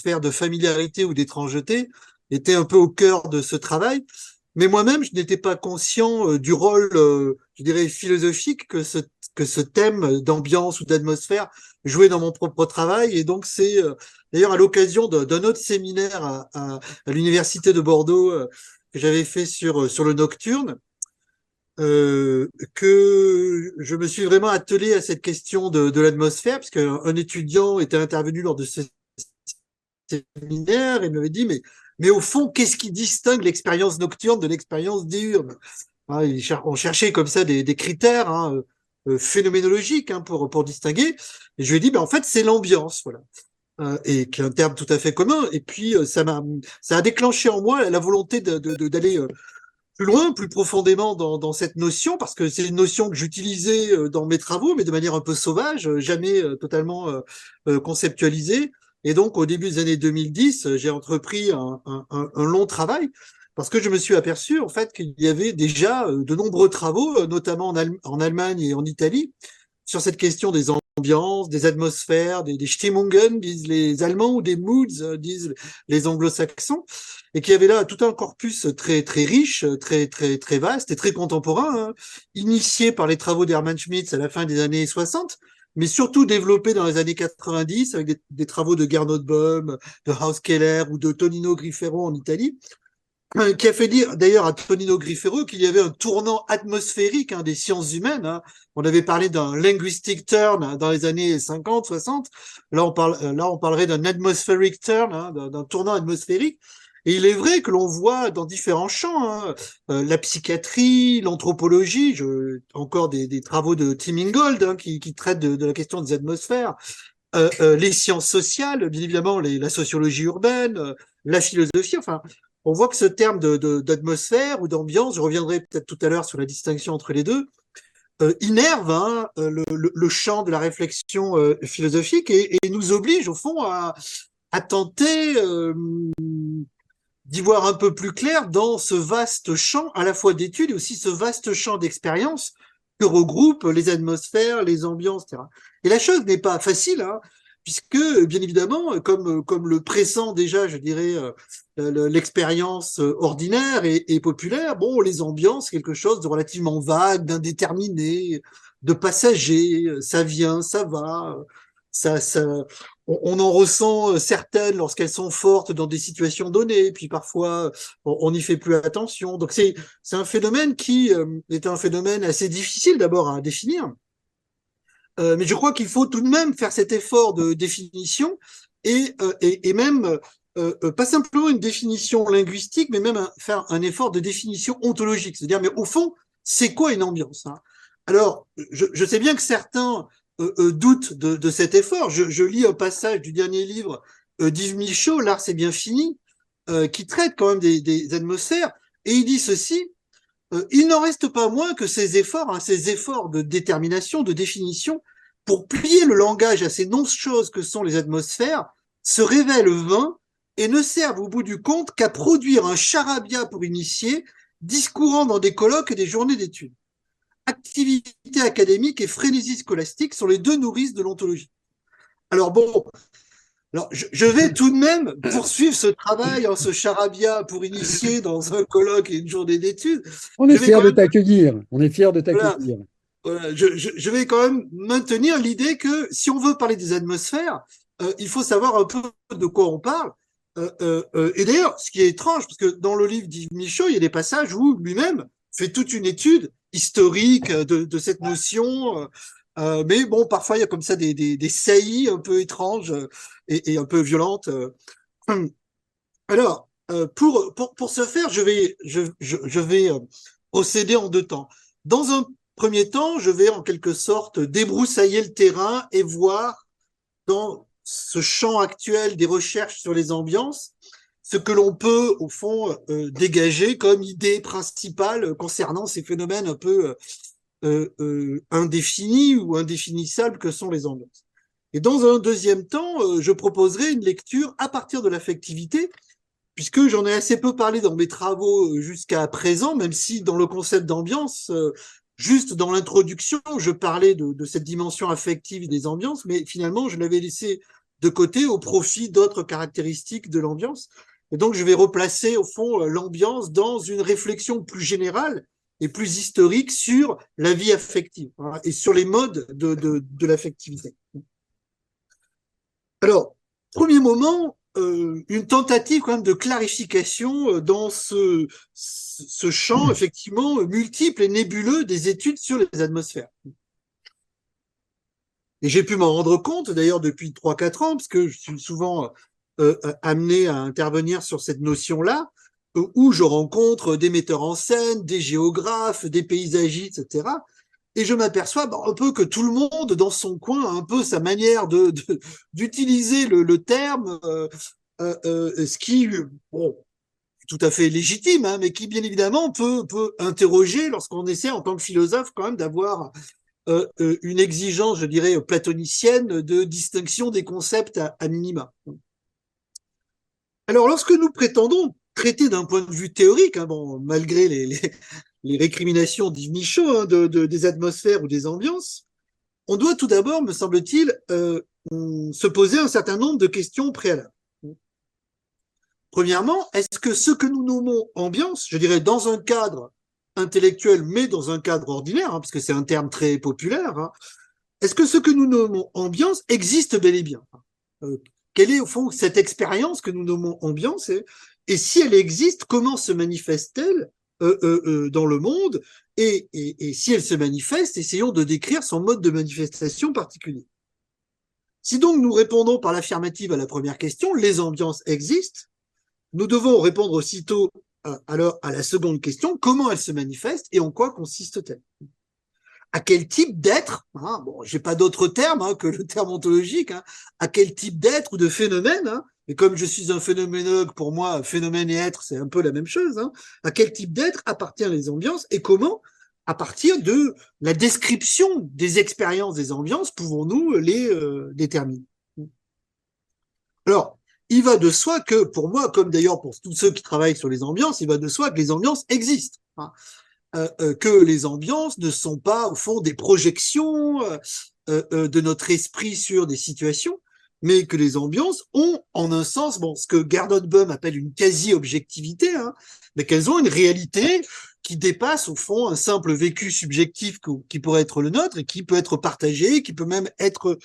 d'atmosphère de familiarité ou d'étrangeté était un peu au cœur de ce travail. Mais moi-même, je n'étais pas conscient du rôle, je dirais, philosophique que ce thème d'ambiance ou d'atmosphère jouait dans mon propre travail. Et donc, c'est d'ailleurs à l'occasion d'un autre séminaire à l'université de Bordeaux que j'avais fait sur le nocturne, que je me suis vraiment attelé à cette question de l'atmosphère, parce qu'un étudiant était intervenu lors de ce séminaire et m'avait dit, mais au fond, qu'est-ce qui distingue l'expérience nocturne de l'expérience diurne? Ah, on cherchait comme ça des critères phénoménologiques pour distinguer. Et je lui ai dit, ben, en fait, c'est l'ambiance, voilà. Et qui est un terme tout à fait commun. Et puis, ça a déclenché en moi la volonté d'aller plus loin, plus profondément dans cette notion, parce que c'est une notion que j'utilisais dans mes travaux, mais de manière un peu sauvage, jamais totalement conceptualisée. Et donc, au début des années 2010, j'ai entrepris un long travail, parce que je me suis aperçu, en fait, qu'il y avait déjà de nombreux travaux, notamment en Allemagne et en Italie, sur cette question des ambiances, des atmosphères, des Stimmungen, disent les Allemands, ou des moods, disent les Anglo-Saxons, et qui avait là tout un corpus très très riche, très vaste et très contemporain, hein, initié par les travaux d'Hermann Schmitz à la fin des années 60, mais surtout développé dans les années 90 avec des travaux de Gernot Böhm, de Hauskeller ou de Tonino Grifero en Italie, qui a fait dire d'ailleurs à Tonino Grifero qu'il y avait un tournant atmosphérique des sciences humaines. Hein. On avait parlé d'un linguistic turn dans les années 50, 60. Là, on parlerait d'un atmospheric turn, d'un tournant atmosphérique. Et il est vrai que l'on voit dans différents champs, la psychiatrie, l'anthropologie, encore des travaux de Tim Ingold qui traitent de la question des atmosphères, les sciences sociales, bien évidemment la sociologie urbaine, la philosophie, enfin, on voit que ce terme d'atmosphère ou d'ambiance, je reviendrai peut-être tout à l'heure sur la distinction entre les deux, innerve le champ de la réflexion philosophique et nous oblige au fond à tenter d'y voir un peu plus clair dans ce vaste champ à la fois d'études et aussi ce vaste champ d'expérience que regroupent les atmosphères, les ambiances, etc. Et la chose n'est pas facile, hein, puisque, bien évidemment, comme le pressent déjà, je dirais, l'expérience ordinaire et populaire, bon, les ambiances, quelque chose de relativement vague, d'indéterminé, de passager, ça vient, ça va, ça, on en ressent certaines lorsqu'elles sont fortes dans des situations données, puis parfois on n'y fait plus attention. Donc c'est un phénomène qui est un phénomène assez difficile d'abord à définir, mais je crois qu'il faut tout de même faire cet effort de définition et même pas simplement une définition linguistique, mais même faire un effort de définition ontologique, c'est-à-dire mais au fond c'est quoi une ambiance, hein. Alors je sais bien que certains doutent de cet effort. Je lis un passage du dernier livre d'Yves Michaud, L'art c'est bien fini, qui traite quand même des atmosphères, et il dit ceci, il n'en reste pas moins que ces efforts de détermination, de définition, pour plier le langage à ces non-choses que sont les atmosphères, se révèlent vains et ne servent au bout du compte qu'à produire un charabia pour initiés, discourant dans des colloques et des journées d'études. Activité académique et frénésie scolastique sont les deux nourrices de l'ontologie. Alors bon, je vais tout de même poursuivre ce travail, ce charabia pour initier dans un colloque et une journée d'études. On est Je vais fiers quand de même, t'accueillir. On est fiers de voilà, t'accueillir. voilà, je vais quand même maintenir l'idée que si on veut parler des atmosphères, il faut savoir un peu de quoi on parle. Et d'ailleurs, ce qui est étrange, parce que dans le livre d'Yves Michaud, il y a des passages où lui-même fait toute une étude historique de cette notion. Mais bon, parfois, il y a comme ça des saillies un peu étranges et un peu violentes. Alors, pour ce faire, je vais procéder en deux temps. Dans un premier temps, je vais en quelque sorte débroussailler le terrain et voir dans ce champ actuel des recherches sur les ambiances ce que l'on peut, au fond, dégager comme idée principale concernant ces phénomènes un peu indéfinis ou indéfinissables que sont les ambiances. Et dans un deuxième temps, je proposerai une lecture à partir de l'affectivité, puisque j'en ai assez peu parlé dans mes travaux jusqu'à présent, même si dans le concept d'ambiance, juste dans l'introduction, je parlais de cette dimension affective des ambiances, mais finalement, je l'avais laissé de côté au profit d'autres caractéristiques de l'ambiance. Et donc, je vais replacer, au fond, l'ambiance dans une réflexion plus générale et plus historique sur la vie affective, hein, et sur les modes de l'affectivité. Alors, premier moment, une tentative quand même de clarification dans ce champ effectivement multiple et nébuleux des études sur les atmosphères. Et j'ai pu m'en rendre compte d'ailleurs depuis 3-4 ans, parce que je suis souvent amené à intervenir sur cette notion-là, où je rencontre des metteurs en scène, des géographes, des paysagistes, etc. Et je m'aperçois un peu que tout le monde, dans son coin, a un peu sa manière d'utiliser le terme, ce qui, bon, tout à fait légitime, hein, mais qui, bien évidemment, peut interroger lorsqu'on essaie, en tant que philosophe, quand même, d'avoir une exigence, je dirais, platonicienne de distinction des concepts à minima. Alors, lorsque nous prétendons traiter d'un point de vue théorique, hein, bon, malgré les récriminations d'Yves Michaud, hein, des atmosphères ou des ambiances, on doit tout d'abord, me semble-t-il, se poser un certain nombre de questions préalables. Premièrement, est-ce que ce que nous nommons ambiance, je dirais dans un cadre intellectuel, mais dans un cadre ordinaire, hein, parce que c'est un terme très populaire, hein, est-ce que ce que nous nommons ambiance existe bel et bien? Quelle est au fond cette expérience que nous nommons ambiance, et si elle existe, comment se manifeste-t-elle dans le monde, et si elle se manifeste, essayons de décrire son mode de manifestation particulier. Si donc nous répondons par l'affirmative à la première question, les ambiances existent, nous devons répondre aussitôt alors à la seconde question, comment elles se manifestent et en quoi consistent-elles? À quel type d'être, hein, bon, j'ai pas d'autre terme hein, que le terme ontologique, hein, à quel type d'être ou de phénomène, hein, et comme je suis un phénoménologue, pour moi, phénomène et être, c'est un peu la même chose, hein, à quel type d'être appartiennent les ambiances et comment, à partir de la description des expériences des ambiances, pouvons-nous les déterminer? Alors, il va de soi que, pour moi, comme d'ailleurs pour tous ceux qui travaillent sur les ambiances, il va de soi que les ambiances existent, hein. Que les ambiances ne sont pas, au fond, des projections de notre esprit sur des situations, mais que les ambiances ont, en un sens, bon, ce que Gerdon Böhm appelle une quasi-objectivité, hein, mais qu'elles ont une réalité qui dépasse, au fond, un simple vécu subjectif qui pourrait être le nôtre et qui peut être partagé, qui peut même être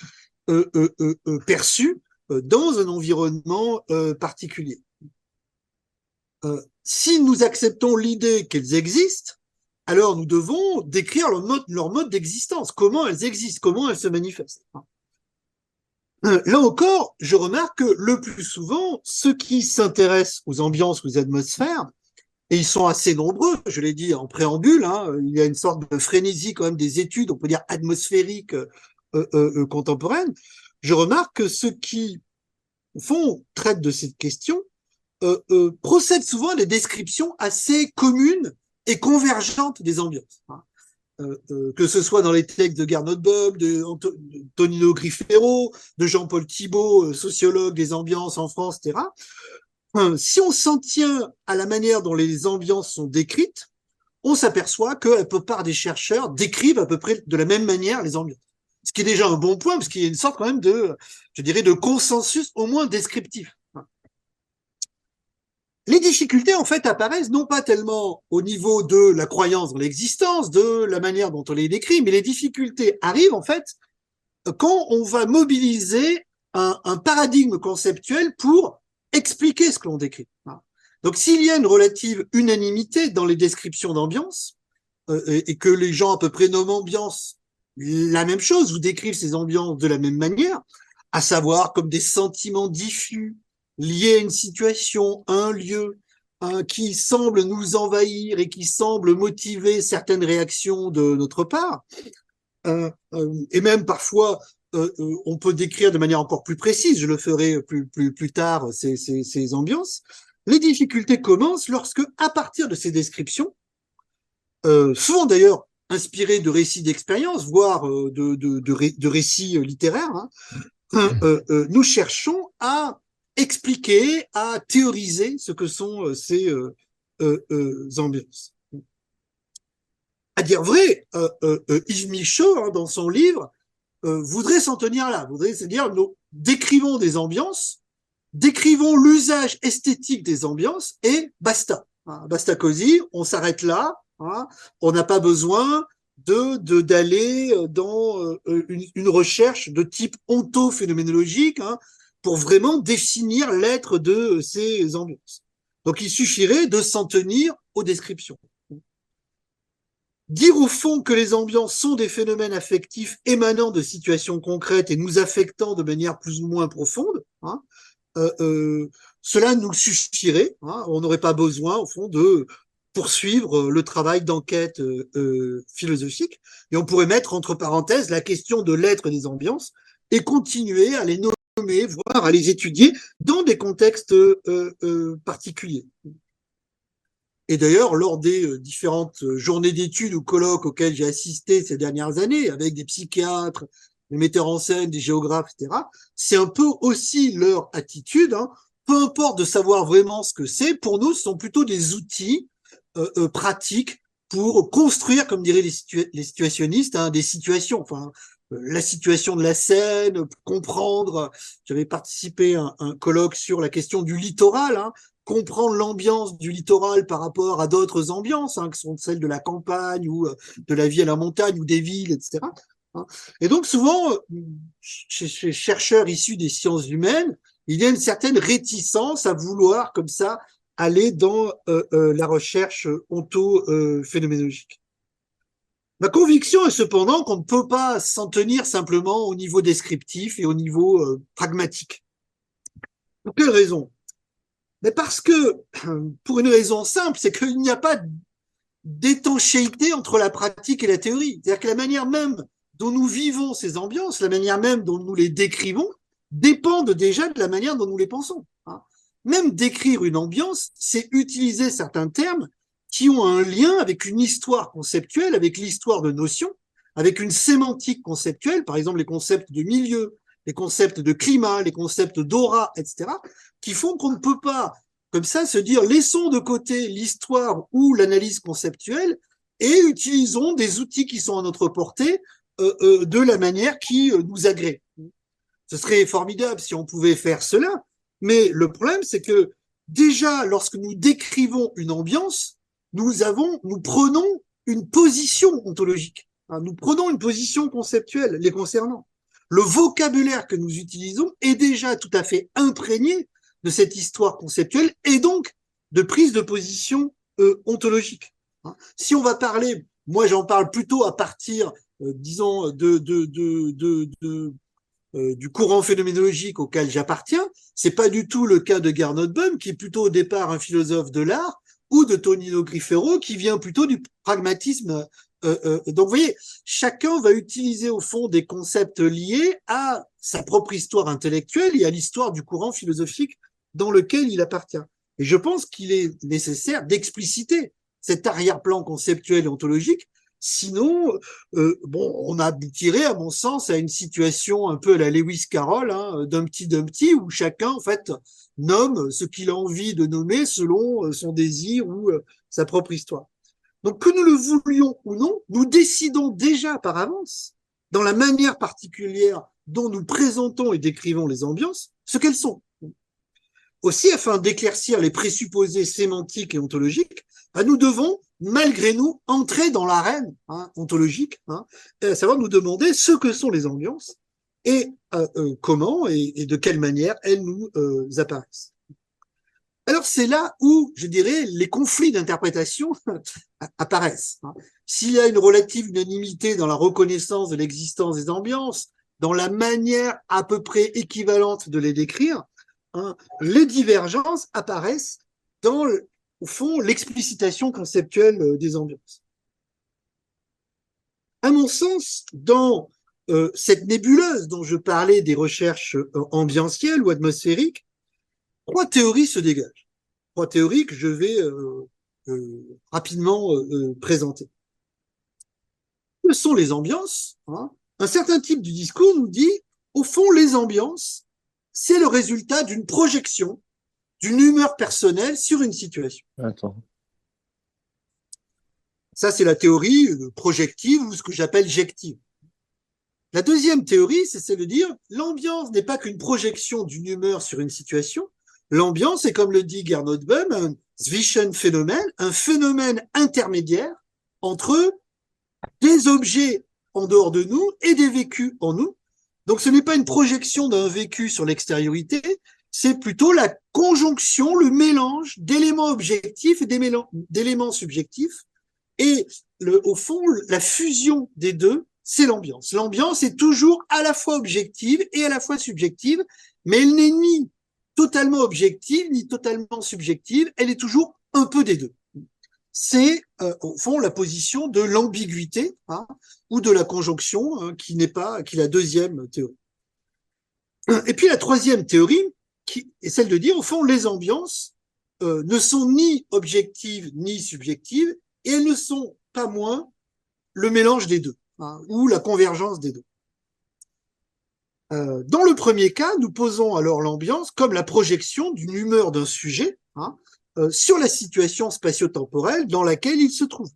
perçu dans un environnement particulier. Si nous acceptons l'idée qu'elles existent, alors nous devons décrire leur mode d'existence, comment elles existent, comment elles se manifestent. Là encore, je remarque que le plus souvent, ceux qui s'intéressent aux ambiances ou aux atmosphères, et ils sont assez nombreux, je l'ai dit en préambule, hein, il y a une sorte de frénésie quand même des études, on peut dire atmosphériques contemporaines, je remarque que ceux qui traitent de cette question procèdent souvent à des descriptions assez communes et convergentes des ambiances. Que ce soit dans les textes de Gernot Böhm, de Tonino Grifero, de Jean-Paul Thibault, sociologue des ambiances en France, etc. Si on s'en tient à la manière dont les ambiances sont décrites, on s'aperçoit que la plupart des chercheurs décrivent à peu près de la même manière les ambiances. Ce qui est déjà un bon point, parce qu'il y a une sorte quand même je dirais, de consensus au moins descriptif. Les difficultés, en fait, apparaissent non pas tellement au niveau de la croyance dans l'existence, de la manière dont on les décrit, mais les difficultés arrivent, en fait, quand on va mobiliser un paradigme conceptuel pour expliquer ce que l'on décrit. Donc, s'il y a une relative unanimité dans les descriptions d'ambiance, et que les gens à peu près nomment ambiance la même chose, ou décrivent ces ambiances de la même manière, à savoir comme des sentiments diffus, liés à une situation, un lieu, qui semble nous envahir et qui semble motiver certaines réactions de notre part. Et même parfois, on peut décrire de manière encore plus précise, je le ferai plus tard, ces ambiances. Les difficultés commencent lorsque, à partir de ces descriptions, souvent d'ailleurs inspirées de récits d'expérience, voire de récits littéraires, hein, nous cherchons à expliquer, à théoriser ce que sont ces ambiances. À dire vrai, Yves Michaud, hein, dans son livre, voudrait s'en tenir là, voudrait se dire décrivons des ambiances, décrivons l'usage esthétique des ambiances et basta. Basta cosy, on s'arrête là. On n'a pas besoin d'aller dans une recherche de type ontophénoménologique pour vraiment définir l'être de ces ambiances. Donc il suffirait de s'en tenir aux descriptions. Dire au fond que les ambiances sont des phénomènes affectifs émanant de situations concrètes et nous affectant de manière plus ou moins profonde, cela nous suffirait. On n'aurait pas besoin, au fond, de poursuivre le travail d'enquête philosophique. Et on pourrait mettre entre parenthèses la question de l'être des ambiances et continuer à les nommer, voire à les étudier dans des contextes particuliers. Et d'ailleurs, lors des différentes journées d'études ou colloques auxquels j'ai assisté ces dernières années, avec des psychiatres, des metteurs en scène, des géographes, etc., c'est un peu aussi leur attitude. Peu importe de savoir vraiment ce que c'est, pour nous, ce sont plutôt des outils pratiques pour construire, comme diraient les situationnistes, des situations. Enfin, la situation de la scène, comprendre. J'avais participé à un colloque sur la question du littoral, comprendre l'ambiance du littoral par rapport à d'autres ambiances, que sont celles de la campagne ou de la vie à la montagne ou des villes, etc. Et donc souvent, chez chercheurs issus des sciences humaines, il y a une certaine réticence à vouloir comme ça aller dans la recherche ontophénoménologique. Ma conviction est cependant qu'on ne peut pas s'en tenir simplement au niveau descriptif et au niveau pragmatique. Pour quelle raison? Mais parce que, pour une raison simple, c'est qu'il n'y a pas d'étanchéité entre la pratique et la théorie. C'est-à-dire que la manière même dont nous vivons ces ambiances, la manière même dont nous les décrivons, dépendent déjà de la manière dont nous les pensons. Même décrire une ambiance, c'est utiliser certains termes qui ont un lien avec une histoire conceptuelle, avec l'histoire de notions, avec une sémantique conceptuelle, par exemple les concepts de milieu, les concepts de climat, les concepts d'aura, etc., qui font qu'on ne peut pas, comme ça, se dire laissons de côté l'histoire ou l'analyse conceptuelle et utilisons des outils qui sont à notre portée de la manière qui nous agrée. Ce serait formidable si on pouvait faire cela, mais le problème, c'est que déjà, lorsque nous décrivons une ambiance, nous prenons une position ontologique. Nous prenons une position conceptuelle les concernant. Le vocabulaire que nous utilisons est déjà tout à fait imprégné de cette histoire conceptuelle et donc de prise de position ontologique. Si on va parler, moi j'en parle plutôt à partir, disons, du courant phénoménologique auquel j'appartiens, c'est pas du tout le cas de Gernot Böhm, qui est plutôt au départ un philosophe de l'art, ou de Tonino Grifero, qui vient plutôt du pragmatisme. Donc, vous voyez, chacun va utiliser au fond des concepts liés à sa propre histoire intellectuelle et à l'histoire du courant philosophique dans lequel il appartient. Et je pense qu'il est nécessaire d'expliciter cet arrière-plan conceptuel et ontologique. Sinon, on aboutirait, à mon sens, à une situation un peu à la Lewis Carroll, Dumpty, où chacun, en fait, nomme ce qu'il a envie de nommer selon son désir ou sa propre histoire. Donc, que nous le voulions ou non, nous décidons déjà par avance, dans la manière particulière dont nous présentons et décrivons les ambiances, ce qu'elles sont. Aussi, afin d'éclaircir les présupposés sémantiques et ontologiques, nous devons, malgré nous, entrer dans l'arène ontologique, à savoir nous demander ce que sont les ambiances et comment et de quelle manière elles nous apparaissent. Alors c'est là où, je dirais, les conflits d'interprétation apparaissent. S'il y a une relative unanimité dans la reconnaissance de l'existence des ambiances, dans la manière à peu près équivalente de les décrire, les divergences apparaissent dans, au fond, l'explicitation conceptuelle des ambiances. À mon sens, dans cette nébuleuse dont je parlais des recherches ambientielles ou atmosphériques, trois théories se dégagent. Trois théories que je vais rapidement présenter. Que sont les ambiances? Un certain type du discours nous dit, au fond, les ambiances, c'est le résultat d'une projection, d'une humeur personnelle sur une situation. Attends. Ça, c'est la théorie projective ou ce que j'appelle jective. La deuxième théorie, c'est celle de dire l'ambiance n'est pas qu'une projection d'une humeur sur une situation. L'ambiance est, comme le dit Gernot Böhm, un Zwischenphénomène, un phénomène intermédiaire entre des objets en dehors de nous et des vécus en nous. Donc ce n'est pas une projection d'un vécu sur l'extériorité, c'est plutôt la conjonction, le mélange d'éléments objectifs et d'éléments subjectifs. Et au fond, la fusion des deux, c'est l'ambiance. L'ambiance est toujours à la fois objective et à la fois subjective, mais elle n'est ni totalement objective ni totalement subjective, elle est toujours un peu des deux. C'est au fond la position de l'ambiguïté ou de la conjonction qui est la deuxième théorie. Et puis la troisième théorie, qui est celle de dire au fond les ambiances ne sont ni objectives ni subjectives et elles ne sont pas moins le mélange des deux ou la convergence des deux. Dans le premier cas, nous posons alors l'ambiance comme la projection d'une humeur d'un sujet sur la situation spatio-temporelle dans laquelle il se trouve.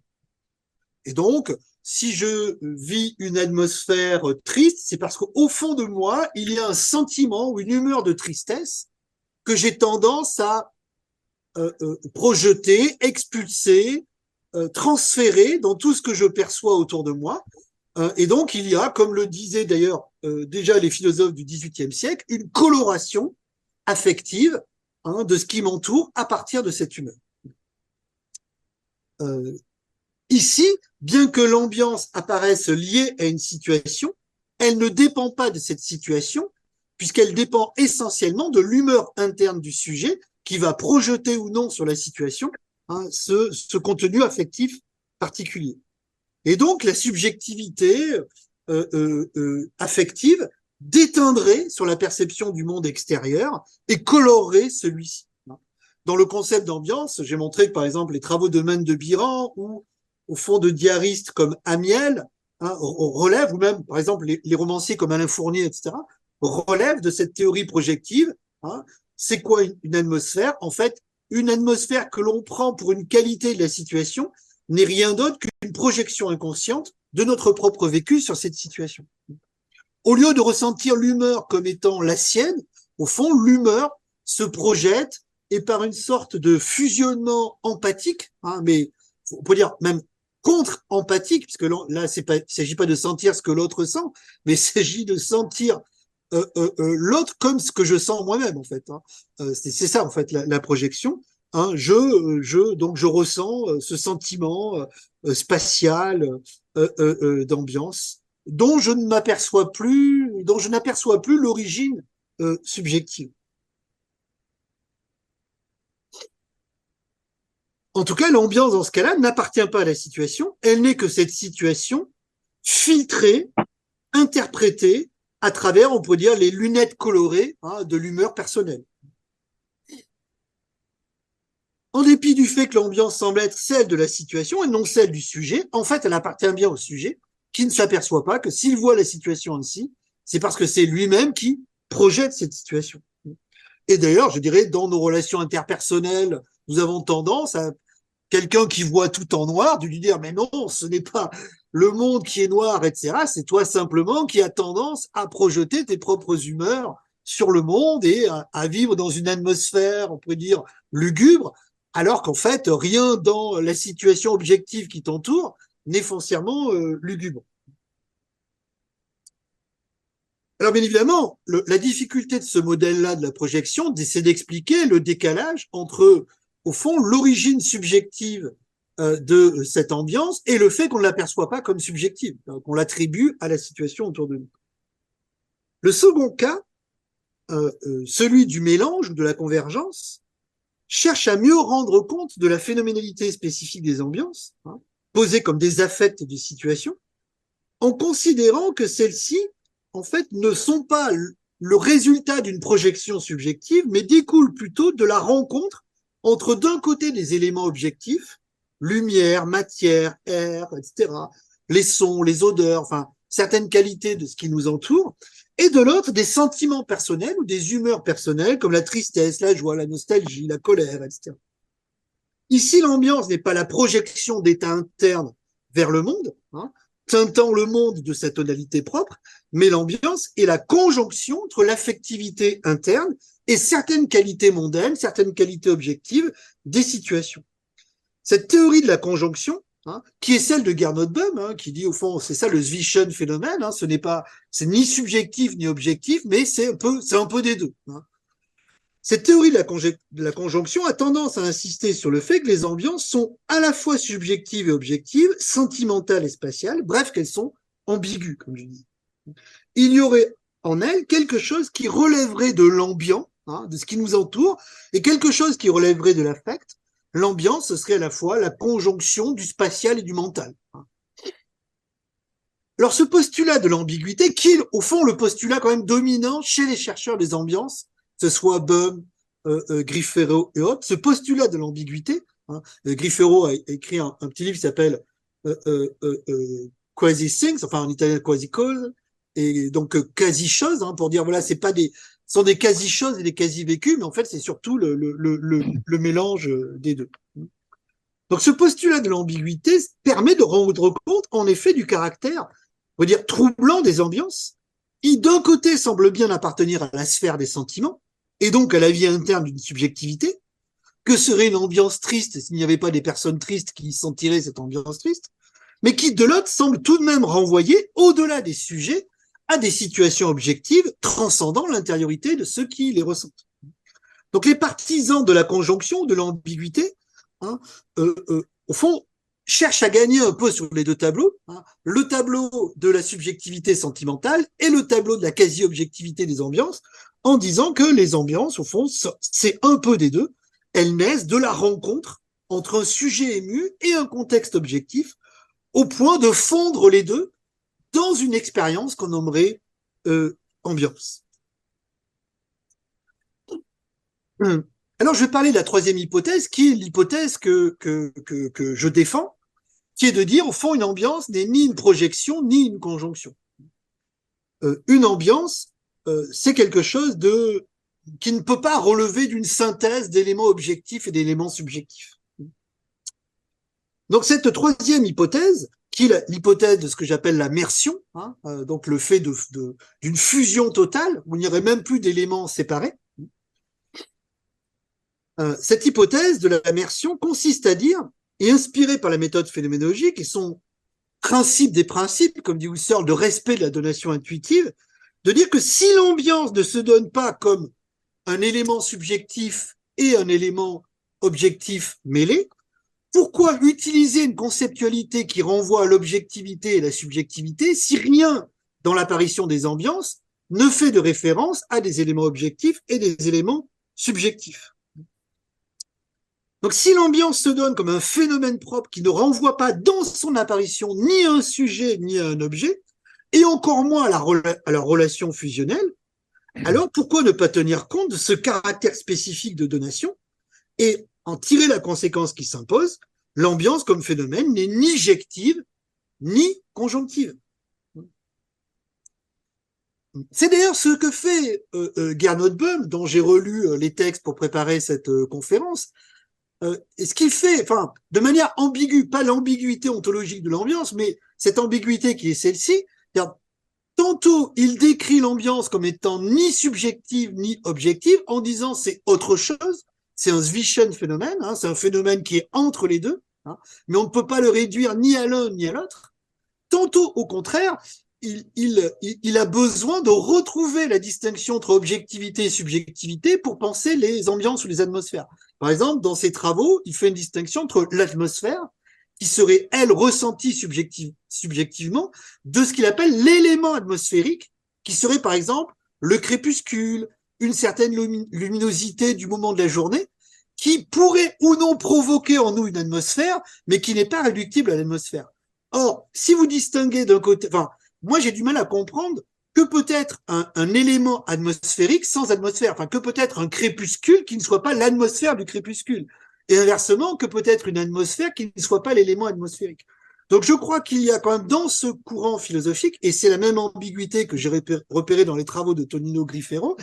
Et donc, si je vis une atmosphère triste, c'est parce qu'au fond de moi, il y a un sentiment ou une humeur de tristesse que j'ai tendance à projeter, expulser, transférer dans tout ce que je perçois autour de moi. Et donc, il y a, comme le disaient d'ailleurs déjà les philosophes du XVIIIe siècle, une coloration affective de ce qui m'entoure à partir de cette humeur. Ici, bien que l'ambiance apparaisse liée à une situation, elle ne dépend pas de cette situation, puisqu'elle dépend essentiellement de l'humeur interne du sujet qui va projeter ou non sur la situation ce contenu affectif particulier. Et donc, la subjectivité affective déteindrait sur la perception du monde extérieur et colorerait celui-ci. Dans le concept d'ambiance, j'ai montré que, par exemple, les travaux de Maine de Biran ou au fond de diaristes comme Amiel relèvent, ou même, par exemple, les romanciers comme Alain Fournier, etc., relèvent de cette théorie projective. C'est quoi une atmosphère? En fait, une atmosphère que l'on prend pour une qualité de la situation n'est rien d'autre qu'une projection inconsciente de notre propre vécu sur cette situation. Au lieu de ressentir l'humeur comme étant la sienne, au fond, l'humeur se projette et par une sorte de fusionnement empathique, mais on peut dire même contre-empathique, puisque là, il ne s'agit pas de sentir ce que l'autre sent, mais il s'agit de sentir l'autre comme ce que je sens moi-même, en fait. C'est ça, en fait, la projection. Donc je ressens ce sentiment spatial d'ambiance dont je n'aperçois plus l'origine subjective. En tout cas, l'ambiance dans ce cas-là n'appartient pas à la situation, elle n'est que cette situation filtrée, interprétée à travers, on pourrait dire, les lunettes colorées de l'humeur personnelle. En dépit du fait que l'ambiance semble être celle de la situation et non celle du sujet, en fait, elle appartient bien au sujet, qui ne s'aperçoit pas que s'il voit la situation ainsi, c'est parce que c'est lui-même qui projette cette situation. Et d'ailleurs, je dirais, dans nos relations interpersonnelles, nous avons tendance à quelqu'un qui voit tout en noir, de lui dire, mais non, ce n'est pas le monde qui est noir, etc. C'est toi simplement qui as tendance à projeter tes propres humeurs sur le monde et à vivre dans une atmosphère, on pourrait dire, lugubre, alors qu'en fait, rien dans la situation objective qui t'entoure n'est foncièrement lugubre. Alors bien évidemment, la difficulté de ce modèle-là de la projection, c'est d'expliquer le décalage entre, au fond, l'origine subjective de cette ambiance et le fait qu'on ne l'aperçoit pas comme subjective, qu'on l'attribue à la situation autour de nous. Le second cas, celui du mélange ou de la convergence, cherche à mieux rendre compte de la phénoménalité spécifique des ambiances, posées comme des affects de situation, en considérant que celles-ci, en fait, ne sont pas le résultat d'une projection subjective, mais découlent plutôt de la rencontre entre d'un côté des éléments objectifs, lumière, matière, air, etc., les sons, les odeurs, enfin, certaines qualités de ce qui nous entoure, et de l'autre, des sentiments personnels ou des humeurs personnelles, comme la tristesse, la joie, la nostalgie, la colère, etc. Ici, l'ambiance n'est pas la projection d'état interne vers le monde, teintant le monde de sa tonalité propre, mais l'ambiance est la conjonction entre l'affectivité interne et certaines qualités mondaines, certaines qualités objectives des situations. Cette théorie de la conjonction, qui est celle de Gernot Böhm, qui dit au fond, c'est ça le Zwischen-Phénomène, c'est ni subjectif ni objectif, mais c'est un peu des deux. Cette théorie de la conjonction a tendance à insister sur le fait que les ambiances sont à la fois subjectives et objectives, sentimentales et spatiales, bref, qu'elles sont ambiguës, comme je dis. Il y aurait en elles quelque chose qui relèverait de l'ambiant, de ce qui nous entoure, et quelque chose qui relèverait de l'affect. L'ambiance, ce serait à la fois la conjonction du spatial et du mental. Alors, ce postulat de l'ambiguïté, qui est au fond le postulat quand même dominant chez les chercheurs des ambiances, que ce soit Böhm, Griffero et autres, ce postulat de l'ambiguïté, Griffero a écrit un petit livre qui s'appelle Quasi Things, enfin en italien Quasi Cause, et donc quasi-choses, pour dire voilà, c'est pas des, ce sont des quasi-choses et des quasi-vécus, mais en fait c'est surtout le mélange des deux. Donc ce postulat de l'ambiguïté permet de rendre compte en effet du caractère, on va dire, troublant des ambiances, qui d'un côté semblent bien appartenir à la sphère des sentiments, et donc à la vie interne d'une subjectivité. Que serait une ambiance triste s'il n'y avait pas des personnes tristes qui sentiraient cette ambiance triste, mais qui de l'autre semble tout de même renvoyer au-delà des sujets à des situations objectives transcendant l'intériorité de ceux qui les ressentent. Donc les partisans de la conjonction, de l'ambiguïté, au fond, cherchent à gagner un peu sur les deux tableaux, le tableau de la subjectivité sentimentale et le tableau de la quasi-objectivité des ambiances, en disant que les ambiances, au fond, c'est un peu des deux. Elles naissent de la rencontre entre un sujet ému et un contexte objectif, au point de fondre les deux dans une expérience qu'on nommerait ambiance. Alors, je vais parler de la troisième hypothèse, qui est l'hypothèse que je défends, qui est de dire, au fond, une ambiance n'est ni une projection, ni une conjonction. Une ambiance, c'est quelque chose qui ne peut pas relever d'une synthèse d'éléments objectifs et d'éléments subjectifs. Donc, cette troisième hypothèse, qui est l'hypothèse de ce que j'appelle la mersion, donc le fait d'une fusion totale, où il n'y aurait même plus d'éléments séparés, cette hypothèse de la mersion consiste à dire, et inspirée par la méthode phénoménologique et son principe des principes, comme dit Husserl, de respect de la donation intuitive, de dire que si l'ambiance ne se donne pas comme un élément subjectif et un élément objectif mêlés, pourquoi utiliser une conceptualité qui renvoie à l'objectivité et la subjectivité si rien dans l'apparition des ambiances ne fait de référence à des éléments objectifs et des éléments subjectifs? Donc, si l'ambiance se donne comme un phénomène propre qui ne renvoie pas dans son apparition ni à un sujet ni à un objet, et encore moins à la relation fusionnelle, alors pourquoi ne pas tenir compte de ce caractère spécifique de donation et en tirer la conséquence qui s'impose? L'ambiance comme phénomène n'est ni jective ni conjonctive. C'est d'ailleurs ce que fait Gernot Böhm, dont j'ai relu les textes pour préparer cette conférence. Et ce qu'il fait, enfin, de manière ambiguë, pas l'ambiguïté ontologique de l'ambiance, mais cette ambiguïté qui est celle-ci, tantôt il décrit l'ambiance comme étant ni subjective ni objective, en disant c'est autre chose, c'est un Zwischen-Phénomène, c'est un phénomène qui est entre les deux, mais on ne peut pas le réduire ni à l'un ni à l'autre. Tantôt, au contraire, il a besoin de retrouver la distinction entre objectivité et subjectivité pour penser les ambiances ou les atmosphères. Par exemple, dans ses travaux, il fait une distinction entre l'atmosphère, qui serait, elle, ressentie subjectivement, de ce qu'il appelle l'élément atmosphérique, qui serait, par exemple, le crépuscule, une certaine luminosité du moment de la journée, qui pourrait ou non provoquer en nous une atmosphère, mais qui n'est pas réductible à l'atmosphère. Or, si vous distinguez d'un côté, enfin, moi j'ai du mal à comprendre que peut être un élément atmosphérique sans atmosphère, enfin que peut être un crépuscule qui ne soit pas l'atmosphère du crépuscule, et inversement que peut être une atmosphère qui ne soit pas l'élément atmosphérique. Donc je crois qu'il y a quand même dans ce courant philosophique, et c'est la même ambiguïté que j'ai repérée dans les travaux de Tonino Griffero,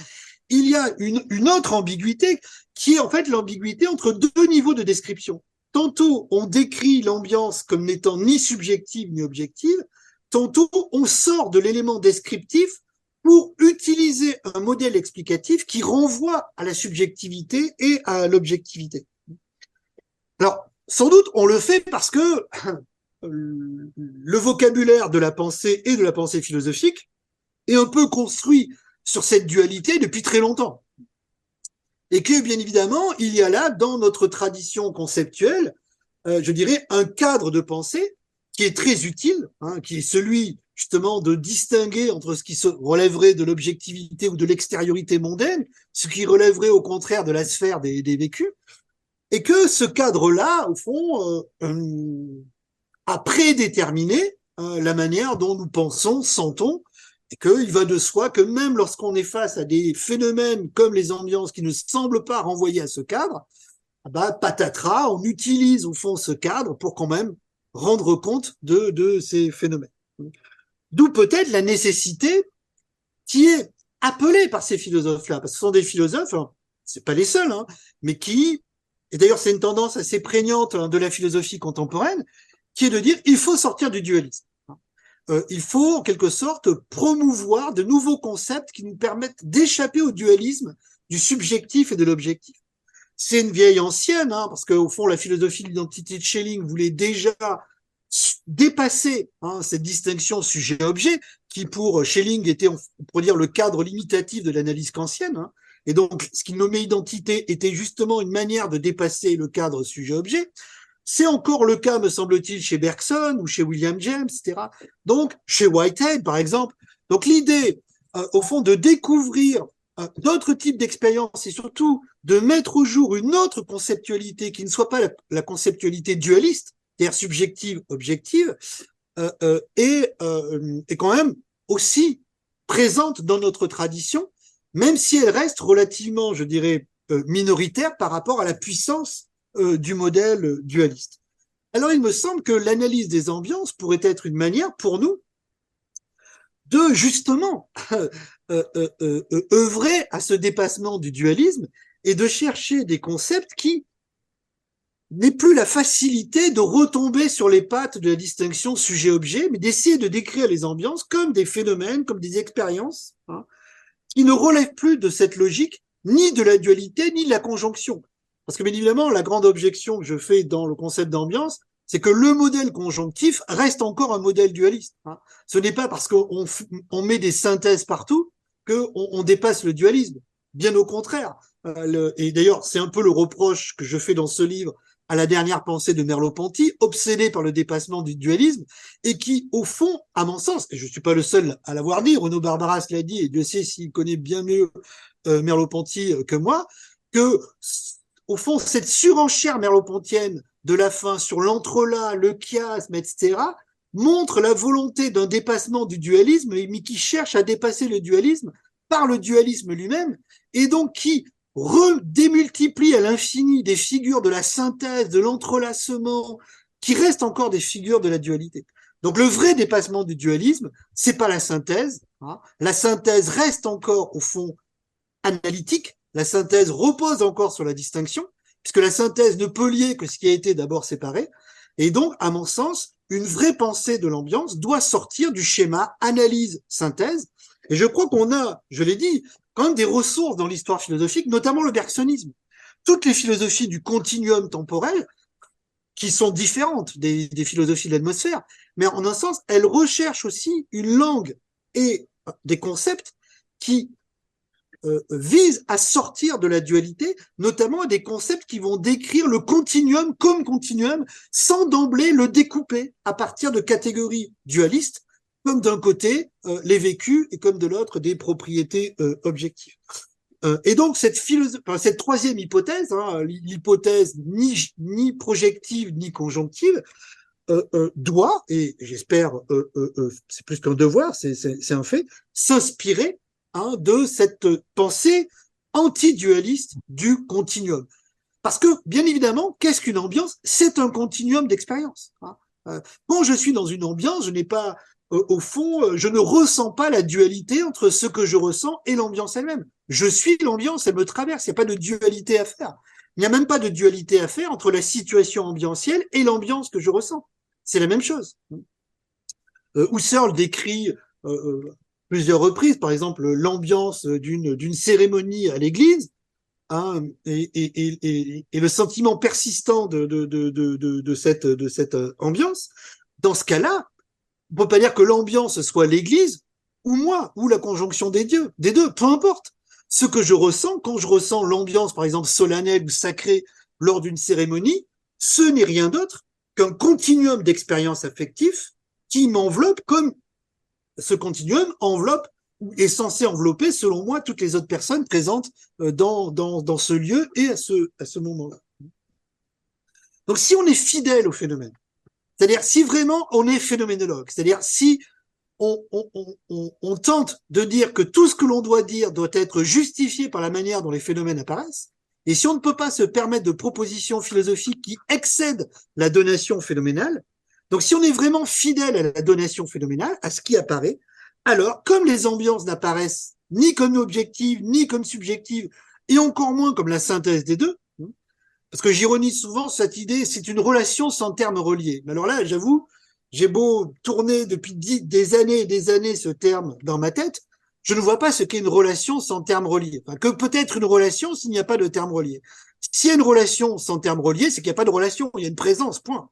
il y a une autre ambiguïté qui est en fait l'ambiguïté entre deux niveaux de description. Tantôt on décrit l'ambiance comme n'étant ni subjective ni objective, tantôt on sort de l'élément descriptif pour utiliser un modèle explicatif qui renvoie à la subjectivité et à l'objectivité. Alors, sans doute, on le fait parce que le vocabulaire de la pensée et de la pensée philosophique est un peu construit sur cette dualité depuis très longtemps. Et que, bien évidemment, il y a là, dans notre tradition conceptuelle, je dirais, un cadre de pensée qui est très utile, hein, qui est celui justement de distinguer entre ce qui se relèverait de l'objectivité ou de l'extériorité mondaine, ce qui relèverait au contraire de la sphère des vécus, et que ce cadre-là, au fond, a prédéterminé la manière dont nous pensons, sentons, et qu'il va de soi que même lorsqu'on est face à des phénomènes comme les ambiances qui ne semblent pas renvoyer à ce cadre, bah, patatras, on utilise au fond ce cadre pour quand même rendre compte de ces phénomènes. D'où peut-être la nécessité qui est appelée par ces philosophes-là, parce que ce sont des philosophes, alors, c'est pas les seuls, hein, mais qui, et d'ailleurs c'est une tendance assez prégnante de la philosophie contemporaine, qui est de dire il faut sortir du dualisme. Il faut en quelque sorte promouvoir de nouveaux concepts qui nous permettent d'échapper au dualisme du subjectif et de l'objectif. C'est une vieille ancienne, hein, parce qu'au fond, la philosophie de l'identité de Schelling voulait déjà dépasser cette distinction sujet-objet, qui pour Schelling était, on pourrait dire, le cadre limitatif de l'analyse kantienne. Hein, et donc, ce qu'il nommait identité était justement une manière de dépasser le cadre sujet-objet. C'est encore le cas, me semble-t-il, chez Bergson ou chez William James, etc. Donc, chez Whitehead, par exemple. Donc, l'idée, au fond, de découvrir d'autres types d'expériences et surtout de mettre au jour une autre conceptualité qui ne soit pas la conceptualité dualiste, c'est-à-dire subjective, objective, est quand même aussi présente dans notre tradition, même si elle reste relativement, je dirais, minoritaire par rapport à la puissance du modèle dualiste. Alors, il me semble que l'analyse des ambiances pourrait être une manière pour nous de justement œuvrer à ce dépassement du dualisme et de chercher des concepts qui n'aient plus la facilité de retomber sur les pattes de la distinction sujet-objet, mais d'essayer de décrire les ambiances comme des phénomènes, comme des expériences, hein, qui ne relèvent plus de cette logique, ni de la dualité, ni de la conjonction. Parce que bien évidemment, la grande objection que je fais dans le concept d'ambiance, c'est que le modèle conjonctif reste encore un modèle dualiste. Hein. Ce n'est pas parce qu'on met des synthèses partout qu'on dépasse le dualisme. Bien au contraire. Et d'ailleurs, c'est un peu le reproche que je fais dans ce livre à la dernière pensée de Merleau-Ponty, obsédé par le dépassement du dualisme, et qui, au fond, à mon sens, et je ne suis pas le seul à l'avoir dit, Renaud Barbaras l'a dit, et Dieu sait s'il connaît bien mieux Merleau-Ponty que moi, que au fond, cette surenchère merleau-pontienne de la fin sur l'entrelac, le chiasme, etc., montre la volonté d'un dépassement du dualisme, mais qui cherche à dépasser le dualisme par le dualisme lui-même, et donc qui redémultiplie à l'infini des figures de la synthèse, de l'entrelacement, qui restent encore des figures de la dualité. Donc le vrai dépassement du dualisme, c'est pas la synthèse. Hein. La synthèse reste encore, au fond, analytique. La synthèse repose encore sur la distinction, puisque la synthèse ne peut lier que ce qui a été d'abord séparé. Et donc, à mon sens, une vraie pensée de l'ambiance doit sortir du schéma analyse-synthèse. Et je crois qu'on a, je l'ai dit, quand même des ressources dans l'histoire philosophique, notamment le bergsonisme. Toutes les philosophies du continuum temporel, qui sont différentes des philosophies de l'atmosphère, mais en un sens, elles recherchent aussi une langue et des concepts qui vise à sortir de la dualité, notamment à des concepts qui vont décrire le continuum comme continuum, sans d'emblée le découper à partir de catégories dualistes, comme d'un côté les vécus et comme de l'autre des propriétés objectives. Et donc cette troisième hypothèse, hein, l'hypothèse ni projective ni conjonctive, doit, et j'espère c'est plus qu'un devoir, c'est un fait, s'inspirer de cette pensée anti-dualiste du continuum. Parce que, bien évidemment, qu'est-ce qu'une ambiance? C'est un continuum d'expérience. Hein. Quand je suis dans une ambiance, je n'ai pas, au fond, je ne ressens pas la dualité entre ce que je ressens et l'ambiance elle-même. Je suis l'ambiance, elle me traverse, il n'y a pas de dualité à faire. Il n'y a même pas de dualité à faire entre la situation ambientielle et l'ambiance que je ressens. C'est la même chose. Husserl décrit plusieurs reprises, par exemple, l'ambiance d'une cérémonie à l'église, hein, et le sentiment persistant de cette ambiance. Dans ce cas-là, on peut pas dire que l'ambiance soit l'église ou moi, ou la conjonction des deux, peu importe. Ce que je ressens, quand je ressens l'ambiance, par exemple, solennelle ou sacrée lors d'une cérémonie, ce n'est rien d'autre qu'un continuum d'expériences affectives qui m'enveloppe comme ce continuum enveloppe ou est censé envelopper, selon moi, toutes les autres personnes présentes dans ce lieu et à ce moment-là. Donc, si on est fidèle au phénomène, c'est-à-dire si vraiment on est phénoménologue, c'est-à-dire si on tente de dire que tout ce que l'on doit dire doit être justifié par la manière dont les phénomènes apparaissent, et si on ne peut pas se permettre de propositions philosophiques qui excèdent la donation phénoménale, donc si on est vraiment fidèle à la donation phénoménale, à ce qui apparaît, alors comme les ambiances n'apparaissent ni comme objectives, ni comme subjectives, et encore moins comme la synthèse des deux, parce que j'ironise souvent cette idée, c'est une relation sans termes reliés. Mais alors là, j'avoue, j'ai beau tourner depuis des années et des années ce terme dans ma tête, je ne vois pas ce qu'est une relation sans termes reliés. Enfin, que peut être une relation s'il n'y a pas de termes reliés. S'il y a une relation sans termes reliés, c'est qu'il n'y a pas de relation, il y a une présence, point.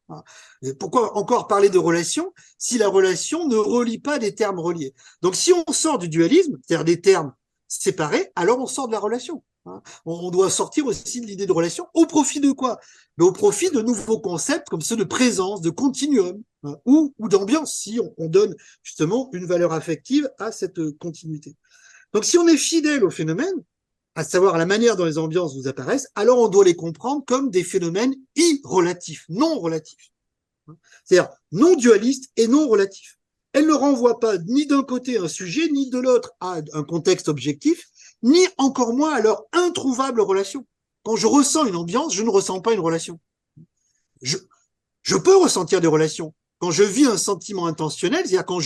Pourquoi encore parler de relation si la relation ne relie pas des termes reliés? Donc si on sort du dualisme, c'est-à-dire des termes séparés, alors on sort de la relation. On doit sortir aussi de l'idée de relation. Au profit de quoi? Mais au profit de nouveaux concepts comme ceux de présence, de continuum, ou d'ambiance, si on donne justement une valeur affective à cette continuité. Donc si on est fidèle au phénomène, à savoir à la manière dont les ambiances vous apparaissent, alors on doit les comprendre comme des phénomènes irrelatifs, non relatifs. C'est-à-dire non dualistes et non relatifs. Elles ne renvoient pas ni d'un côté un sujet, ni de l'autre à un contexte objectif, ni encore moins à leur introuvable relation. Quand je ressens une ambiance, je ne ressens pas une relation. Je peux ressentir des relations. Quand je vis un sentiment intentionnel, c'est-à-dire quand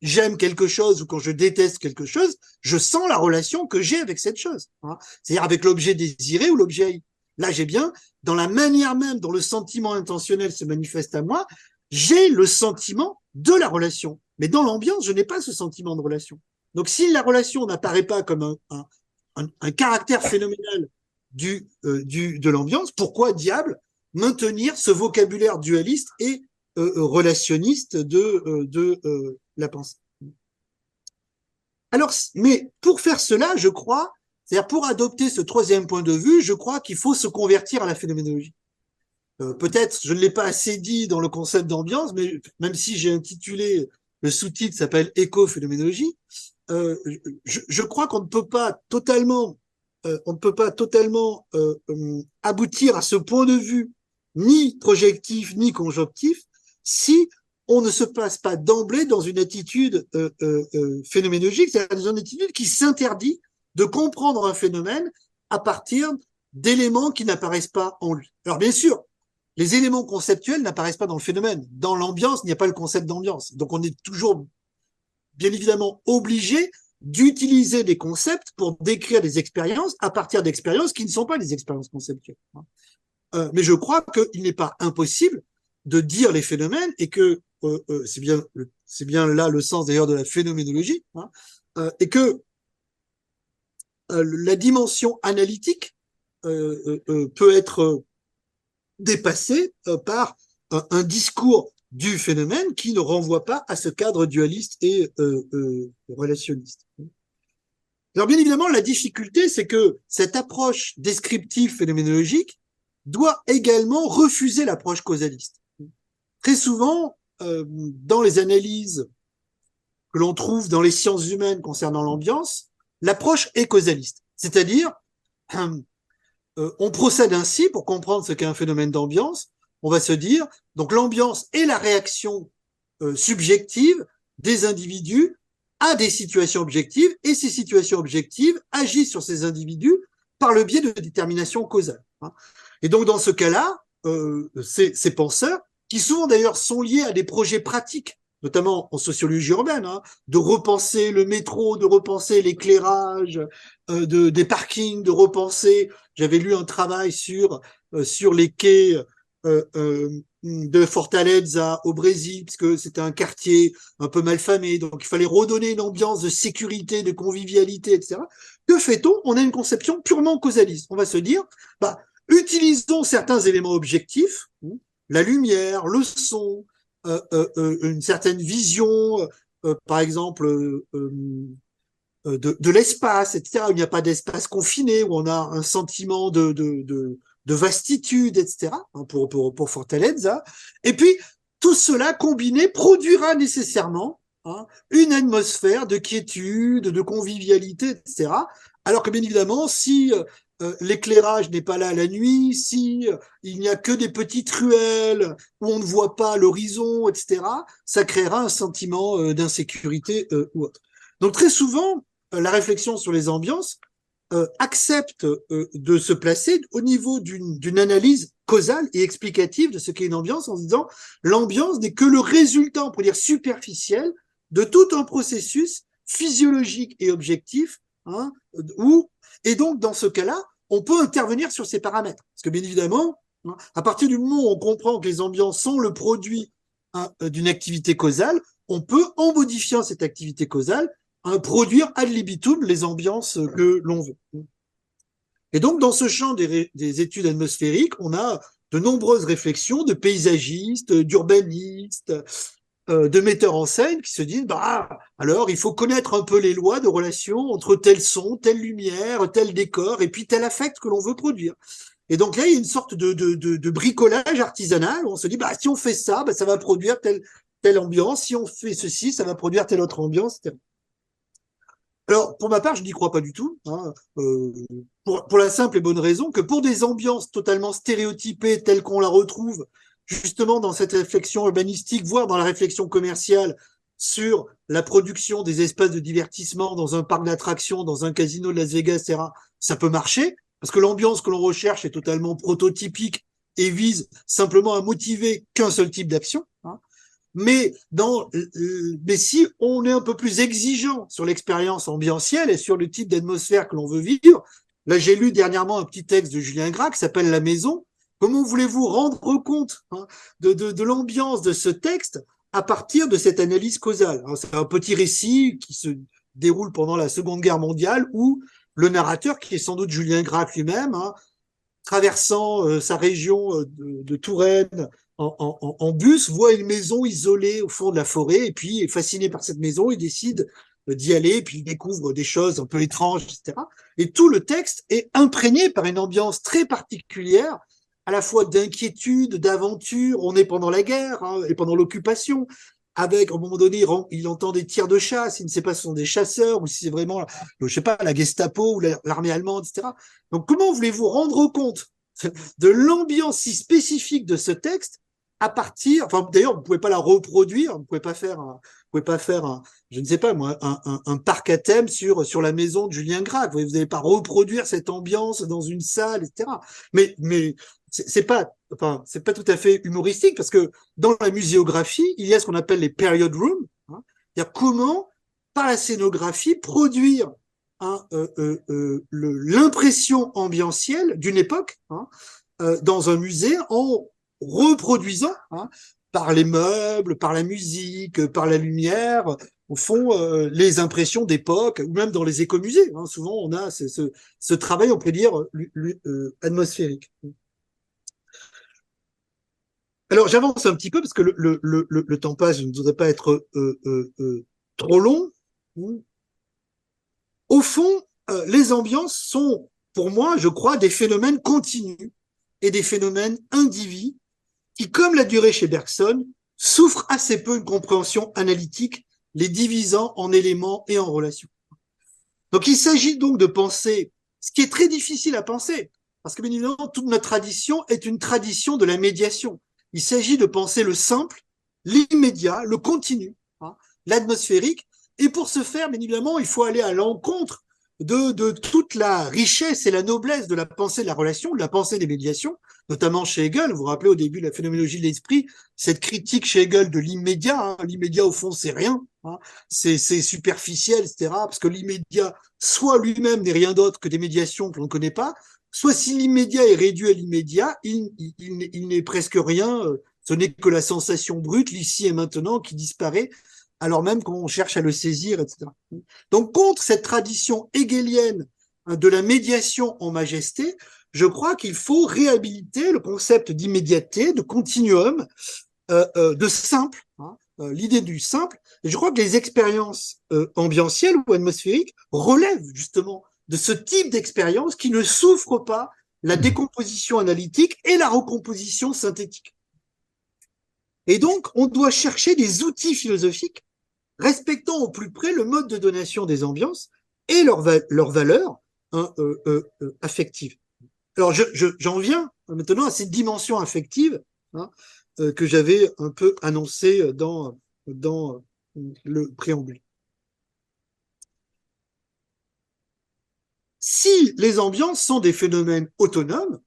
j'aime quelque chose ou quand je déteste quelque chose, je sens la relation que j'ai avec cette chose. C'est-à-dire avec l'objet désiré ou l'objet haï. Là, j'ai bien, dans la manière même dont le sentiment intentionnel se manifeste à moi, j'ai le sentiment de la relation. Mais dans l'ambiance, je n'ai pas ce sentiment de relation. Donc, si la relation n'apparaît pas comme un caractère phénoménal de l'ambiance, pourquoi diable maintenir ce vocabulaire dualiste et relationniste de la pensée? Alors, mais pour faire cela, je crois, c'est-à-dire pour adopter ce troisième point de vue, je crois qu'il faut se convertir à la phénoménologie. Peut-être, je ne l'ai pas assez dit dans le concept d'ambiance, mais même si j'ai intitulé, le sous-titre s'appelle éco-phénoménologie, je crois qu'on ne peut pas totalement, aboutir à ce point de vue, ni projectif, ni conjonctif, si on ne se place pas d'emblée dans une attitude phénoménologique, c'est-à-dire dans une attitude qui s'interdit de comprendre un phénomène à partir d'éléments qui n'apparaissent pas en lui. Alors bien sûr, les éléments conceptuels n'apparaissent pas dans le phénomène. Dans l'ambiance, il n'y a pas le concept d'ambiance. Donc on est toujours, bien évidemment, obligé d'utiliser des concepts pour décrire des expériences à partir d'expériences qui ne sont pas des expériences conceptuelles. Mais je crois qu'il n'est pas impossible de dire les phénomènes et que c'est bien là le sens d'ailleurs de la phénoménologie, et que la dimension analytique peut être dépassée par un discours du phénomène qui ne renvoie pas à ce cadre dualiste et relationniste. Alors bien évidemment, la difficulté, c'est que cette approche descriptive phénoménologique doit également refuser l'approche causaliste. Très souvent, dans les analyses que l'on trouve dans les sciences humaines concernant l'ambiance, l'approche est causaliste. C'est-à-dire, on procède ainsi pour comprendre ce qu'est un phénomène d'ambiance. On va se dire, donc l'ambiance est la réaction subjective des individus à des situations objectives, et ces situations objectives agissent sur ces individus par le biais de déterminations causales. Et donc dans ce cas-là, ces penseurs, qui souvent d'ailleurs sont liés à des projets pratiques, notamment en sociologie urbaine, de repenser le métro, de repenser l'éclairage des parkings, de repenser. J'avais lu un travail sur les quais de Fortaleza au Brésil, parce que c'était un quartier un peu malfamé, donc il fallait redonner une ambiance de sécurité, de convivialité, etc. Que fait-on? On a une conception purement causaliste. On va se dire, bah, utilisons certains éléments objectifs, la lumière, le son, une certaine vision, par exemple, de l'espace, etc., où il n'y a pas d'espace confiné, où on a un sentiment de vastitude, etc., pour Fortaleza. Et puis, tout cela combiné produira nécessairement une atmosphère de quiétude, de convivialité, etc. Alors que, bien évidemment, si l'éclairage n'est pas là la nuit, si il n'y a que des petites ruelles où on ne voit pas l'horizon, etc., ça créera un sentiment d'insécurité ou autre. Donc très souvent, la réflexion sur les ambiances accepte de se placer au niveau d'une analyse causale et explicative de ce qu'est une ambiance en se disant l'ambiance n'est que le résultat, on pourrait dire superficiel, de tout un processus physiologique et objectif, et donc dans ce cas-là, on peut intervenir sur ces paramètres. Parce que bien évidemment, à partir du moment où on comprend que les ambiances sont le produit d'une activité causale, on peut, en modifiant cette activité causale, produire ad libitum les ambiances que l'on veut. Et donc, dans ce champ des études atmosphériques, on a de nombreuses réflexions de paysagistes, d'urbanistes, de metteurs en scène qui se disent, bah, alors, il faut connaître un peu les lois de relation entre tel son, telle lumière, tel décor, et puis tel affect que l'on veut produire. Et donc là, il y a une sorte de bricolage artisanal où on se dit, bah, si on fait ça, bah, ça va produire telle ambiance. Si on fait ceci, ça va produire telle autre ambiance, etc. Alors, pour ma part, je n'y crois pas du tout, pour la simple et bonne raison que pour des ambiances totalement stéréotypées telles qu'on la retrouve justement dans cette réflexion urbanistique, voire dans la réflexion commerciale sur la production des espaces de divertissement dans un parc d'attractions, dans un casino de Las Vegas, etc., ça peut marcher, parce que l'ambiance que l'on recherche est totalement prototypique et vise simplement à motiver qu'un seul type d'action. Mais si on est un peu plus exigeant sur l'expérience ambientielle et sur le type d'atmosphère que l'on veut vivre, là j'ai lu dernièrement un petit texte de Julien Gracq qui s'appelle La Maison. Comment voulez-vous rendre compte de l'ambiance de ce texte à partir de cette analyse causale? C'est un petit récit qui se déroule pendant la Seconde Guerre mondiale où le narrateur, qui est sans doute Julien Gracq lui-même, traversant sa région de Touraine en bus, voit une maison isolée au fond de la forêt, et puis est fasciné par cette maison, il décide d'y aller, puis il découvre des choses un peu étranges, etc. Et tout le texte est imprégné par une ambiance très particulière, à la fois d'inquiétude, d'aventure. On est pendant la guerre et pendant l'occupation, avec, à un moment donné, il entend des tirs de chasse, il ne sait pas si ce sont des chasseurs ou si c'est vraiment, je sais pas, la Gestapo ou l'armée allemande, etc. Donc, comment voulez-vous rendre compte de l'ambiance si spécifique de ce texte à partir, enfin, d'ailleurs, vous ne pouvez pas la reproduire, vous ne pouvez pas faire, je ne sais pas moi, un parc à thème sur la maison de Julien Gracq. Vous n'allez pas reproduire cette ambiance dans une salle, etc. Mais c'est pas, enfin, c'est pas tout à fait humoristique parce que dans la muséographie, il y a ce qu'on appelle les period rooms, c'est-à-dire comment, par la scénographie, produire l'impression ambientielle d'une époque dans un musée en reproduisant par les meubles, par la musique, par la lumière, au fond, les impressions d'époque, ou même dans les écomusées. Souvent, on a ce travail, on peut dire, atmosphérique. Alors, j'avance un petit peu parce que le temps passe, je ne voudrais pas être trop long. Au fond, les ambiances sont, pour moi, je crois, des phénomènes continus et des phénomènes indivis qui, comme l'a duré chez Bergson, souffrent assez peu une compréhension analytique, les divisant en éléments et en relations. Donc, il s'agit donc de penser, ce qui est très difficile à penser, parce que bien évidemment, toute notre tradition est une tradition de la médiation. Il s'agit de penser le simple, l'immédiat, le continu, l'atmosphérique, et pour ce faire, bien évidemment, il faut aller à l'encontre de toute la richesse et la noblesse de la pensée de la relation, de la pensée des médiations, notamment chez Hegel. Vous vous rappelez au début de la phénoménologie de l'esprit, cette critique chez Hegel de l'immédiat. L'immédiat, au fond, c'est rien. C'est superficiel, etc. Parce que l'immédiat, soit lui-même n'est rien d'autre que des médiations que l'on ne connaît pas, soit si l'immédiat est réduit à l'immédiat, il n'est presque rien Ce n'est que la sensation brute, l'ici et maintenant, qui disparaît, alors même qu'on cherche à le saisir, etc. Donc, contre cette tradition hegelienne de la médiation en majesté, je crois qu'il faut réhabiliter le concept d'immédiateté, de continuum, de simple, l'idée du simple. Et je crois que les expériences ambientielles ou atmosphériques relèvent justement de ce type d'expérience qui ne souffre pas la décomposition analytique et la recomposition synthétique. Et donc, on doit chercher des outils philosophiques respectant au plus près le mode de donation des ambiances et leur valeur affective. Alors, j'en viens maintenant à cette dimension affective que j'avais un peu annoncée dans le préambule. Si les ambiances sont des phénomènes autonomes,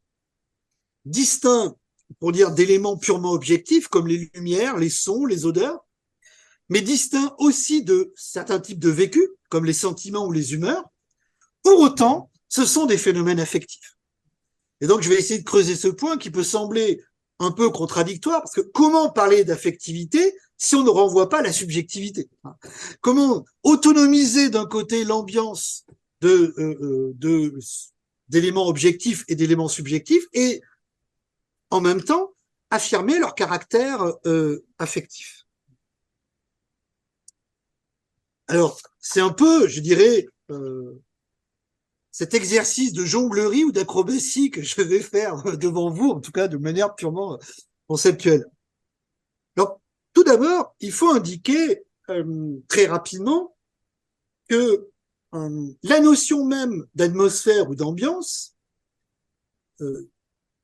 distincts, pour dire, d'éléments purement objectifs comme les lumières, les sons, les odeurs, mais distincts aussi de certains types de vécus, comme les sentiments ou les humeurs, pour autant, ce sont des phénomènes affectifs. Et donc, je vais essayer de creuser ce point qui peut sembler un peu contradictoire, parce que comment parler d'affectivité si on ne renvoie pas à la subjectivité? Comment autonomiser d'un côté l'ambiance d'éléments objectifs et d'éléments subjectifs et en même temps affirmer leur caractère affectif? Alors, c'est un peu, je dirais, cet exercice de jonglerie ou d'acrobatie que je vais faire devant vous, en tout cas de manière purement conceptuelle. Alors, tout d'abord, il faut indiquer très rapidement que la notion même d'atmosphère ou d'ambiance,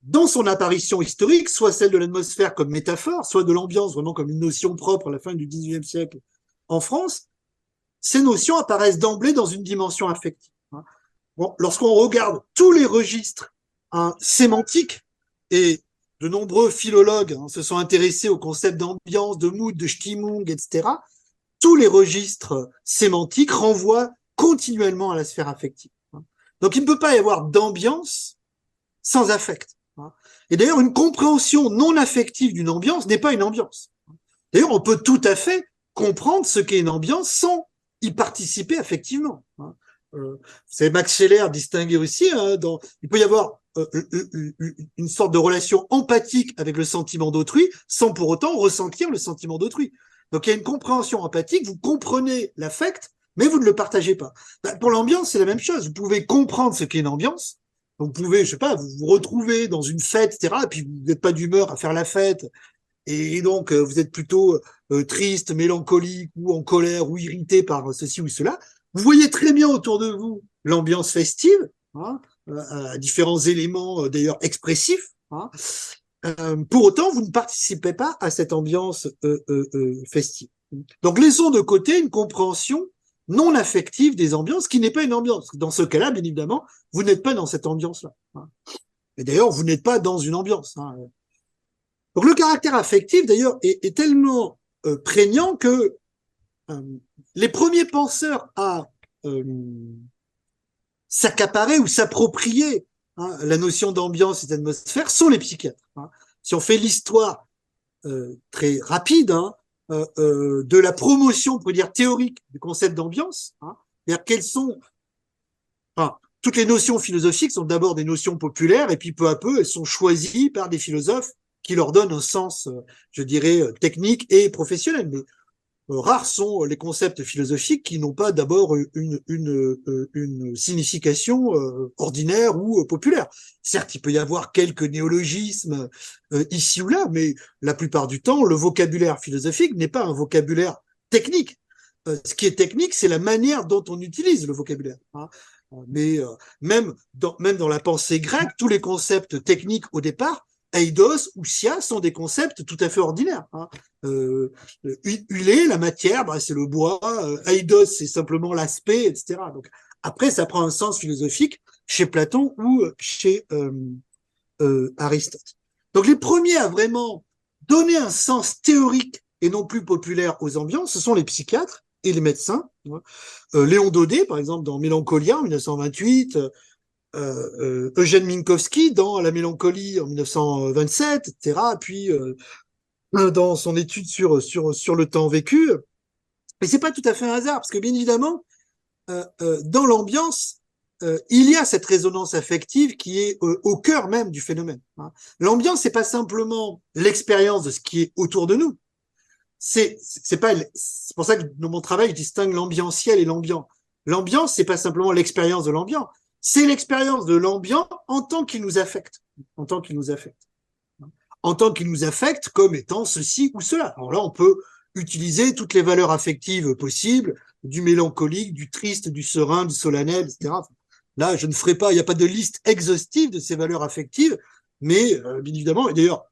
dans son apparition historique, soit celle de l'atmosphère comme métaphore, soit de l'ambiance vraiment comme une notion propre à la fin du XIXe siècle en France, ces notions apparaissent d'emblée dans une dimension affective. Bon, lorsqu'on regarde tous les registres sémantiques, et de nombreux philologues se sont intéressés au concept d'ambiance, de mood, de Stimmung, etc., tous les registres sémantiques renvoient continuellement à la sphère affective. Donc il ne peut pas y avoir d'ambiance sans affect. Et d'ailleurs, une compréhension non affective d'une ambiance n'est pas une ambiance. D'ailleurs, on peut tout à fait comprendre ce qu'est une ambiance sans y participer affectivement. C'est Max Scheler distingué aussi. Il peut y avoir une sorte de relation empathique avec le sentiment d'autrui sans pour autant ressentir le sentiment d'autrui. Donc il y a une compréhension empathique, vous comprenez l'affect, mais vous ne le partagez pas. Pour l'ambiance, c'est la même chose. Vous pouvez comprendre ce qu'est une ambiance. Donc, vous pouvez, je sais pas, vous retrouver dans une fête, etc., et puis vous n'êtes pas d'humeur à faire la fête, et donc vous êtes plutôt triste, mélancolique, ou en colère, ou irrité par ceci ou cela. Vous voyez très bien autour de vous l'ambiance festive, à différents éléments d'ailleurs expressifs. Pour autant, vous ne participez pas à cette ambiance festive. Donc, laissons de côté une compréhension non affective des ambiances, qui n'est pas une ambiance. Dans ce cas-là, bien évidemment, vous n'êtes pas dans cette ambiance-là. Et d'ailleurs, vous n'êtes pas dans une ambiance. Donc, le caractère affectif, d'ailleurs, est tellement prégnant que les premiers penseurs à s'accaparer ou s'approprier la notion d'ambiance et d'atmosphère sont les psychiatres. Si on fait l'histoire très rapide de la promotion, on pourrait dire théorique, du concept d'ambiance, c'est-à-dire quelles sont, toutes les notions philosophiques sont d'abord des notions populaires et puis peu à peu elles sont choisies par des philosophes qui leur donnent un sens, je dirais, technique et professionnel. Mais rares sont les concepts philosophiques qui n'ont pas d'abord une signification ordinaire ou populaire. Certes, il peut y avoir quelques néologismes ici ou là, mais la plupart du temps, le vocabulaire philosophique n'est pas un vocabulaire technique. Ce qui est technique, c'est la manière dont on utilise le vocabulaire. Mais même dans la pensée grecque, tous les concepts techniques au départ, eidos ou sia sont des concepts tout à fait ordinaires. Huiler, la matière, c'est le bois. Eidos, c'est simplement l'aspect, etc. Donc après, ça prend un sens philosophique chez Platon ou chez Aristote. Donc les premiers à vraiment donner un sens théorique et non plus populaire aux ambiances, ce sont les psychiatres et les médecins. Léon Daudet, par exemple, dans Mélancolia en 1928, Eugène Minkowski dans La Mélancolie en 1927, etc. Puis dans son étude sur le temps vécu. Et c'est pas tout à fait un hasard, parce que bien évidemment, dans l'ambiance, il y a cette résonance affective qui est au cœur même du phénomène. Hein. L'ambiance, c'est pas simplement l'expérience de ce qui est autour de nous. C'est pour ça que dans mon travail, je distingue l'ambientiel et l'ambiant. L'ambiance, c'est pas simplement l'expérience de l'ambiant, c'est l'expérience de l'ambiant en tant qu'il nous affecte, en tant qu'il nous affecte, en tant qu'il nous affecte comme étant ceci ou cela. Alors là, on peut utiliser toutes les valeurs affectives possibles, du mélancolique, du triste, du serein, du solennel, etc. Là, je ne ferai pas, il n'y a pas de liste exhaustive de ces valeurs affectives, mais bien évidemment, et d'ailleurs,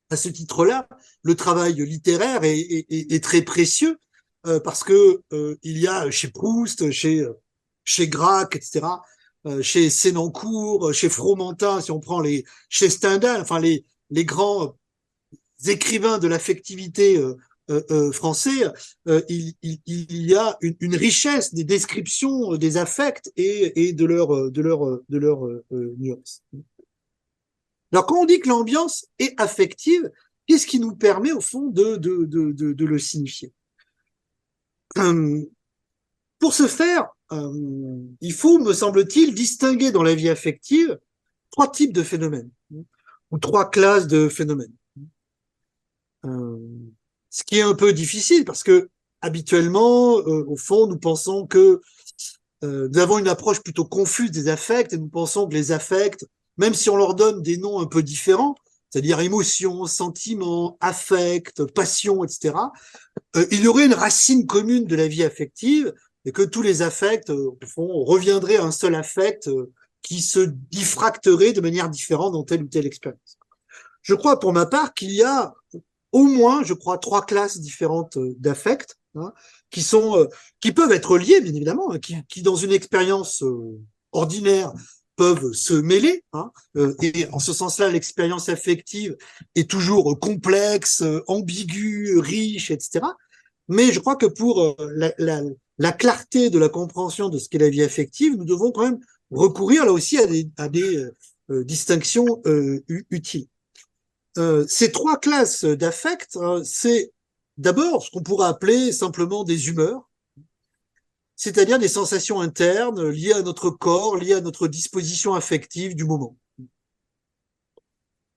à ce titre-là, le travail littéraire est très précieux parce que il y a chez Proust, chez Gracq, etc., chez Sénancourt, chez Fromentin, si on prend chez Stendhal, enfin les grands écrivains de l'affectivité français, il y a une richesse des descriptions des affects et de leur nuances. Alors, quand on dit que l'ambiance est affective, qu'est-ce qui nous permet, au fond, de le signifier? Pour ce faire, il faut, me semble-t-il, distinguer dans la vie affective 3 types de phénomènes, ou 3 classes de phénomènes. Ce qui est un peu difficile, parce que, habituellement, au fond, nous pensons que nous avons une approche plutôt confuse des affects, et nous pensons que les affects, même si on leur donne des noms un peu différents, c'est-à-dire émotions, sentiments, affects, passions, etc., il y aurait une racine commune de la vie affective et que tous les affects, au fond, reviendraient à un seul affect qui se diffracterait de manière différente dans telle ou telle expérience. Je crois pour ma part qu'il y a au moins, je crois, 3 classes différentes d'affects hein, qui peuvent être liées, bien évidemment, hein, qui dans une expérience ordinaire peuvent se mêler. Hein, et en ce sens-là, l'expérience affective est toujours complexe, ambiguë, riche, etc. Mais je crois que pour la clarté de la compréhension de ce qu'est la vie affective, nous devons quand même recourir là aussi à des distinctions utiles. Ces 3 classes d'affects, c'est d'abord ce qu'on pourrait appeler simplement des humeurs, c'est-à-dire des sensations internes liées à notre corps, liées à notre disposition affective du moment.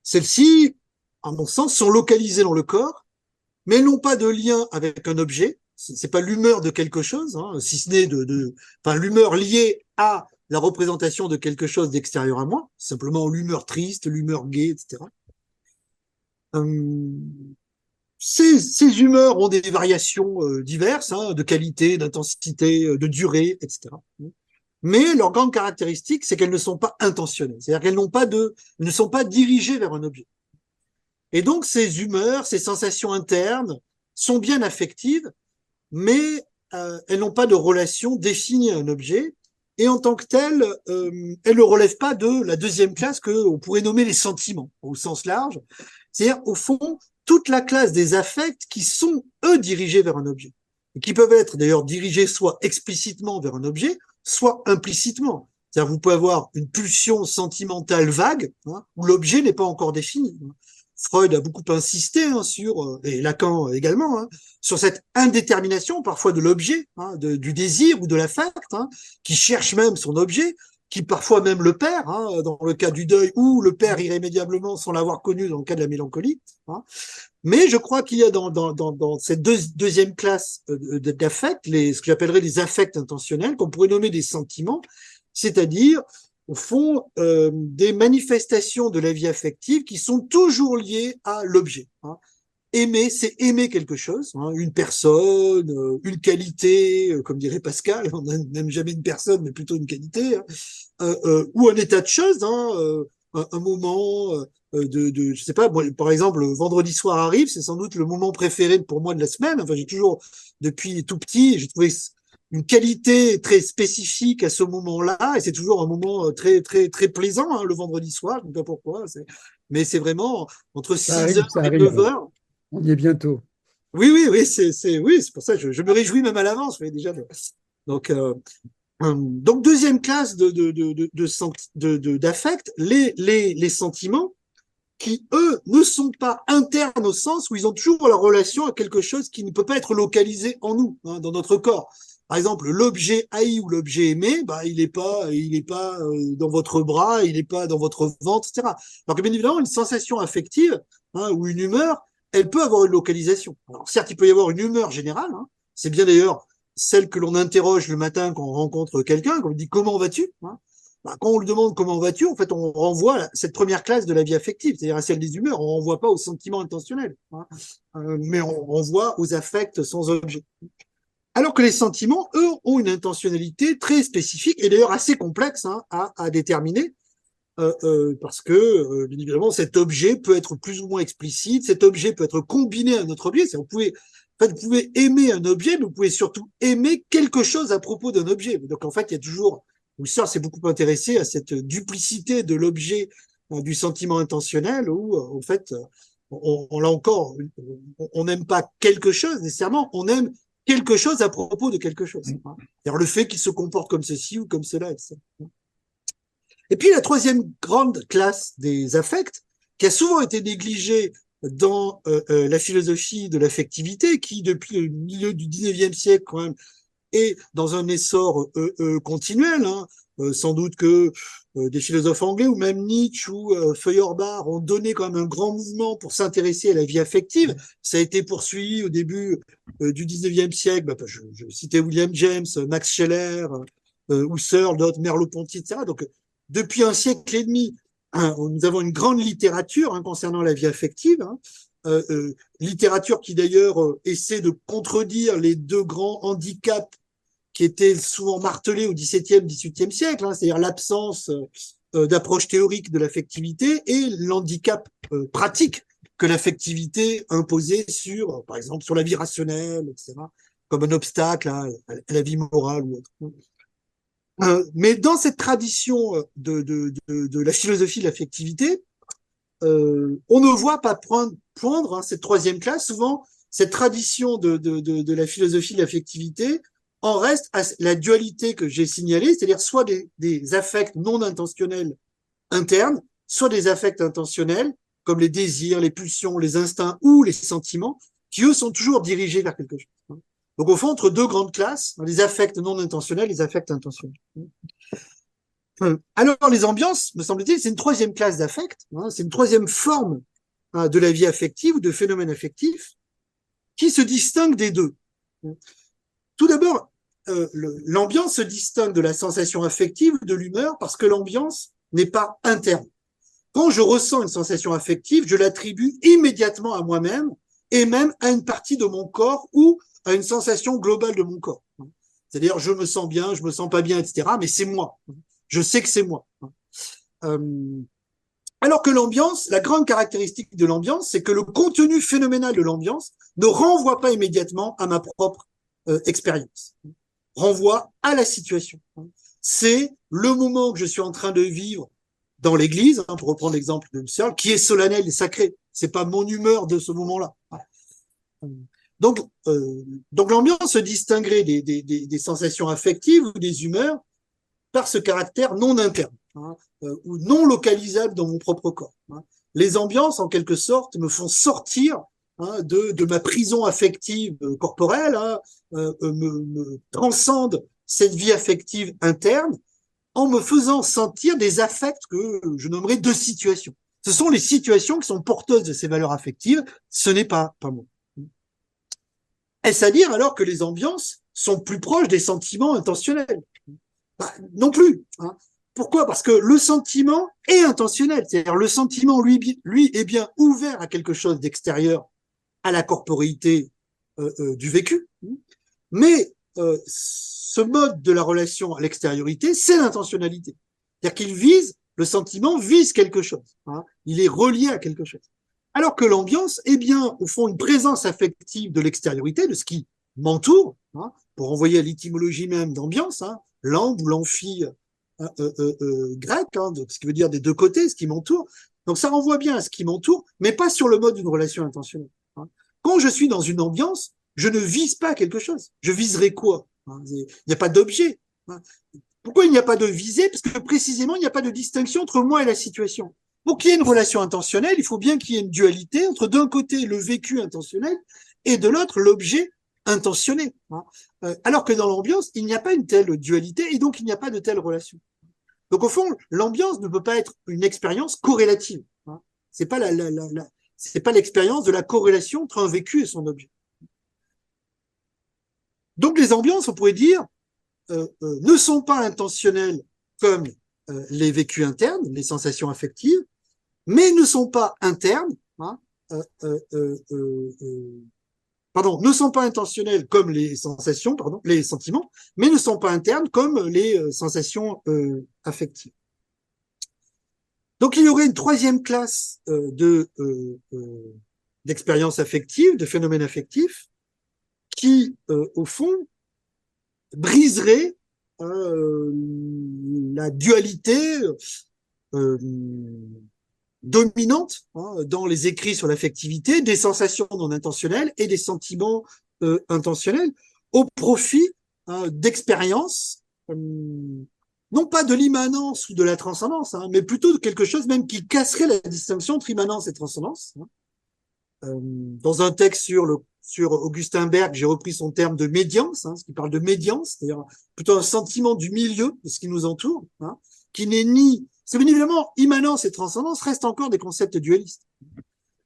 Celles-ci, à mon sens, sont localisées dans le corps, mais elles n'ont pas de lien avec un objet. C'est pas l'humeur de quelque chose, hein, si ce n'est enfin, l'humeur liée à la représentation de quelque chose d'extérieur à moi, simplement l'humeur triste, l'humeur gaie, etc. Ces humeurs ont des variations diverses, hein, de qualité, d'intensité, de durée, etc. Mais leur grande caractéristique, c'est qu'elles ne sont pas intentionnelles, c'est-à-dire qu'elles ne sont pas dirigées vers un objet. Et donc ces humeurs, ces sensations internes sont bien affectives, mais elles n'ont pas de relation définie à un objet. Et en tant que telles, elles ne relèvent pas de la deuxième classe que on pourrait nommer les sentiments au sens large, c'est-à-dire au fond toute la classe des affects qui sont eux dirigés vers un objet et qui peuvent être d'ailleurs dirigés soit explicitement vers un objet, soit implicitement. C'est-à-dire vous pouvez avoir une pulsion sentimentale vague hein, où l'objet n'est pas encore défini. Freud a beaucoup insisté hein, sur, et Lacan également, hein, sur cette indétermination parfois de l'objet, hein, du désir ou de l'affect, hein, qui cherche même son objet, qui parfois même le perd, hein, dans le cas du deuil, ou le perd irrémédiablement sans l'avoir connu dans le cas de la mélancolie. Hein. Mais je crois qu'il y a dans cette deuxième classe d'affects, ce que j'appellerais les affects intentionnels, qu'on pourrait nommer des sentiments, c'est-à-dire au fond, des manifestations de la vie affective qui sont toujours liées à l'objet. Hein. Aimer, c'est aimer quelque chose, hein, une personne, une qualité, comme dirait Pascal, on n'aime jamais une personne, mais plutôt une qualité, hein, ou un état de choses, hein, un moment je sais pas, moi, par exemple, le vendredi soir arrive, c'est sans doute le moment préféré pour moi de la semaine. Enfin, j'ai toujours, depuis tout petit, j'ai trouvé une qualité très spécifique à ce moment-là, et c'est toujours un moment très très très plaisant hein, le vendredi soir. Je ne sais pas pourquoi, mais c'est vraiment entre 6 heures Ça et arrive. 9 heures. On y est bientôt. Oui, oui, oui, oui, c'est pour ça que je me réjouis même à l'avance. Oui, déjà. Donc, donc deuxième classe d'affect, les sentiments. qui, eux, ne sont pas internes au sens où ils ont toujours la relation à quelque chose qui ne peut pas être localisé en nous, hein, dans notre corps. Par exemple, l'objet haï ou l'objet aimé, bah, il est pas dans votre bras, il n'est pas dans votre ventre, etc. Alors que bien évidemment, une sensation affective, hein, ou une humeur, elle peut avoir une localisation. Alors certes, il peut y avoir une humeur générale, hein, c'est bien d'ailleurs celle que l'on interroge le matin quand on rencontre quelqu'un, quand on dit comment vas-tu, hein. Bah, quand on lui demande comment vas-tu, en fait, on renvoie à cette première classe de la vie affective, c'est-à-dire à celle des humeurs. On renvoie pas aux sentiments intentionnels, hein, mais on renvoie aux affects sans objet. Alors que les sentiments, eux, ont une intentionnalité très spécifique et d'ailleurs assez complexe, hein, à déterminer, parce que, bien évidemment, cet objet peut être plus ou moins explicite, cet objet peut être combiné à un autre objet. Vous pouvez, en fait, vous pouvez aimer un objet, mais vous pouvez surtout aimer quelque chose à propos d'un objet. Donc, en fait, il y a toujours, Husserl s'est beaucoup intéressé à cette duplicité de l'objet, du sentiment intentionnel, où, en fait, là encore, on n'aime pas quelque chose nécessairement, on aime quelque chose à propos de quelque chose. Hein. C'est-à-dire le fait qu'il se comporte comme ceci ou comme cela, etc. Et puis la troisième grande classe des affects, qui a souvent été négligée dans la philosophie de l'affectivité, qui depuis le milieu du 19e siècle quand même est dans un essor continuel, hein, sans doute que des philosophes anglais ou même Nietzsche ou Feuerbach ont donné quand même un grand mouvement pour s'intéresser à la vie affective. Ça a été poursuivi au début du 19e siècle. Bah, je citais William James, Max Scheler, Husserl, d'autres, Merleau-Ponty, etc. Donc depuis un siècle et demi, hein, nous avons une grande littérature, hein, concernant la vie affective, hein, littérature qui d'ailleurs essaie de contredire les deux grands handicaps qui étaient souvent martelés au XVIIe, XVIIIe siècle, hein, c'est-à-dire l'absence d'approche théorique de l'affectivité et l'handicap pratique que l'affectivité imposait sur, par exemple, sur la vie rationnelle, etc., comme un obstacle à la vie morale ou autre. Mais dans cette tradition de la philosophie de l'affectivité, on ne voit pas poindre, hein, cette troisième classe. Souvent, cette tradition de la philosophie de l'affectivité en reste à la dualité que j'ai signalée, c'est-à-dire soit des affects non intentionnels internes, soit des affects intentionnels, comme les désirs, les pulsions, les instincts ou les sentiments, qui eux sont toujours dirigés vers quelque chose. Donc au fond, entre deux grandes classes, les affects non intentionnels et les affects intentionnels. Alors les ambiances, me semble-t-il, c'est une troisième classe d'affects, hein, c'est une troisième forme, hein, de la vie affective ou de phénomène affectif qui se distingue des deux. Tout d'abord, l'ambiance se distingue de la sensation affective ou de l'humeur parce que l'ambiance n'est pas interne. Quand je ressens une sensation affective, je l'attribue immédiatement à moi-même et même à une partie de mon corps ou à une sensation globale de mon corps. C'est-à-dire, je me sens bien, je me sens pas bien, etc. Mais c'est moi. Je sais que c'est moi. Alors que l'ambiance, la grande caractéristique de l'ambiance, c'est que le contenu phénoménal de l'ambiance ne renvoie pas immédiatement à ma propre expérience, renvoie à la situation. C'est le moment que je suis en train de vivre dans l'église, hein, pour reprendre l'exemple de Husserl, qui est solennel et sacré. C'est pas mon humeur de ce moment-là. Donc, l'ambiance se distinguerait des sensations affectives ou des humeurs par ce caractère non interne, hein, ou non localisable dans mon propre corps. Hein. Les ambiances, en quelque sorte, me font sortir, hein, de ma prison affective corporelle, hein, me transcendent cette vie affective interne en me faisant sentir des affects que je nommerais de situations. Ce sont les situations qui sont porteuses de ces valeurs affectives, ce n'est pas moi. Est-ce à dire alors que les ambiances sont plus proches des sentiments intentionnels? Bah, non plus. Hein. Pourquoi? Parce que le sentiment est intentionnel. C'est-à-dire le sentiment, lui est bien ouvert à quelque chose d'extérieur, à la corporéité du vécu. Mais ce mode de la relation à l'extériorité, c'est l'intentionnalité. C'est-à-dire qu'il vise, le sentiment vise quelque chose. Hein. Il est relié à quelque chose. Alors que l'ambiance est bien, au fond, une présence affective de l'extériorité, de ce qui m'entoure, hein, pour envoyer à l'étymologie même d'ambiance, hein, l'ambe ou l'amphi grec, hein, donc, ce qui veut dire des deux côtés, ce qui m'entoure. Donc ça renvoie bien à ce qui m'entoure, mais pas sur le mode d'une relation intentionnelle. Hein. Quand je suis dans une ambiance, je ne vise pas quelque chose. Je viserai quoi? Hein. Il n'y a pas d'objet. Hein. Pourquoi il n'y a pas de visée? Parce que précisément, il n'y a pas de distinction entre moi et la situation. Pour qu'il y ait une relation intentionnelle, il faut bien qu'il y ait une dualité entre d'un côté le vécu intentionnel et de l'autre l'objet intentionné. Alors que dans l'ambiance, il n'y a pas une telle dualité et donc il n'y a pas de telle relation. Donc au fond, l'ambiance ne peut pas être une expérience corrélative. C'est pas c'est pas l'expérience de la corrélation entre un vécu et son objet. Donc les ambiances, on pourrait dire, ne sont pas intentionnelles comme les vécus internes, les sensations affectives, mais ne sont pas internes, pardon, ne sont pas intentionnelles comme les sensations, pardon, les sentiments, mais ne sont pas internes comme les sensations affectives. Donc il y aurait une troisième classe d'expériences affectives, de phénomènes affectifs, qui, au fond, briserait la dualité dominante dans les écrits sur l'affectivité des sensations non intentionnelles et des sentiments intentionnels au profit d'expériences non pas de l'immanence ou de la transcendance, mais plutôt de quelque chose même qui casserait la distinction entre immanence et transcendance. Dans un texte sur Augustin Berg, j'ai repris son terme de médiance, ce qui parle de médiance, c'est-à-dire plutôt un sentiment du milieu de ce qui nous entoure, qui n'est ni... Parce que bien évidemment, immanence et transcendance restent encore des concepts dualistes.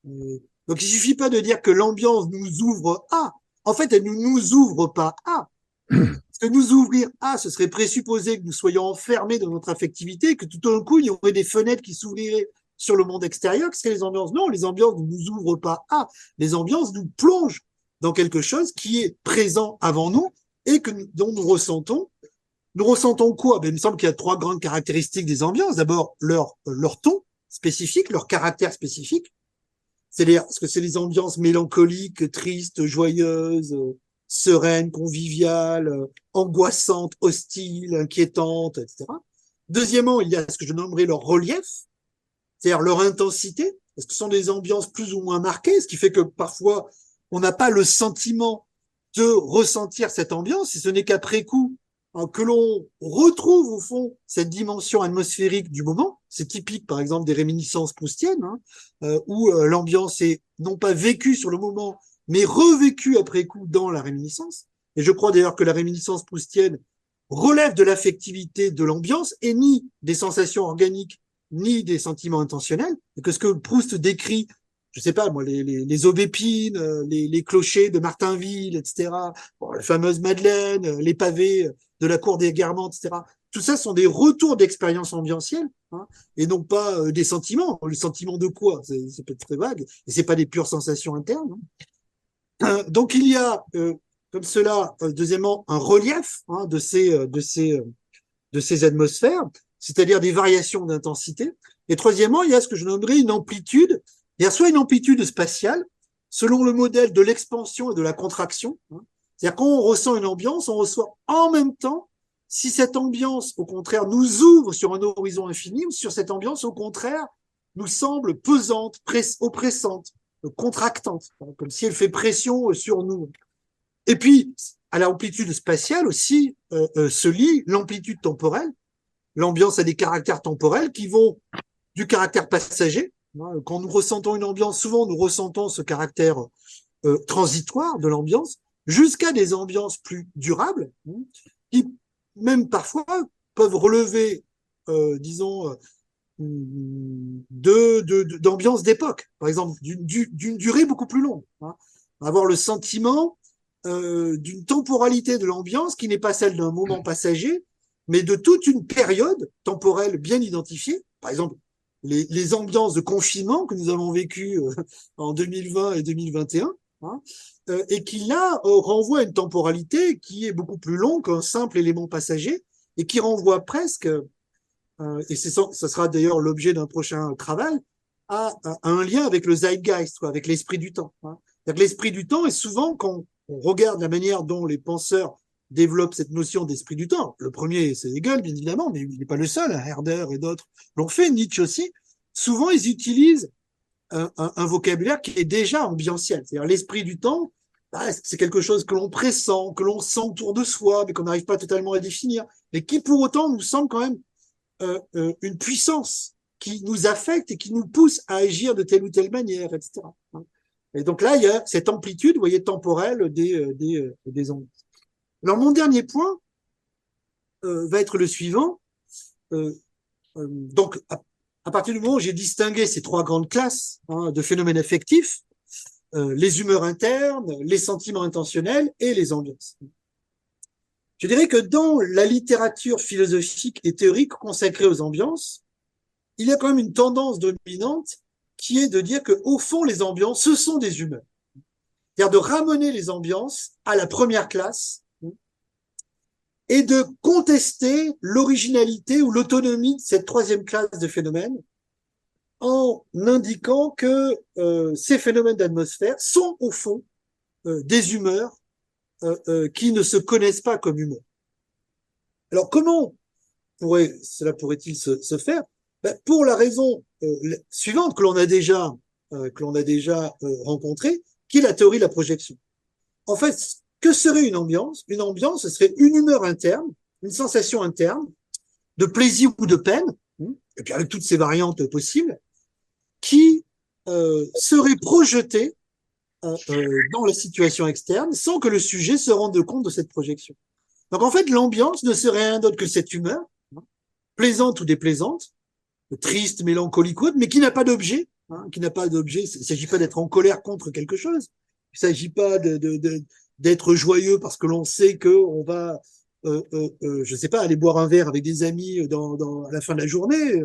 Donc il suffit pas de dire que l'ambiance nous ouvre à. En fait, elle ne nous ouvre pas à. Parce que nous ouvrir à, ce serait présupposer que nous soyons enfermés dans notre affectivité, que tout d'un coup, il y aurait des fenêtres qui s'ouvriraient sur le monde extérieur, que seraient les ambiances. Non, les ambiances ne nous ouvrent pas à. Les ambiances nous plongent dans quelque chose qui est présent avant nous et dont nous ressentons. Nous ressentons quoi? Ben, il me semble qu'il y a trois grandes caractéristiques des ambiances. D'abord, leur ton spécifique, leur caractère spécifique. C'est-à-dire, est-ce que c'est les ambiances mélancoliques, tristes, joyeuses, sereines, conviviales, angoissantes, hostiles, inquiétantes, etc. Deuxièmement, il y a ce que je nommerais leur relief, c'est-à-dire leur intensité. Est-ce que ce sont des ambiances plus ou moins marquées, ce qui fait que parfois, on n'a pas le sentiment de ressentir cette ambiance, si ce n'est qu'après coup, que l'on retrouve au fond cette dimension atmosphérique du moment. C'est typique par exemple des réminiscences proustiennes, où l'ambiance est non pas vécue sur le moment, mais revécue après coup dans la réminiscence. Et je crois d'ailleurs que la réminiscence proustienne relève de l'affectivité de l'ambiance et ni des sensations organiques, ni des sentiments intentionnels, et que ce que Proust décrit, je sais pas moi, les aubépines, les clochers de Martinville, etc., bon, la fameuse Madeleine, les pavés de la cour des Guermantes, etc. Tout ça sont des retours d'expérience ambientielle, et non pas des sentiments. Le sentiment de quoi? C'est peut-être très vague, et c'est pas des pures sensations internes. Donc il y a comme cela, deuxièmement, un relief de ces atmosphères, c'est-à-dire des variations d'intensité. Et troisièmement, il y a ce que je nommerais une amplitude. Il y a soit une amplitude spatiale, selon le modèle de l'expansion et de la contraction. C'est-à-dire quand on ressent une ambiance, on reçoit en même temps si cette ambiance, au contraire, nous ouvre sur un horizon infini, ou sur cette ambiance, au contraire, nous semble pesante, oppressante, contractante, comme si elle fait pression sur nous. Et puis, à l'amplitude spatiale aussi se lie l'amplitude temporelle. L'ambiance a des caractères temporels qui vont du caractère passager. Quand nous ressentons une ambiance, souvent nous ressentons ce caractère transitoire de l'ambiance, jusqu'à des ambiances plus durables, qui même parfois peuvent relever, disons, d'ambiance d'époque, par exemple, d'une durée beaucoup plus longue. Avoir le sentiment d'une temporalité de l'ambiance qui n'est pas celle d'un moment passager, mais de toute une période temporelle bien identifiée. Par exemple, les ambiances de confinement que nous avons vécues en 2020 et 2021, et qui là renvoie à une temporalité qui est beaucoup plus longue qu'un simple élément passager et qui renvoie presque, et ça sera d'ailleurs l'objet d'un prochain travail, à un lien avec le zeitgeist, avec l'esprit du temps. L'esprit du temps est souvent, quand on regarde la manière dont les penseurs développent cette notion d'esprit du temps, le premier c'est Hegel bien évidemment, mais il n'est pas le seul, Herder et d'autres l'ont fait, Nietzsche aussi, souvent ils utilisent un vocabulaire qui est déjà ambientiel, c'est-à-dire l'esprit du temps, c'est quelque chose que l'on pressent, que l'on sent autour de soi, mais qu'on n'arrive pas totalement à définir, mais qui pour autant nous semble quand même une puissance qui nous affectent et qui nous poussent à agir de telle ou telle manière, etc. Et donc là, il y a cette amplitude, vous voyez, temporelle des ondes. Alors, mon dernier point va être le suivant. Donc, à partir du moment où j'ai distingué ces trois grandes classes de phénomènes affectifs, les humeurs internes, les sentiments intentionnels et les ambiances. Je dirais que dans la littérature philosophique et théorique consacrée aux ambiances, il y a quand même une tendance dominante qui est de dire que, au fond, les ambiances, ce sont des humeurs. C'est-à-dire de ramener les ambiances à la première classe et de contester l'originalité ou l'autonomie de cette troisième classe de phénomènes en indiquant que ces phénomènes d'atmosphère sont, au fond, des humeurs qui ne se connaissent pas comme humeurs. Alors, comment cela pourrait-il se faire? Pour la raison suivante que l'on a déjà rencontrée, qui est la théorie de la projection. En fait, que serait une ambiance? Une ambiance, ce serait une humeur interne, une sensation interne, de plaisir ou de peine, et puis avec toutes ces variantes possibles, qui serait projetée dans la situation externe sans que le sujet se rende compte de cette projection. Donc en fait, l'ambiance ne serait rien d'autre que cette humeur, plaisante ou déplaisante, triste, mélancolique ou autre, mais qui n'a pas d'objet, qui n'a pas d'objet. Il ne s'agit pas d'être en colère contre quelque chose. Il ne s'agit pas d'être joyeux parce que l'on sait qu'on va, je sais pas, aller boire un verre avec des amis à la fin de la journée.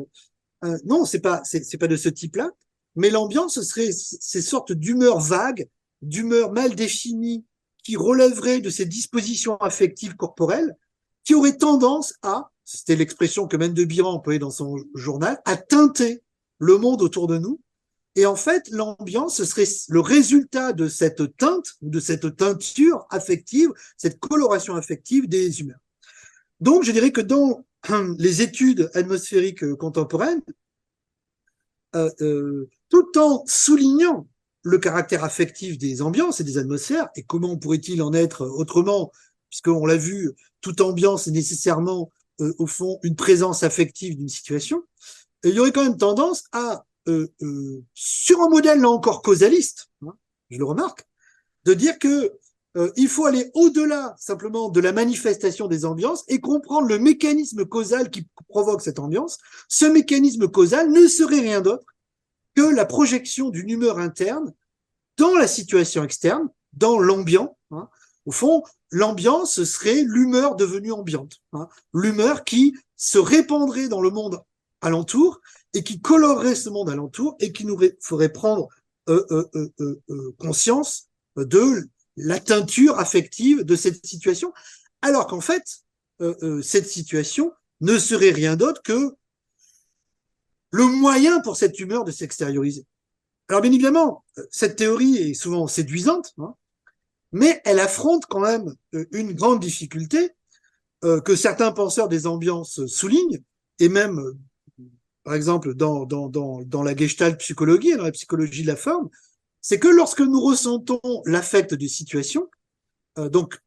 Non, c'est pas de ce type-là. Mais l'ambiance, ce serait ces sortes d'humeurs vagues, d'humeurs mal définies, qui relèveraient de ces dispositions affectives corporelles, qui auraient tendance à, c'était l'expression que Mendebiran employait dans son journal, à teinter le monde autour de nous. Et en fait, l'ambiance, ce serait le résultat de cette teinte, ou de cette teinture affective, cette coloration affective des humeurs. Donc, je dirais que dans les études atmosphériques contemporaines, tout en soulignant le caractère affectif des ambiances et des atmosphères, et comment pourrait-il en être autrement, puisqu'on l'a vu, toute ambiance est nécessairement, au fond, une présence affective d'une situation, il y aurait quand même tendance à, sur un modèle là encore causaliste, je le remarque, de dire que il faut aller au-delà simplement de la manifestation des ambiances et comprendre le mécanisme causal qui provoque cette ambiance. Ce mécanisme causal ne serait rien d'autre que la projection d'une humeur interne dans la situation externe, dans l'ambiant. Au fond, l'ambiance serait l'humeur devenue ambiante, l'humeur qui se répandrait dans le monde alentour et qui colorerait ce monde alentour et qui nous ferait prendre conscience de la teinture affective de cette situation, alors qu'en fait, cette situation ne serait rien d'autre que le moyen pour cette humeur de s'extérioriser. Alors bien évidemment, cette théorie est souvent séduisante, mais elle affronte quand même une grande difficulté que certains penseurs des ambiances soulignent, et même, par exemple, dans la gestalt psychologie, dans la psychologie de la forme, c'est que lorsque nous ressentons l'affect de situation, donc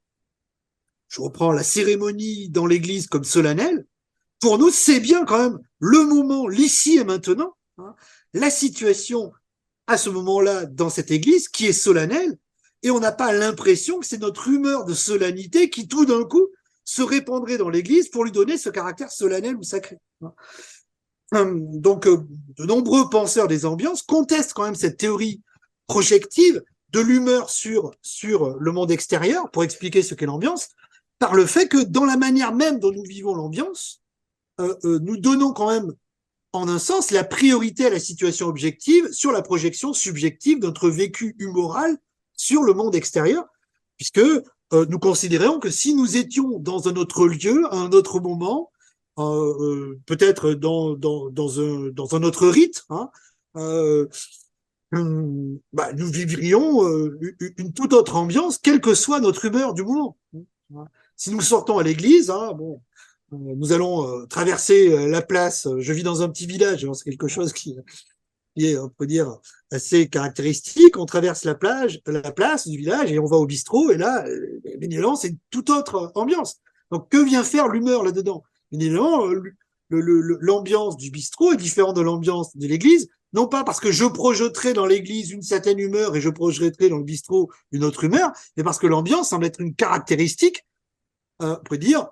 je reprends la cérémonie dans l'église comme solennelle, pour nous, c'est bien quand même le moment, l'ici et maintenant, la situation à ce moment-là dans cette église qui est solennelle, et on n'a pas l'impression que c'est notre humeur de solennité qui tout d'un coup se répandrait dans l'église pour lui donner ce caractère solennel ou sacré. Donc, de nombreux penseurs des ambiances contestent quand même cette théorie projective de l'humeur sur le monde extérieur pour expliquer ce qu'est l'ambiance, par le fait que dans la manière même dont nous vivons l'ambiance, nous donnons quand même, en un sens, la priorité à la situation objective sur la projection subjective de notre vécu humoral sur le monde extérieur, puisque nous considérons que si nous étions dans un autre lieu, à un autre moment, peut-être dans un autre rite, nous vivrions une toute autre ambiance, quelle que soit notre humeur du moment. Si nous sortons à l'église, nous allons traverser la place. Je vis dans un petit village, c'est quelque chose qui est, on peut dire, assez caractéristique. On traverse la place du village et on va au bistrot. Et là, bien évidemment, c'est une toute autre ambiance. Donc, que vient faire l'humeur là-dedans? Bien évidemment, l'ambiance du bistrot est différente de l'ambiance de l'église, non pas parce que je projeterai dans l'église une certaine humeur et je projeterai dans le bistrot une autre humeur, mais parce que l'ambiance semble être une caractéristique, on pourrait dire,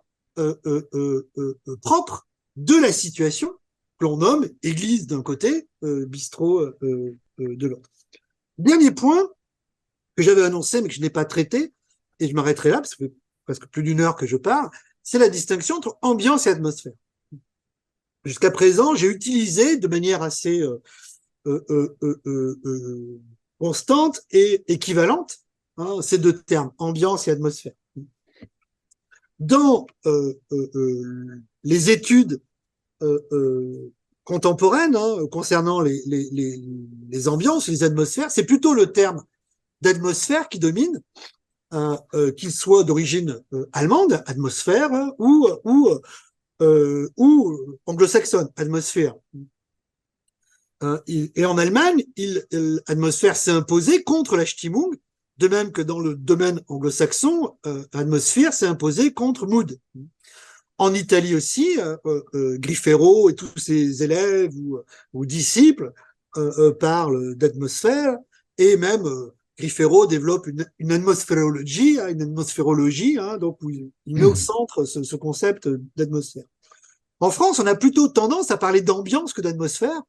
propre de la situation que l'on nomme église d'un côté, bistrot de l'autre. Dernier point que j'avais annoncé mais que je n'ai pas traité, et je m'arrêterai là parce que presque plus d'1 heure que je parle, c'est la distinction entre ambiance et atmosphère. Jusqu'à présent, j'ai utilisé de manière assez constante et équivalente ces deux termes, ambiance et atmosphère. Dans les études contemporaines concernant les ambiances, les atmosphères, c'est plutôt le terme d'atmosphère qui domine, qu'il soit d'origine allemande, atmosphère, ou anglo-saxonne, atmosphère. Et en Allemagne, atmosphère s'est imposée contre la Stimmung, de même que dans le domaine anglo-saxon, atmosphère s'est imposée contre Mood. En Italie aussi, Grifero et tous ses élèves ou disciples parlent d'atmosphère, et même Grifero développe une atmosphérologie, donc où il met au centre ce concept d'atmosphère. En France, on a plutôt tendance à parler d'ambiance que d'atmosphère.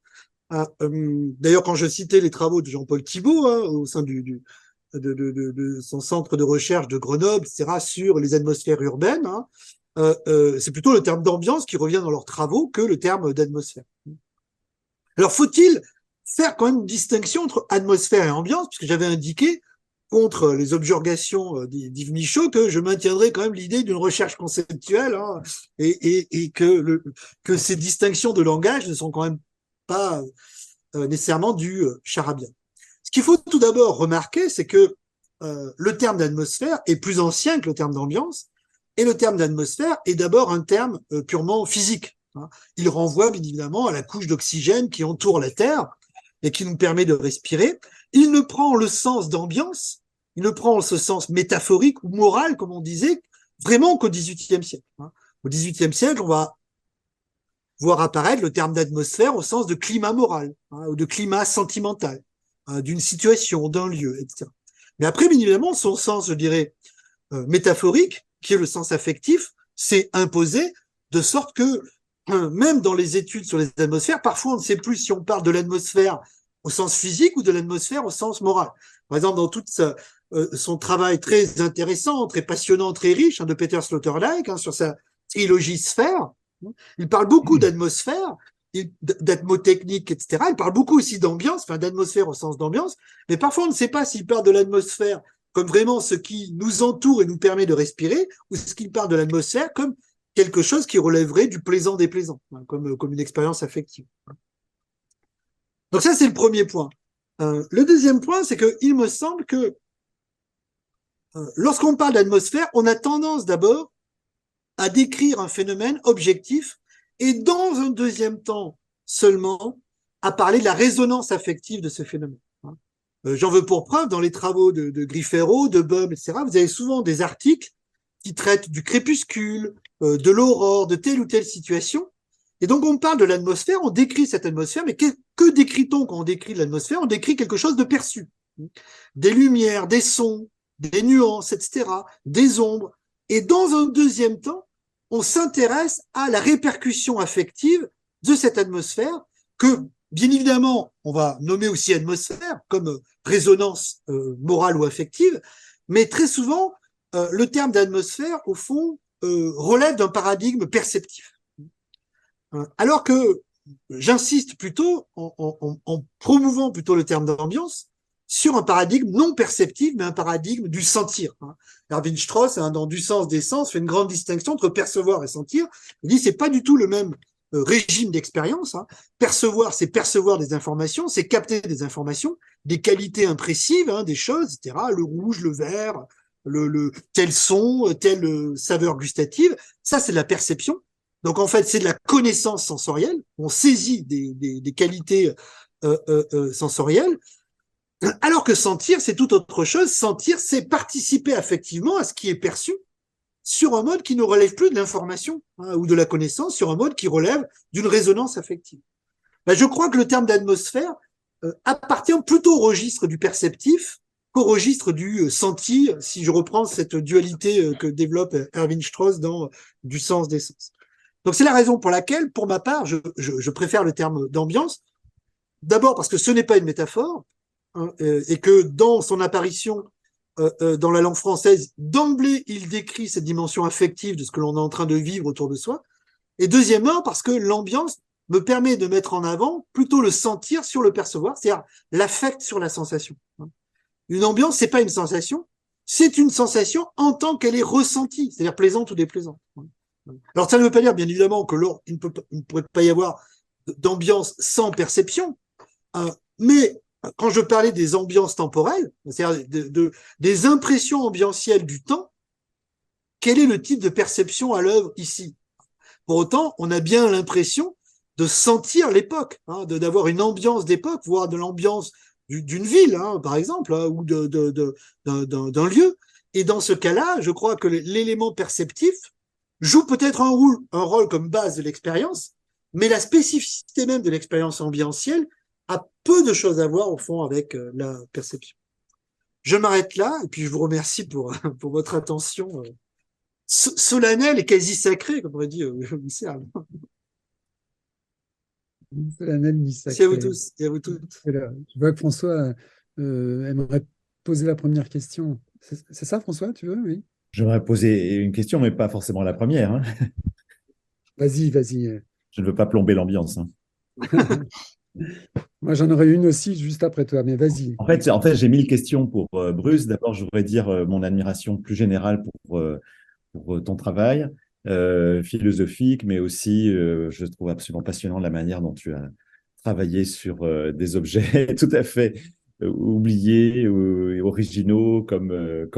D'ailleurs, quand je citais les travaux de Jean-Paul Thibault au sein de son centre de recherche de Grenoble, etc., sur les atmosphères urbaines, c'est plutôt le terme d'ambiance qui revient dans leurs travaux que le terme d'atmosphère. Alors, faut-il faire quand même une distinction entre atmosphère et ambiance, puisque j'avais indiqué, contre les objurgations d'Yves Michaud, que je maintiendrai quand même l'idée d'une recherche conceptuelle, et que ces distinctions de langage ne sont quand même pas nécessairement du charabia. Ce qu'il faut tout d'abord remarquer, c'est que le terme d'atmosphère est plus ancien que le terme d'ambiance, et le terme d'atmosphère est d'abord un terme purement physique. Il renvoie bien évidemment à la couche d'oxygène qui entoure la Terre et qui nous permet de respirer. Il ne prend le sens d'ambiance, il ne prend ce sens métaphorique ou moral, comme on disait, vraiment qu'au XVIIIe siècle. Au XVIIIe siècle, on va voir apparaître le terme d'atmosphère au sens de climat moral, ou de climat sentimental, d'une situation, d'un lieu, etc. Mais après, bien évidemment, son sens, je dirais, métaphorique, qui est le sens affectif, s'est imposé de sorte que, même dans les études sur les atmosphères, parfois on ne sait plus si on parle de l'atmosphère au sens physique ou de l'atmosphère au sens moral. Par exemple, dans tout son travail très intéressant, très passionnant, très riche de Peter Sloterdijk sur sa trilogie Sphère, il parle beaucoup d'atmosphère, d'atmotechnique, etc. Il parle beaucoup aussi d'ambiance, enfin d'atmosphère au sens d'ambiance, mais parfois on ne sait pas s'il parle de l'atmosphère comme vraiment ce qui nous entoure et nous permet de respirer, ou ce qu'il parle de l'atmosphère comme quelque chose qui relèverait du plaisant-déplaisant, comme une expérience affective. Donc ça, c'est le premier point. Le deuxième point, c'est qu'il me semble que lorsqu'on parle d'atmosphère, on a tendance d'abord à décrire un phénomène objectif et dans un deuxième temps seulement à parler de la résonance affective de ce phénomène. J'en veux pour preuve, dans les travaux de Grifero, de Bohm, etc., vous avez souvent des articles qui traitent du crépuscule, de l'aurore, de telle ou telle situation. Et donc on parle de l'atmosphère, on décrit cette atmosphère, mais que décrit-on quand on décrit l'atmosphère? On décrit quelque chose de perçu. Des lumières, des sons, des nuances, etc., des ombres. Et dans un deuxième temps, on s'intéresse à la répercussion affective de cette atmosphère que, bien évidemment, on va nommer aussi atmosphère comme résonance morale ou affective, mais très souvent, le terme d'atmosphère, au fond, relève d'un paradigme perceptif. Alors que j'insiste plutôt, en promouvant plutôt le terme d'ambiance, sur un paradigme non perceptif, mais un paradigme du sentir. Erwin Strauss, dans Du sens des sens, fait une grande distinction entre percevoir et sentir. Il dit c'est pas du tout le même régime d'expérience. Percevoir, c'est percevoir des informations, c'est capter des informations, des qualités impressives, des choses, etc. Le rouge, le vert, le tel son, telle saveur gustative. Ça, c'est de la perception. Donc en fait, c'est de la connaissance sensorielle. On saisit des qualités sensorielles. Alors que sentir, c'est tout autre chose. Sentir, c'est participer affectivement à ce qui est perçu. sur un mode qui ne relève plus de l'information hein, ou de la connaissance, sur un mode qui relève d'une résonance affective. Ben, je crois que le terme d'atmosphère appartient plutôt au registre du perceptif qu'au registre du senti, si je reprends cette dualité que développe Erwin Strauss dans du sens des sens. Donc c'est la raison pour laquelle, pour ma part, je préfère le terme d'ambiance. D'abord parce que ce n'est pas une métaphore hein, et que dans son apparition dans la langue française, d'emblée, il décrit cette dimension affective de ce que l'on est en train de vivre autour de soi. Et deuxièmement, parce que l'ambiance me permet de mettre en avant plutôt le sentir sur le percevoir, c'est-à-dire l'affect sur la sensation. Une ambiance, c'est pas une sensation, c'est une sensation en tant qu'elle est ressentie, c'est-à-dire plaisante ou déplaisante. Alors ça ne veut pas dire, bien évidemment, que il ne pourrait pas y avoir d'ambiance sans perception, mais quand je parlais des ambiances temporelles, c'est-à-dire des impressions ambientielles du temps, quel est le type de perception à l'œuvre ici? Pour autant, on a bien l'impression de sentir l'époque, hein, d'avoir une ambiance d'époque, voire de l'ambiance d'une ville, hein, par exemple, hein, ou d'un lieu. Et dans ce cas-là, je crois que l'élément perceptif joue peut-être un rôle comme base de l'expérience, mais la spécificité même de l'expérience ambientielle a peu de choses à voir, au fond, avec la perception. Je m'arrête là, et puis je vous remercie pour votre attention solennelle et quasi sacrée, comme aurait dit Michel. Solennel ni Merci à vous sacré. tous et à vous toutes. Je vois que François aimerait poser la première question. C'est ça, François, tu veux? Oui. J'aimerais poser une question, mais pas forcément la première, hein. Vas-y, vas-y. Je ne veux pas plomber l'ambiance, hein. Moi, j'en aurais une aussi juste après toi, mais vas-y. En fait, j'ai 1000 questions pour Bruce. D'abord, je voudrais dire mon admiration plus générale pour ton travail philosophique, mais aussi, je trouve absolument passionnant la manière dont tu as travaillé sur des objets tout à fait oubliés ou originaux, comme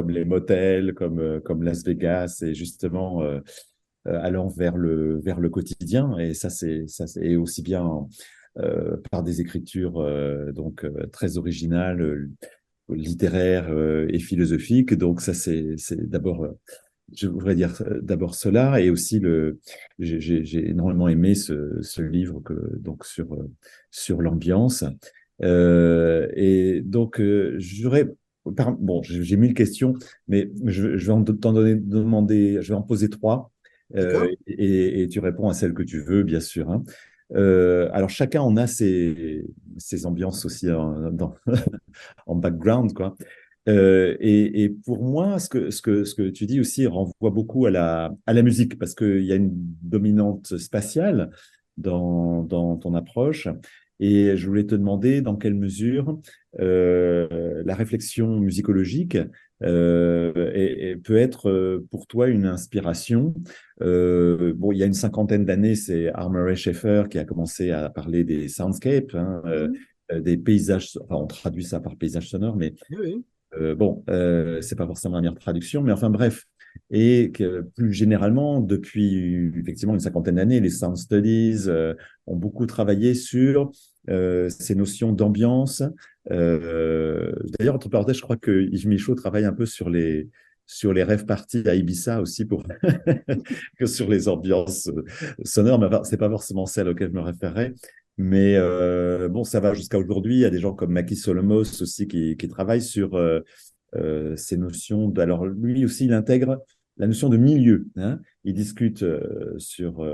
les motels, comme Las Vegas, et justement allant vers le quotidien. Et ça, c'est aussi bien par des écritures très originales, littéraires et philosophiques. Donc ça, c'est d'abord, je voudrais dire d'abord cela, et aussi j'ai énormément aimé ce livre donc sur l'ambiance. Et donc bon, j'ai 1000 questions, mais je vais je vais en poser trois, et tu réponds à celle que tu veux, bien sûr, hein. Alors chacun en a ses ambiances aussi en background, quoi. Et pour moi, ce que tu dis aussi renvoie beaucoup à la musique, parce qu'il y a une dominante spatiale dans ton approche. Et je voulais te demander dans quelle mesure la réflexion musicologique peut être pour toi une inspiration. Bon, il y a une cinquantaine d'années, c'est Armory Schaeffer qui a commencé à parler des soundscapes, hein, des paysages. Enfin, on traduit ça par paysages sonores, mais Oui. bon, c'est pas forcément la meilleure traduction, mais enfin bref. Et que plus généralement, depuis effectivement une cinquantaine d'années, les sound studies ont beaucoup travaillé sur ces notions d'ambiance. D'ailleurs, entre parenthèses, je crois que Yves Michaud travaille un peu sur les rêves parties à Ibiza aussi, que sur les ambiances sonores, mais enfin, c'est pas forcément celle auquel je me référerais. Mais bon, ça va jusqu'à aujourd'hui. Il y a des gens comme Maki Solomos aussi qui travaillent sur ces notions. Alors, lui aussi, il intègre la notion de milieu, hein. Il discute sur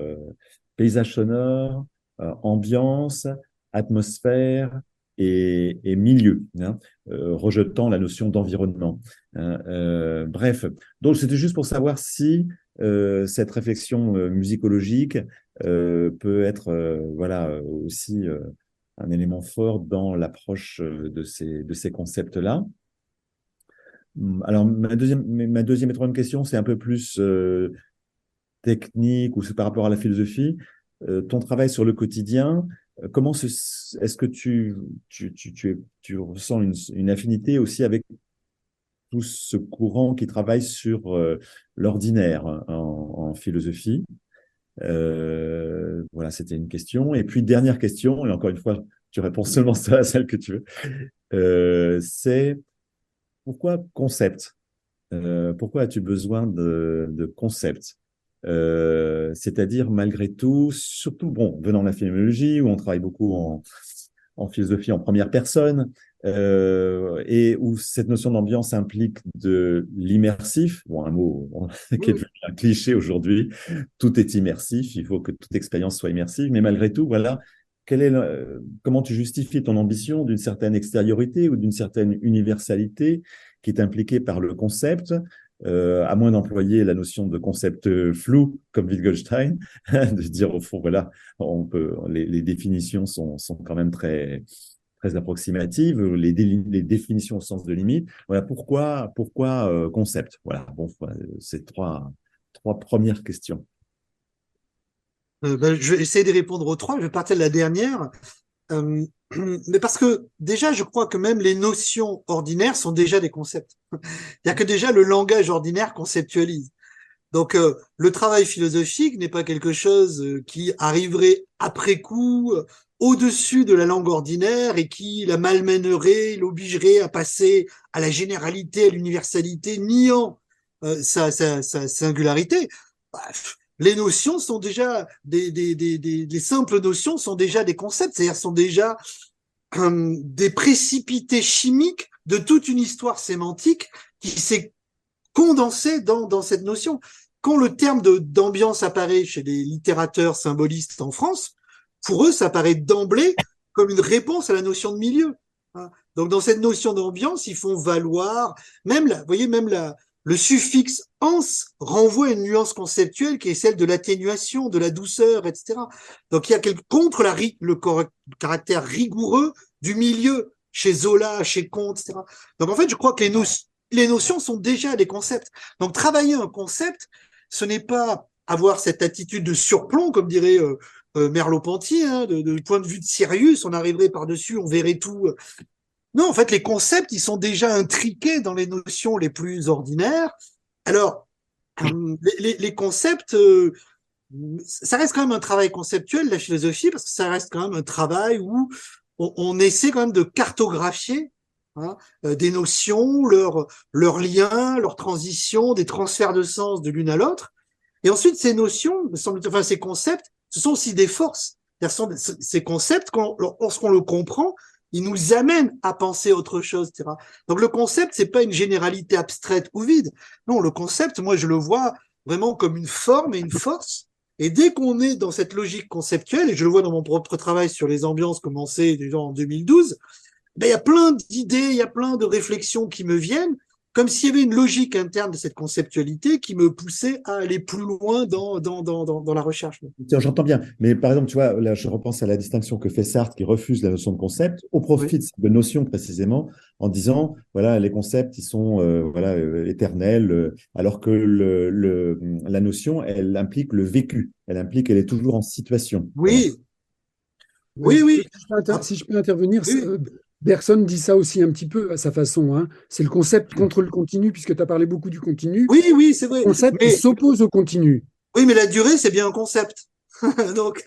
paysage sonore, ambiance, atmosphère et milieu, hein, rejetant la notion d'environnement, hein. Bref, donc c'était juste pour savoir si cette réflexion musicologique peut être voilà, aussi un élément fort dans l'approche de ces concepts-là. Alors, ma deuxième et troisième question, c'est un peu plus technique, ou c'est par rapport à la philosophie. Ton travail sur le quotidien, est-ce que tu ressens une affinité aussi avec tout ce courant qui travaille sur l'ordinaire en philosophie? Voilà, c'était une question. Et puis, dernière question, et encore une fois, tu réponds seulement à celle que tu veux. C'est pourquoi concept? Pourquoi as-tu besoin de concepts? C'est-à-dire, malgré tout, surtout, bon, venant de la phénoménologie, où on travaille beaucoup en philosophie en première personne, et où cette notion d'ambiance implique de l'immersif, bon, un mot qui est Oui. devenu un cliché aujourd'hui, tout est immersif, il faut que toute expérience soit immersive, mais malgré tout, voilà, comment tu justifies ton ambition d'une certaine extériorité ou d'une certaine universalité qui est impliquée par le concept, à moins d'employer la notion de concept flou comme Wittgenstein, de dire au fond, voilà, les définitions sont quand même très approximatives, les définitions au sens de limite. Voilà, pourquoi concept? Voilà, bon, voilà, c'est trois premières questions. Ben, je vais essayer de répondre aux trois. Je vais partir de la dernière. Euh, mais parce que déjà, je crois que même les notions ordinaires sont déjà des concepts. Il y a que déjà le langage ordinaire conceptualise. Donc, le travail philosophique n'est pas quelque chose qui arriverait après coup, au-dessus de la langue ordinaire et qui la malmènerait, l'obligerait à passer à la généralité, à l'universalité, niant sa singularité. Bah, les notions sont déjà les simples notions sont déjà des concepts, c'est-à-dire sont déjà des précipités chimiques de toute une histoire sémantique qui s'est condensée dans cette notion. Quand le terme d'ambiance apparaît chez les littérateurs symbolistes en France, pour eux, ça apparaît d'emblée comme une réponse à la notion de milieu. Donc, dans cette notion d'ambiance, ils font valoir, vous voyez, le suffixe ans renvoie à une nuance conceptuelle qui est celle de l'atténuation, de la douceur, etc. Donc, il y a contre le caractère rigoureux du milieu, chez Zola, chez Comte, etc. Donc, en fait, je crois que les notions sont déjà des concepts. Donc, travailler un concept, ce n'est pas avoir cette attitude de surplomb, comme dirait Merleau-Ponty, hein, de point de vue de Sirius, on arriverait par-dessus, on verrait tout. Non, en fait, les concepts, ils sont déjà intriqués dans les notions les plus ordinaires. Alors, les concepts, ça reste quand même un travail conceptuel, la philosophie, parce que ça reste quand même un travail où on essaie quand même de cartographier des notions, leurs liens, leurs transitions, des transferts de sens de l'une à l'autre. Et ensuite, ces notions, enfin ces concepts, ce sont aussi des forces. Ces concepts, lorsqu'on le comprend, ils nous amènent à penser autre chose, etc. Donc le concept, c'est pas une généralité abstraite ou vide. Non, le concept, moi, je le vois vraiment comme une forme et une force. Et dès qu'on est dans cette logique conceptuelle, et je le vois dans mon propre travail sur les ambiances commencé déjà en 2012, ben, il y a plein d'idées, il y a plein de réflexions qui me viennent, comme s'il y avait une logique interne de cette conceptualité qui me poussait à aller plus loin dans la recherche. Tiens, j'entends bien, mais par exemple, tu vois, là, je repense à la distinction que fait Sartre, qui refuse la notion de concept, au Oui, profit de notions précisément, en disant, voilà, les concepts, ils sont voilà, éternels, alors que la notion, elle implique le vécu, elle est toujours en situation. Voilà. oui, Oui, oui, oui. si je peux Ah, si je peux intervenir, oui, Bergson dit ça aussi un petit peu à sa façon, hein. C'est le concept contre le continu, puisque tu as parlé beaucoup du continu. oui, oui, c'est Le vrai. concept s'oppose au continu. Oui, mais la durée, c'est bien un concept. Donc,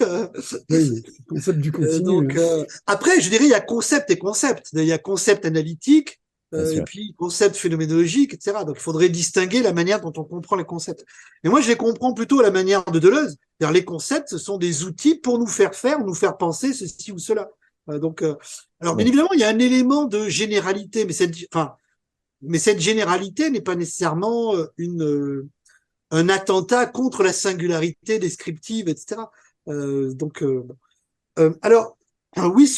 Oui, c'est le concept du continu, hein. après, je dirais, il y a concept et concept. Il y a concept analytique, Bien et sûr. puis concept phénoménologique, etc. Donc, il faudrait distinguer la manière dont on comprend les concepts. Et moi, je les comprends plutôt à la manière de Deleuze. C'est-à-dire, les concepts, ce sont des outils pour nous faire, nous faire penser ceci ou cela. Alors, bien Bon. évidemment, il y a un élément de généralité, mais cette généralité n'est pas nécessairement un attentat contre la singularité descriptive, etc. Bon. Alors, oui,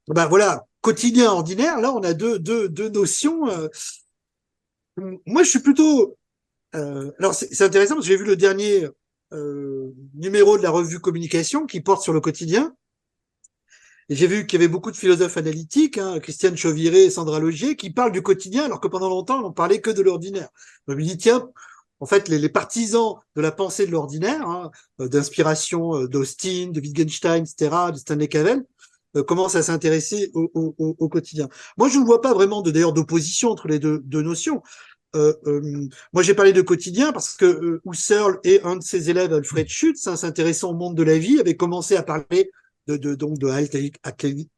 ben voilà, quotidien, ordinaire, là, on a deux notions. Moi, je suis plutôt. Alors, c'est intéressant parce que j'ai vu le dernier numéro de la revue Communication qui porte sur le quotidien. Et j'ai vu qu'il y avait beaucoup de philosophes analytiques, hein, Christiane Chauviré et Sandra Logier, qui parlent du quotidien alors que pendant longtemps, on parlait que de l'ordinaire. Je me dis, tiens, en fait, les partisans de la pensée de l'ordinaire, hein, d'inspiration d'Austin, de Wittgenstein, etc., de Stanley Cavell, commencent à s'intéresser au quotidien. Moi, je ne vois pas vraiment d'ailleurs d'opposition entre les deux notions. Moi, j'ai parlé de quotidien parce que Husserl et un de ses élèves, Alfred Schütz, hein, s'intéressant au monde de la vie, avait commencé à parler donc de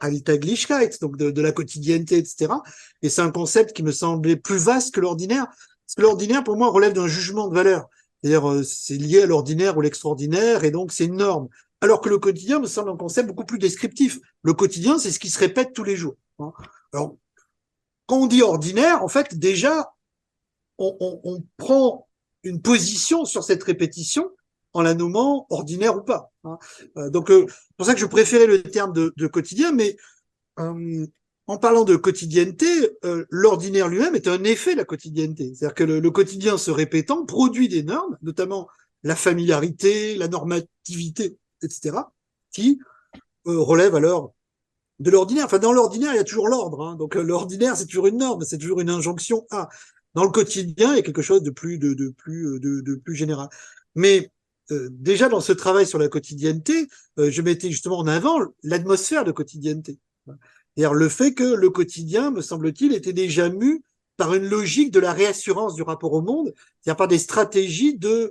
Alltäglichkeit, donc de la quotidienneté, etc. Et c'est un concept qui me semblait plus vaste que l'ordinaire, Parce que l'ordinaire, pour moi, relève d'un jugement de valeur. C'est-à-dire, c'est lié à l'ordinaire ou l'extraordinaire, et donc c'est une norme. Alors que le quotidien me semble un concept beaucoup plus descriptif. Le quotidien, c'est ce qui se répète tous les jours. Hein. Alors, quand on dit ordinaire, en fait, déjà, on prend une position sur cette répétition en la nommant ordinaire ou pas. Hein. Donc, c'est pour ça que je préférais le terme de quotidien, mais en parlant de quotidienneté, l'ordinaire lui-même est un effet de la quotidienneté. C'est-à-dire que le quotidien se répétant produit des normes, notamment la familiarité, la normativité, etc., qui relèvent alors de l'ordinaire. Enfin, dans l'ordinaire, il y a toujours l'ordre. Hein. Donc, l'ordinaire, c'est toujours une norme, c'est toujours une injonction à. Dans le quotidien, il y a quelque chose de plus général. Mais déjà, dans ce travail sur la quotidienneté, je mettais justement en avant l'atmosphère de quotidienneté. C'est-à-dire le fait que le quotidien, me semble-t-il, était déjà mu par une logique de la réassurance du rapport au monde, c'est-à-dire par des stratégies de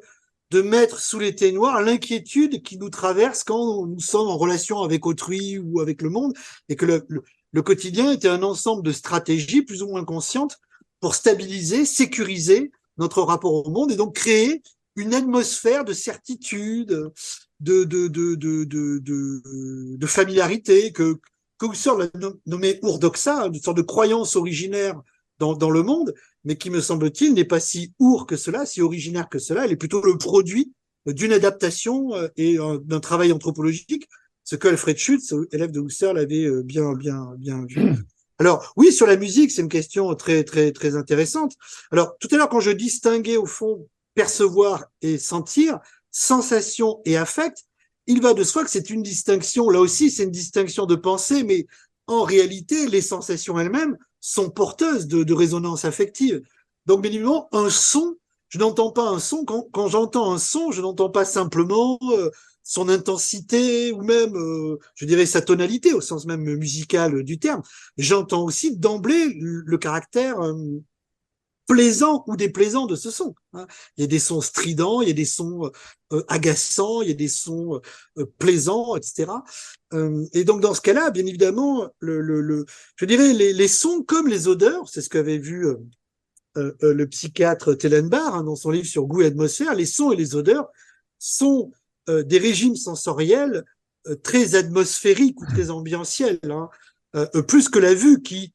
mettre sous les ténoirs l'inquiétude qui nous traverse quand nous sommes en relation avec autrui ou avec le monde, et que le quotidien était un ensemble de stratégies plus ou moins conscientes pour stabiliser, sécuriser notre rapport au monde et donc créer une atmosphère de certitude, de familiarité que Husserl l'a nommé urdoxa, une sorte de croyance originaire dans le monde, mais qui, me semble-t-il, n'est pas si que cela, si originaire que cela. Elle est plutôt le produit d'une adaptation et d'un travail anthropologique, ce que Alfred Schütz, élève de Husserl, avait bien vu. Alors, oui, sur la musique, c'est une question très intéressante. Alors, tout à l'heure, quand je distinguais, au fond, percevoir et sentir, sensation et affect, il va de soi que c'est une distinction, là aussi, c'est une distinction de pensée, mais en réalité, les sensations elles-mêmes sont porteuses de résonance affective. Donc, bien évidemment, un son, je n'entends pas un son, quand j'entends un son, je n'entends pas simplement son intensité ou même, je dirais, sa tonalité, au sens même musical du terme. J'entends aussi d'emblée le caractère plaisant ou déplaisant de ce son. Hein. Il y a des sons stridents, il y a des sons agaçants, il y a des sons plaisants, etc. Et donc dans ce cas-là, bien évidemment, je dirais les sons comme les odeurs, c'est ce qu'avait vu le psychiatre Tellenbach hein, dans son livre sur goût et atmosphère, les sons et les odeurs sont des régimes sensoriels très atmosphériques ou très ambientiels, hein, plus que la vue qui,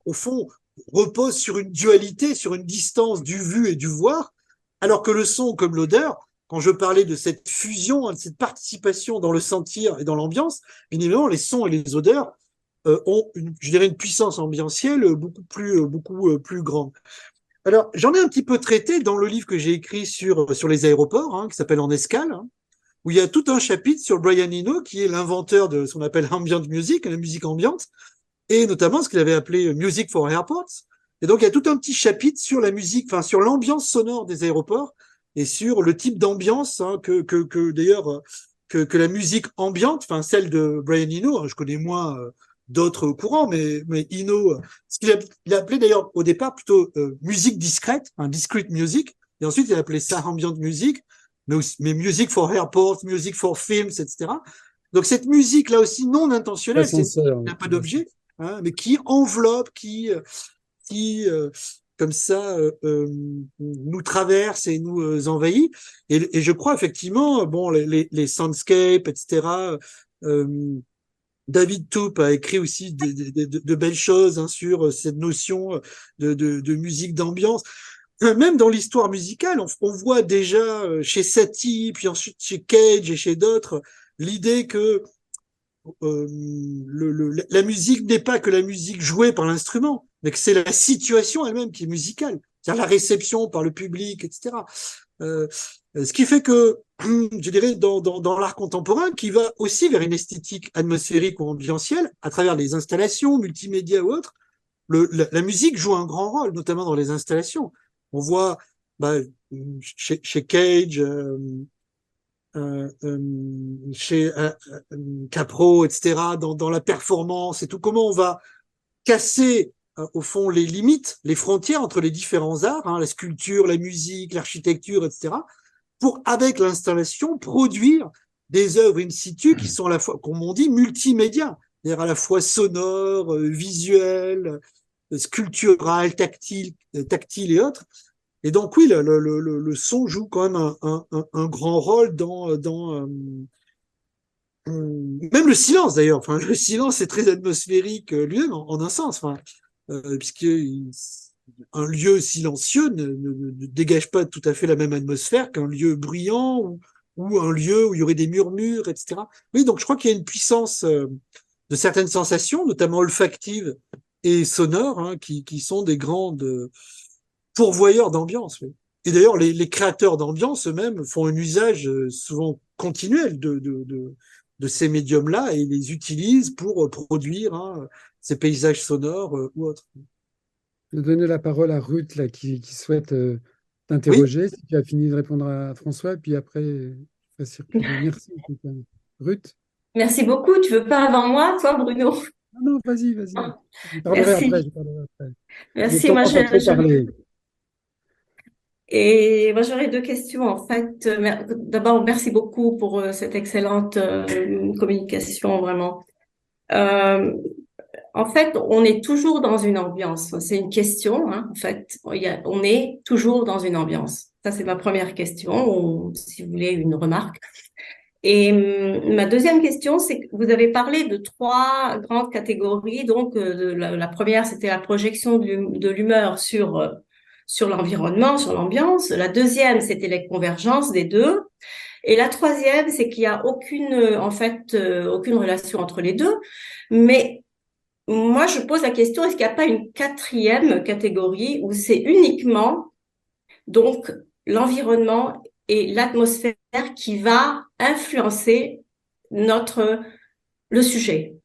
au fond, repose sur une dualité, sur une distance du vu et du voir, alors que le son, comme l'odeur, quand je parlais de cette fusion, de cette participation dans le sentir et dans l'ambiance, évidemment, les sons et les odeurs ont, je dirais, une puissance ambientielle beaucoup plus grande. Alors, j'en ai un petit peu traité dans le livre que j'ai écrit sur les aéroports, hein, qui s'appelle En escale, hein, où il y a tout un chapitre sur Brian Eno, qui est l'inventeur de ce qu'on appelle ambient music, la musique ambiante, et notamment ce qu'il avait appelé Music for Airports. Et donc, il y a tout un petit chapitre sur la musique, enfin, sur l'ambiance sonore des aéroports et sur le type d'ambiance hein, d'ailleurs, que la musique ambiante, enfin, celle de Brian Eno, hein, je connais moins d'autres courants, mais Eno, ce qu'il a appelé d'ailleurs au départ plutôt musique discrète, hein, discrete music, et ensuite il a appelé ça ambient music, mais music for airports, music for films, etc. Donc cette musique là aussi non intentionnelle, c'est n'a pas d'objet, hein, mais qui enveloppe, qui comme ça nous traverse et nous envahit. Et je crois effectivement, bon, les soundscapes, etc. David Toupe a écrit aussi de belles choses hein, sur cette notion de musique d'ambiance. Même dans l'histoire musicale, on voit déjà chez Satie, puis ensuite chez Cage et chez d'autres, l'idée que la musique n'est pas que la musique jouée par l'instrument, mais que c'est la situation elle-même qui est musicale, c'est-à-dire la réception par le public, etc. Ce qui fait que, je dirais, dans l'art contemporain, qui va aussi vers une esthétique atmosphérique ou ambientielle, à travers les installations, multimédia ou autres, la musique joue un grand rôle, notamment dans les installations. On voit bah, chez Cage, chez Capro, etc., dans la performance et tout, comment on va casser au fond les limites, les frontières entre les différents arts, hein, la sculpture, la musique, l'architecture, etc., pour, avec l'installation, produire des œuvres in situ qui sont à la fois, comme on dit, multimédia, c'est-à-dire à la fois sonores, visuelles, sculpturales, tactiles et autres, Et donc oui, le son joue quand même un grand rôle même le silence d'ailleurs. Enfin, le silence est très atmosphérique lui-même en un sens. Enfin, puisque un lieu silencieux ne dégage pas tout à fait la même atmosphère qu'un lieu bruyant ou un lieu où il y aurait des murmures, etc. Oui, donc je crois qu'il y a une puissance de certaines sensations, notamment olfactives et sonores, hein, qui sont des grandes pourvoyeurs d'ambiance. Oui. Et d'ailleurs, les créateurs d'ambiance eux-mêmes font un usage souvent continuel de ces médiums-là et les utilisent pour produire hein, ces paysages sonores ou autres. Je vais donner la parole à Ruth là, qui souhaite Oui, t'interroger. Si tu as fini de répondre à François, puis après, je ferai circuler. Merci. Ruth? Merci beaucoup. Tu veux pas avant moi, toi, Bruno? Non, non, vas-y, vas-y. Je parlerai après, Merci. je parlerai après. J'ai Merci. tendance à trop parler. Et moi, j'aurais deux questions, en fait. D'abord, merci beaucoup pour cette excellente communication, vraiment. Euh, En fait, on est toujours dans une ambiance. C'est une question, hein, en fait. On est toujours dans une ambiance. Ça, c'est ma première question, ou si vous voulez, une remarque. Et ma deuxième question, c'est que vous avez parlé de trois grandes catégories. Donc, la première, c'était la projection de l'humeur sur l'environnement, sur l'ambiance. La deuxième, c'était les convergences des deux. Et la troisième, c'est qu'il y a aucune relation entre les deux. Mais moi, je pose la question, est-ce qu'il n'y a pas une quatrième catégorie où c'est uniquement donc l'environnement et l'atmosphère qui va influencer le sujet?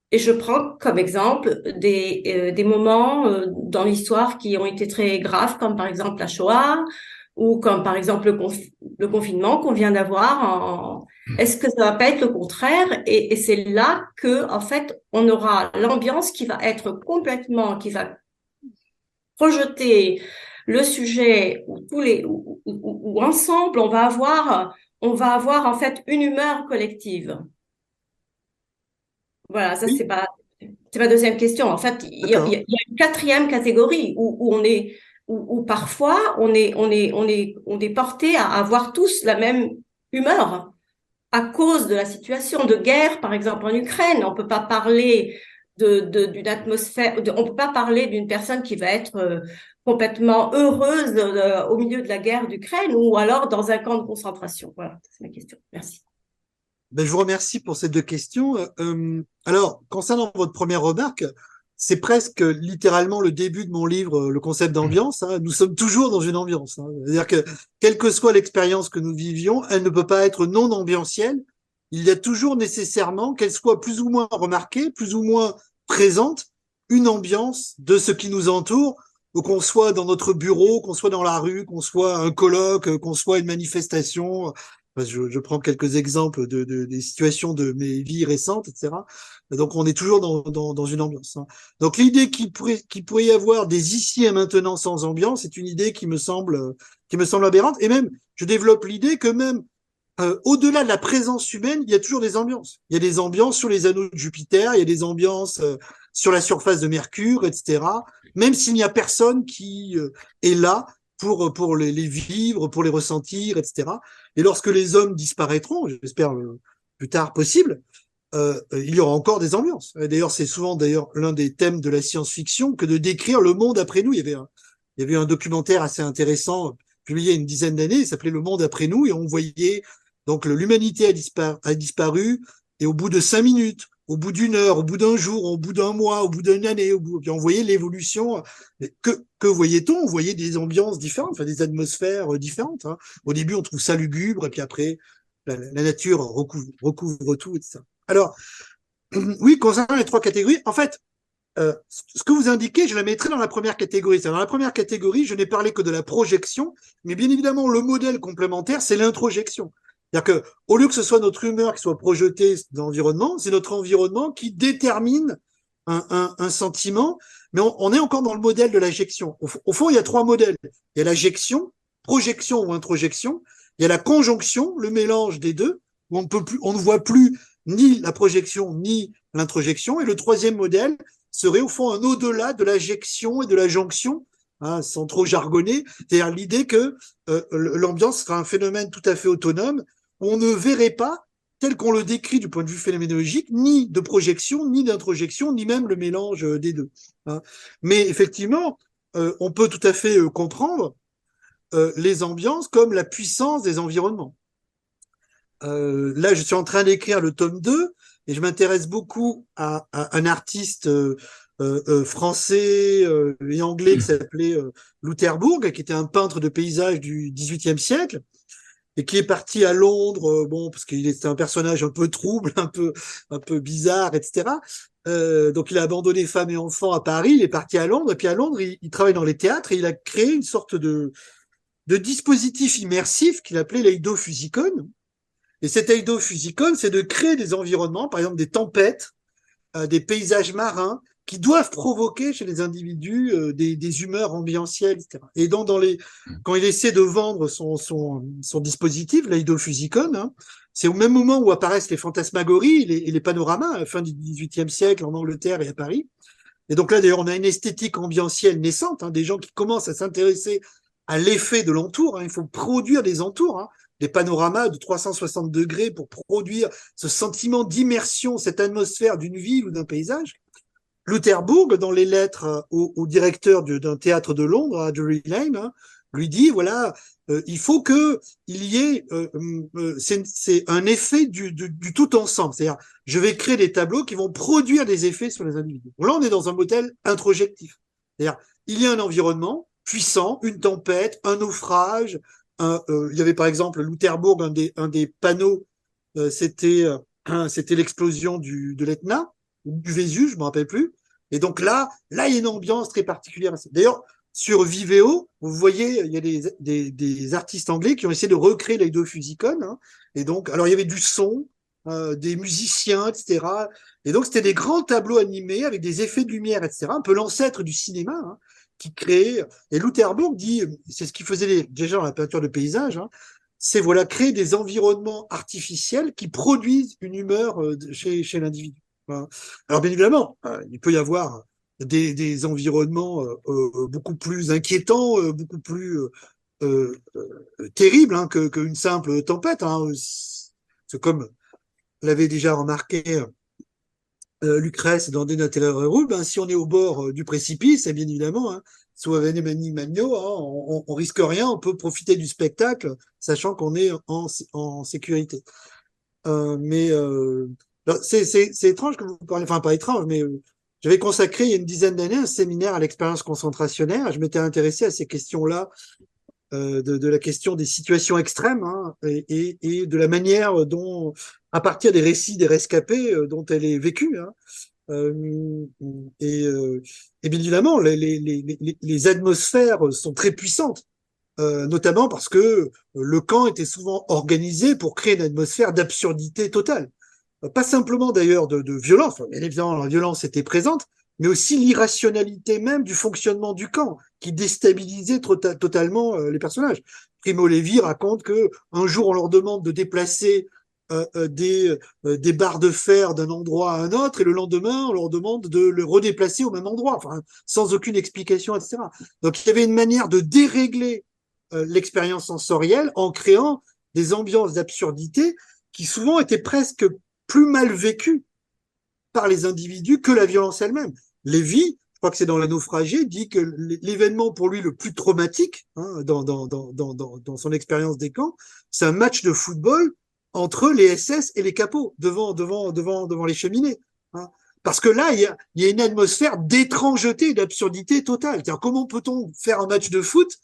Et je prends comme exemple des moments dans l'histoire qui ont été très graves, comme par exemple la Shoah, ou comme par exemple le confinement qu'on vient d'avoir. Est-ce que ça va pas être le contraire? Et c'est là que, en fait, on aura l'ambiance qui va être qui va projeter le sujet où où ensemble on va avoir en fait une humeur collective. Voilà, ça oui, c'est ma deuxième question. En fait, d'accord. il y a une quatrième catégorie où on est, où parfois on est porté à avoir tous la même humeur à cause de la situation de guerre, par exemple en Ukraine. On peut pas parler d'une atmosphère, on peut pas parler d'une personne qui va être complètement heureuse au milieu de la guerre d'Ukraine ou alors dans un camp de concentration. Voilà, c'est ma question. Merci. Ben, je vous remercie pour ces deux questions. Alors, concernant votre première remarque, c'est presque littéralement le début de mon livre, Le concept d'ambiance. Hein. Nous sommes toujours dans une ambiance. Hein. C'est-à-dire que, quelle que soit l'expérience que nous vivions, elle ne peut pas être non ambientielle. Il y a toujours nécessairement, qu'elle soit plus ou moins remarquée, plus ou moins présente, une ambiance de ce qui nous entoure, qu'on soit dans notre bureau, qu'on soit dans la rue, qu'on soit un colloque, qu'on soit une manifestation, je prends quelques exemples des situations de mes vies récentes, etc. Donc, on est toujours dans une ambiance. Hein. Donc, l'idée qu'il pourrait y avoir des ici et maintenant sans ambiance est une idée qui me semble aberrante. Et même, je développe l'idée que même au-delà de la présence humaine, il y a toujours des ambiances. Il y a des ambiances sur les anneaux de Jupiter, il y a des ambiances sur la surface de Mercure, etc. Même s'il n'y a personne qui est là pour les vivre, pour les ressentir, etc. Et lorsque les hommes disparaîtront, j'espère le plus tard possible, il y aura encore des ambiances. D'ailleurs, c'est souvent l'un des thèmes de la science-fiction que de décrire le monde après nous. Il y avait un documentaire assez intéressant publié il y a une dizaine d'années, il s'appelait Le monde après nous, et on voyait donc l'humanité a disparu, et au bout de 5 minutes, au bout d'une heure, au bout d'un jour, au bout d'un mois, au bout d'une année, puis on voyait l'évolution. Que voyait-on? On voyait des ambiances différentes, enfin des atmosphères différentes. Hein. Au début, on trouve ça lugubre, et puis après, la nature recouvre tout, etc. Alors, oui, concernant les trois catégories, en fait, ce que vous indiquez, je la mettrai dans la première catégorie. Dans la première catégorie, je n'ai parlé que de la projection, mais bien évidemment, le modèle complémentaire, c'est l'introjection. C'est-à-dire que, au lieu que ce soit notre humeur qui soit projetée dans l'environnement, c'est notre environnement qui détermine un sentiment, mais on est encore dans le modèle de l'ajection. Au fond, il y a trois modèles. Il y a l'ajection, projection ou introjection. Il y a la conjonction, le mélange des deux, où on ne voit plus ni la projection ni l'introjection. Et le troisième modèle serait au fond un au-delà de l'ajection et de la jonction, hein, sans trop jargonner, c'est-à-dire l'idée que l'ambiance sera un phénomène tout à fait autonome, où on ne verrait pas, tel qu'on le décrit du point de vue phénoménologique, ni de projection, ni d'introjection, ni même le mélange des deux. Hein. Mais effectivement, on peut tout à fait comprendre les ambiances comme la puissance des environnements. Là, je suis en train d'écrire le tome 2 et je m'intéresse beaucoup à un artiste français et anglais qui s'appelait Loutherbourg, qui était un peintre de paysage du XVIIIe siècle et qui est parti à Londres, bon, parce qu'il était un personnage un peu trouble, un peu bizarre, etc. Donc il a abandonné femme et enfants à Paris, il est parti à Londres, et puis à Londres, il travaille dans les théâtres et il a créé une sorte de dispositif immersif qu'il appelait l'eidophysicon. Et cet eidophysicon, c'est de créer des environnements, par exemple des tempêtes, des paysages marins, qui doivent provoquer chez les individus des humeurs ambientielles, etc. Et donc, quand il essaie de vendre son dispositif, l'eidophysicon, hein, c'est au même moment où apparaissent les fantasmagories et les panoramas, à la fin du XVIIIe siècle en Angleterre et à Paris. Et donc là, d'ailleurs, on a une esthétique ambientielle naissante, hein, des gens qui commencent à s'intéresser à l'effet de l'entour. Hein. Il faut produire des entours, hein, des panoramas de 360 degrés pour produire ce sentiment d'immersion, cette atmosphère d'une ville ou d'un paysage. Lutherbourg, dans les lettres au directeur d'un théâtre de Londres, à Drury Lane, hein, lui dit, voilà, il faut que il y ait, c'est un effet du tout ensemble. C'est-à-dire, je vais créer des tableaux qui vont produire des effets sur les individus. Bon, là, on est dans un modèle introjectif. C'est-à-dire, il y a un environnement puissant, une tempête, un naufrage. Il y avait par exemple Lutherbourg, un des panneaux, c'était l'explosion de l'Etna, du Vésuve, je me rappelle plus. Et donc là, il y a une ambiance très particulière. D'ailleurs, sur Viveo, vous voyez, il y a des artistes anglais qui ont essayé de recréer l'eidophysicon. Hein, et donc, alors il y avait du son, des musiciens, etc. Et donc, c'était des grands tableaux animés avec des effets de lumière, etc. Un peu l'ancêtre du cinéma, hein, qui créait. Et Lutherbourg dit, c'est ce qu'il faisait déjà dans la peinture de paysage, hein, c'est voilà créer des environnements artificiels qui produisent une humeur chez l'individu. Voilà. Alors bien évidemment, il peut y avoir des environnements beaucoup plus inquiétants, beaucoup plus terribles hein, qu'une simple tempête. Hein. C'est comme l'avait déjà remarqué Lucrèce dans De Natura Rerum, ben, si on est au bord du précipice, bien évidemment, hein, soit Veni Mani Magno, hein, on risque rien, on peut profiter du spectacle, sachant qu'on est en sécurité. Mais c'est étrange que vous parliez, enfin pas étrange, mais j'avais consacré il y a une dizaine d'années un séminaire à l'expérience concentrationnaire. Je m'étais intéressé à ces questions-là, de la question des situations extrêmes hein, et de la manière dont, à partir des récits des rescapés, dont elle est vécue. Hein, euh, et bien évidemment, les atmosphères sont très puissantes, notamment parce que le camp était souvent organisé pour créer une atmosphère d'absurdité totale. Pas simplement d'ailleurs de violence, enfin, bien évidemment la violence était présente, mais aussi l'irrationalité même du fonctionnement du camp, qui déstabilisait totalement les personnages. Primo Levi raconte que un jour on leur demande de déplacer des barres de fer d'un endroit à un autre, et le lendemain on leur demande de le redéplacer au même endroit, enfin, sans aucune explication, etc. Donc il y avait une manière de dérégler l'expérience sensorielle en créant des ambiances d'absurdité qui souvent étaient presque plus mal vécues par les individus que la violence elle-même. Lévy, je crois que c'est dans La Naufragée, dit que l'événement pour lui le plus traumatique hein, dans son expérience des camps, c'est un match de football entre les SS et les capots devant les cheminées. Hein. Parce que là, il y a une atmosphère d'étrangeté et d'absurdité totale. C'est-à-dire, comment peut-on faire un match de foot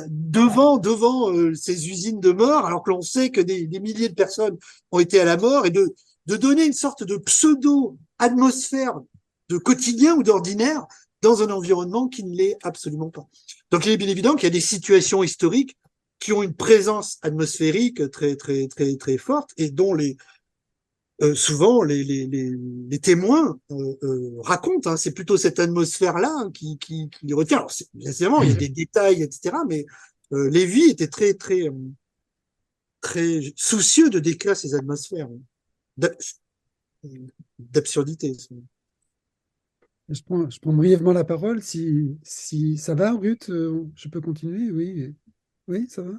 devant ces usines de mort, alors que l'on sait que des milliers de personnes ont été à la mort, et de donner une sorte de pseudo-atmosphère de quotidien ou d'ordinaire dans un environnement qui ne l'est absolument pas. Donc il est bien évident qu'il y a des situations historiques qui ont une présence atmosphérique très très très très forte et dont souvent les témoins racontent. Hein, c'est plutôt cette atmosphère-là hein, qui les retient. Alors, bien évidemment, il y a des détails, etc. Mais Lévy était très très très soucieux de décrire ces atmosphères d'absurdité. Je prends brièvement la parole. Si ça va, Ruth, je peux continuer? Oui, oui, ça va.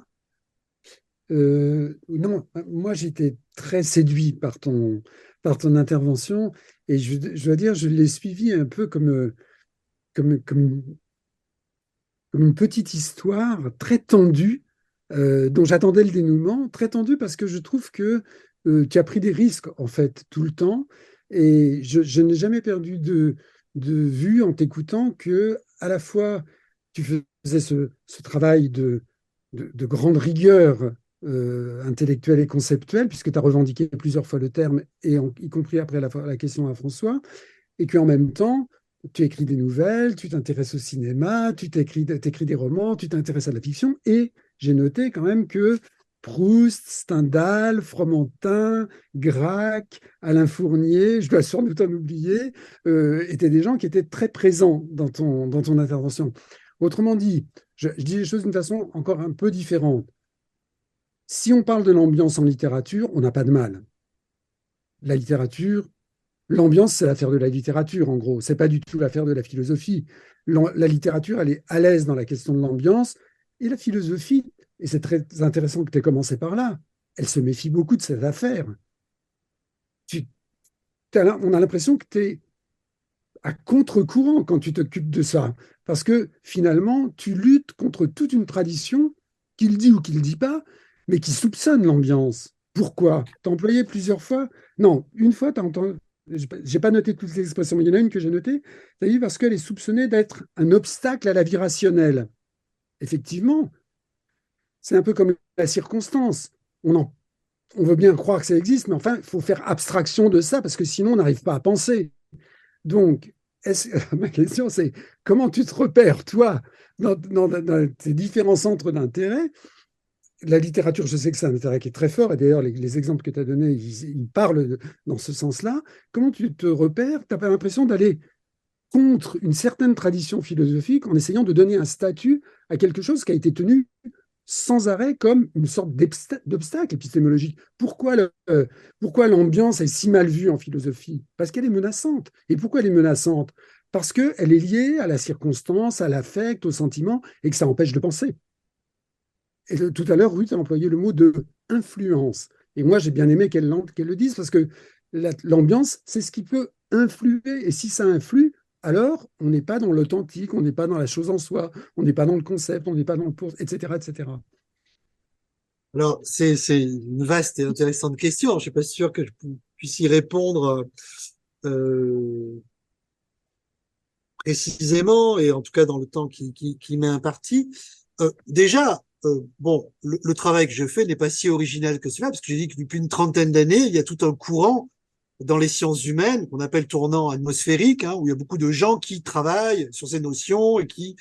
Non, moi j'étais très séduit par ton intervention et je dois dire, je l'ai suivi un peu comme, comme, comme une petite histoire très tendue dont j'attendais le dénouement, très tendue parce que je trouve que tu as pris des risques en fait tout le temps et je n'ai jamais perdu de vue en t'écoutant que à la fois tu faisais ce travail de grande rigueur intellectuelle et conceptuelle, puisque tu as revendiqué plusieurs fois le terme, y compris après la question à François, et qu'en même temps, tu écris des nouvelles, tu t'intéresses au cinéma, t'écris des romans, tu t'intéresses à la fiction, et j'ai noté quand même que Proust, Stendhal, Fromentin, Gracq, Alain Fournier, je dois sans doute en oublier, étaient des gens qui étaient très présents dans ton intervention. Autrement dit, je dis les choses d'une façon encore un peu différente. Si on parle de l'ambiance en littérature, on n'a pas de mal. La littérature, l'ambiance, c'est l'affaire de la littérature, en gros. C'est pas du tout l'affaire de la philosophie. La littérature, elle est à l'aise dans la question de l'ambiance. Et la philosophie, et c'est très intéressant que tu aies commencé par là, elle se méfie beaucoup de cette affaire. On a l'impression que tu es à contre-courant quand tu t'occupes de ça. Parce que finalement, tu luttes contre toute une tradition, qu'il dit ou qu'il ne dit pas, mais qui soupçonne l'ambiance. Pourquoi? Tu as employé plusieurs fois? Non, une fois, tu as entendu. J'ai pas noté toutes les expressions, mais il y en a une que j'ai notée. Tu as dit parce qu'elle est soupçonnée d'être un obstacle à la vie rationnelle. Effectivement, c'est un peu comme la circonstance. On veut bien croire que ça existe, mais enfin, il faut faire abstraction de ça parce que sinon, on n'arrive pas à penser. Donc, ma question, c'est comment tu te repères, toi, dans tes différents centres d'intérêt? La littérature, je sais que c'est un intérêt qui est très fort, et d'ailleurs, les exemples que tu as donnés, ils parlent dans ce sens-là. Comment tu te repères? Tu n'as pas l'impression d'aller contre une certaine tradition philosophique en essayant de donner un statut à quelque chose qui a été tenu sans arrêt comme une sorte d'obstacle épistémologique. Pourquoi l'ambiance est si mal vue en philosophie? Parce qu'elle est menaçante. Et pourquoi elle est menaçante? Parce qu'elle est liée à la circonstance, à l'affect, au sentiment, et que ça empêche de penser. Et tout à l'heure, Ruth a employé le mot de influence. Et moi, j'ai bien aimé qu'elle le dise, parce que l'ambiance, c'est ce qui peut influer. Et si ça influe, alors on n'est pas dans l'authentique, on n'est pas dans la chose en soi, on n'est pas dans le concept, on n'est pas dans le pour, etc., etc. Alors, c'est une vaste et intéressante question. Je ne suis pas sûr que je puisse y répondre précisément, et en tout cas dans le temps qui m'est imparti. Déjà, bon, le travail que je fais n'est pas si original que cela, parce que j'ai dit que depuis une trentaine d'années, il y a tout un courant dans les sciences humaines qu'on appelle tournant atmosphérique, hein, où il y a beaucoup de gens qui travaillent sur ces notions et qui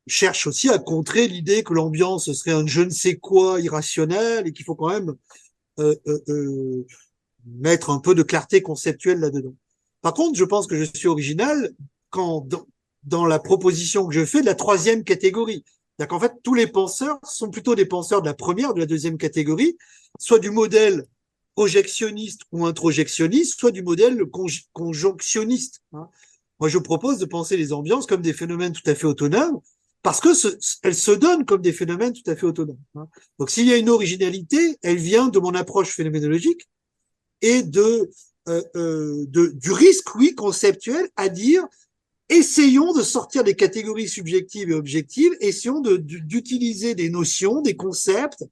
cherchent aussi à contrer l'idée que l'ambiance serait un je ne sais quoi irrationnel et qu'il faut quand même euh, euh, euh, mettre un peu de clarté conceptuelle là-dedans. Par contre, je pense que je suis original quand dans la proposition que je fais de la troisième catégorie. C'est-à-dire qu'en fait, tous les penseurs sont plutôt des penseurs de la première, de la deuxième catégorie, soit du modèle projectionniste ou introjectionniste, soit du modèle conjonctionniste. Hein. Moi, je propose de penser les ambiances comme des phénomènes tout à fait autonomes, parce que elles se donnent comme des phénomènes tout à fait autonomes. Hein. Donc, s'il y a une originalité, elle vient de mon approche phénoménologique et du risque, oui, conceptuel, à dire essayons de sortir des catégories subjectives et objectives, essayons d'utiliser des notions, des concepts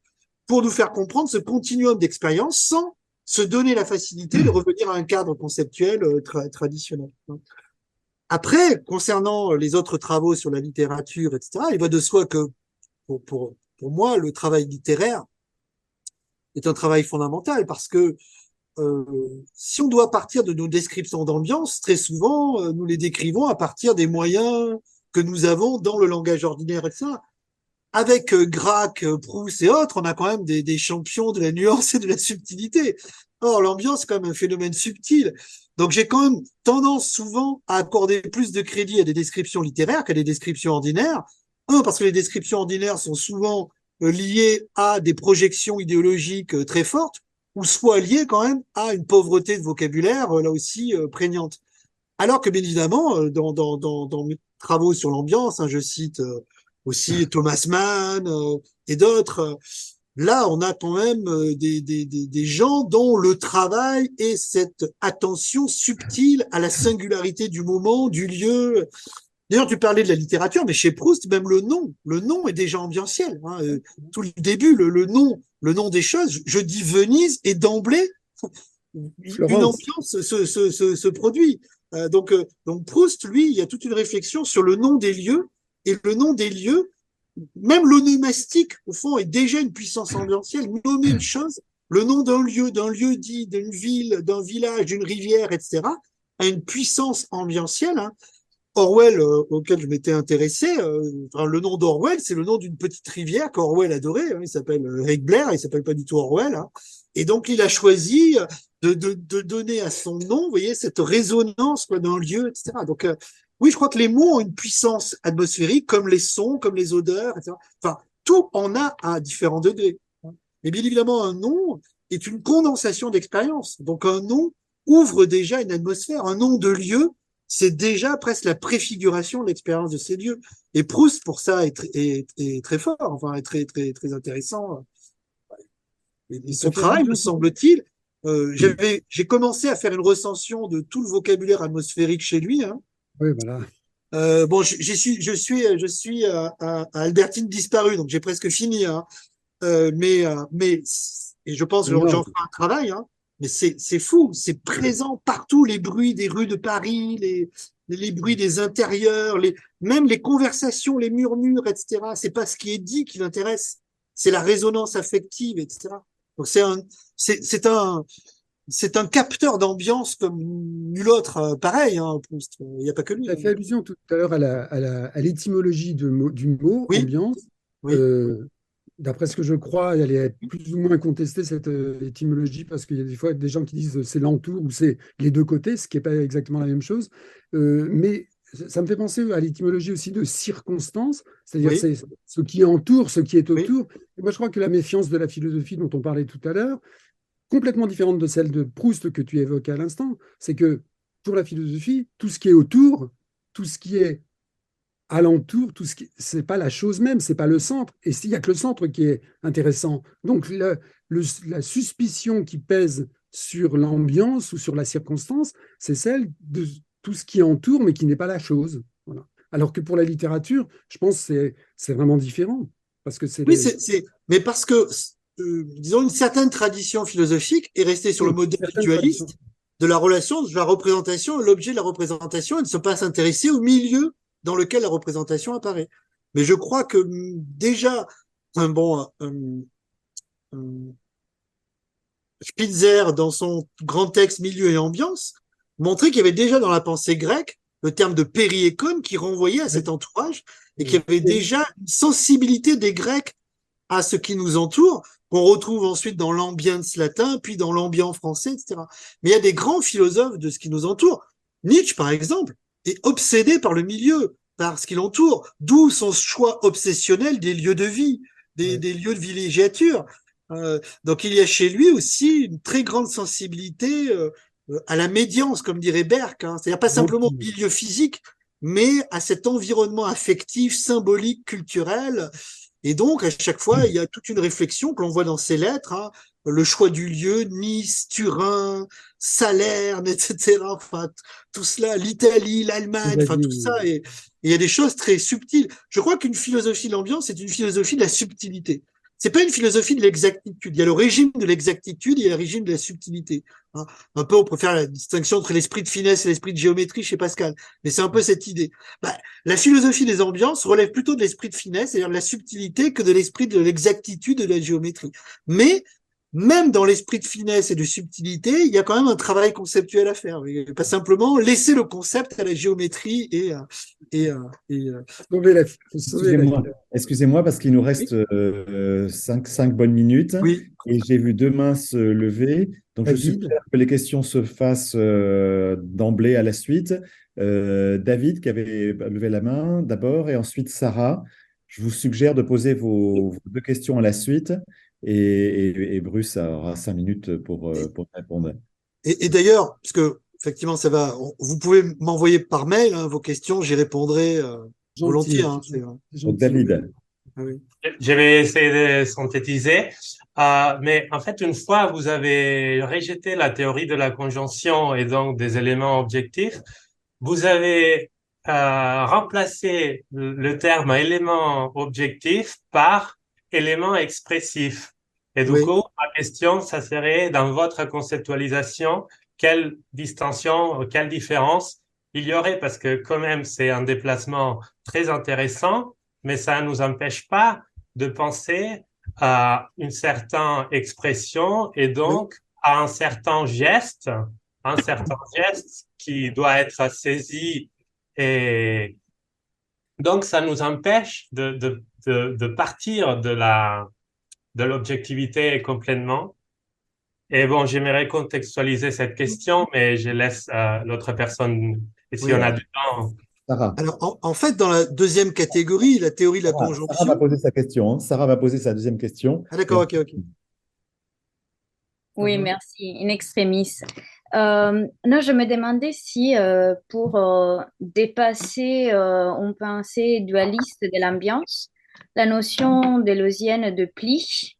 pour nous faire comprendre ce continuum d'expérience sans se donner la facilité de revenir à un cadre conceptuel traditionnel. Après, concernant les autres travaux sur la littérature, etc., il va de soi que pour moi, le travail littéraire est un travail fondamental parce que si on doit partir de nos descriptions d'ambiance, très souvent, nous les décrivons à partir des moyens que nous avons dans le langage ordinaire, etc. Avec Gracq, Proust et autres, on a quand même des champions de la nuance et de la subtilité. Or, l'ambiance, c'est quand même un phénomène subtil. Donc, j'ai quand même tendance souvent à accorder plus de crédit à des descriptions littéraires qu'à des descriptions ordinaires. Un, parce que les descriptions ordinaires sont souvent liées à des projections idéologiques très fortes, ou soit liées quand même à une pauvreté de vocabulaire, là aussi, prégnante. Alors que bien évidemment, dans mes travaux sur l'ambiance, hein, je cite aussi Thomas Mann et d'autres, là on a quand même des gens dont le travail est cette attention subtile à la singularité du moment, du lieu. D'ailleurs, tu parlais de la littérature, mais chez Proust, même le nom est déjà ambientiel. Hein. Tout le début, le nom des choses, je dis Venise, et d'emblée, une Florence. ambiance se produit. Donc Proust, lui, il y a toute une réflexion sur le nom des lieux, et le nom des lieux, même l'onomastique, au fond, est déjà une puissance ambientielle. Nommer une chose, le nom d'un lieu dit, d'une ville, d'un village, d'une rivière, etc., a une puissance ambientielle. Hein. Orwell, auquel je m'étais intéressé, enfin, le nom d'Orwell, c'est le nom d'une petite rivière qu'Orwell adorait. Hein, il s'appelle Rick Blair, il s'appelle pas du tout Orwell. Hein, et donc, il a choisi de donner à son nom, vous voyez, cette résonance quoi, d'un lieu, etc. Donc, oui, je crois que les mots ont une puissance atmosphérique, comme les sons, comme les odeurs, etc. Enfin, tout en a à différents degrés. Mais bien évidemment, un nom est une condensation d'expérience. Donc, un nom ouvre déjà une atmosphère. Un nom de lieu, c'est déjà presque la préfiguration de l'expérience de ces lieux. Et Proust, pour ça, est très fort, enfin, est très intéressant. Et Ça son fait travail, me allusion. semble-t-il, j'ai commencé à faire une recension de tout le vocabulaire atmosphérique chez lui. Hein. Oui, voilà. Bon, je suis à Albertine disparue, donc j'ai presque fini. Hein. Mais et je pense que j'en Énorme. ferai un travail, hein, mais c'est fou, c'est présent partout, les bruits des rues de Paris, les bruits des intérieurs, même les conversations, les murmures, etc. C'est pas ce qui est dit qui l'intéresse, c'est la résonance affective, etc. Donc c'est un, c'est un capteur d'ambiance comme nul autre, pareil, hein, Proust. Il n'y a pas que lui. Tu as Hein. fait allusion tout à l'heure à l'étymologie du mot Oui, ambiance. oui, Euh, D'après ce que je crois, elle est plus ou moins contestée, cette étymologie, parce qu'il y a des fois des gens qui disent c'est l'entour ou c'est les deux côtés, ce qui n'est pas exactement la même chose. Mais ça me fait penser à l'étymologie aussi de circonstance, c'est-à-dire oui, c'est ce qui entoure, ce qui est oui, autour. Et moi, je crois que la méfiance de la philosophie dont on parlait tout à l'heure, complètement différente de celle de Proust que tu évoquais à l'instant, c'est que pour la philosophie, tout ce qui est autour, tout ce qui est alentour, tout ce qui, c'est pas la chose même, c'est pas le centre. Et s'il y a que le centre qui est intéressant. Donc la suspicion qui pèse sur l'ambiance ou sur la circonstance, c'est celle de tout ce qui entoure, mais qui n'est pas la chose. Voilà. Alors que pour la littérature, je pense que c'est vraiment différent. Parce que c'est oui, les, mais parce que, disons, une certaine tradition philosophique est restée sur le oui, modèle certaines traditions. dualiste de la relation de la représentation et l'objet de la représentation et ne se pas s'intéresser au milieu dans lequel la représentation apparaît. Mais je crois que déjà, bon, Spitzer, dans son grand texte Milieu et ambiance, montrait qu'il y avait déjà dans la pensée grecque le terme de périécone qui renvoyait à cet entourage et qu'il y avait Et déjà une sensibilité des Grecs à ce qui nous entoure, qu'on retrouve ensuite dans l'ambiance latin, puis dans l'ambiance français, etc. Mais il y a des grands philosophes de ce qui nous entoure. Nietzsche, par exemple, est obsédé par le milieu, par ce qui l'entoure, d'où son choix obsessionnel des lieux de vie, ouais, des lieux de villégiature. Donc il y a chez lui aussi une très grande sensibilité à la médiance, comme dirait Berck, hein. C'est-à-dire pas simplement au l'empire. milieu physique, mais à cet environnement affectif, symbolique, culturel. Et donc, à chaque fois, il y a toute une réflexion que l'on voit dans ses lettres, hein, le choix du lieu, Nice, Turin, Salerne, etc. Enfin, tout cela, l'Italie, l'Allemagne, enfin, tout ça. Et il y a des choses très subtiles. Je crois qu'une philosophie de l'ambiance, c'est une philosophie de la subtilité. C'est pas une philosophie de l'exactitude. Il y a le régime de l'exactitude, il y a le régime de la subtilité. Hein. Un peu, on peut faire la distinction entre l'esprit de finesse et l'esprit de géométrie chez Pascal. Mais c'est un peu cette idée. Bah, la philosophie des ambiances relève plutôt de l'esprit de finesse, c'est-à-dire de la subtilité, que de l'esprit de l'exactitude et de la géométrie. Mais même dans l'esprit de finesse et de subtilité, il y a quand même un travail conceptuel à faire. Pas simplement laisser le concept à la géométrie et, et Faut sauver la Excusez-moi parce qu'il nous oui, reste 5 bonnes minutes oui, et j'ai vu deux mains se lever. Donc, je David. suggère que les questions se fassent d'emblée à la suite. David qui avait levé la main d'abord et ensuite Sarah. Je vous suggère de poser vos deux questions à la suite et Bruce aura 5 minutes pour répondre. et d'ailleurs, parce que effectivement, ça va. Vous pouvez m'envoyer par mail hein, vos questions, j'y répondrai volontiers. Gentil, Hein, c'est Donc, gentil. David, ah oui. Je vais essayer de synthétiser. Mais en fait, une fois vous avez rejeté la théorie de la conjonction et donc des éléments objectifs, vous avez remplacé le terme élément objectif par élément expressif. Et du Oui. coup, ma question, ça serait, dans votre conceptualisation, quelle distinction, quelle différence il y aurait? Parce que quand même, c'est un déplacement très intéressant, mais ça ne nous empêche pas de penser à une certaine expression et Oui. donc à un certain geste qui doit être saisi et donc ça nous empêche de partir de l'objectivité complètement. Et bon, j'aimerais contextualiser cette question, mais je laisse l'autre personne, et si Oui. on a du temps. Sarah. Alors, en fait, dans la deuxième catégorie, la théorie de la Sarah va conjonction. poser sa question. Hein. Sarah va poser sa deuxième question. Ah d'accord, ok. Oui, Mhm. merci. In extremis. Non, je me demandais si pour dépasser une pensée dualiste de l'ambiance, la notion deleuzienne de pli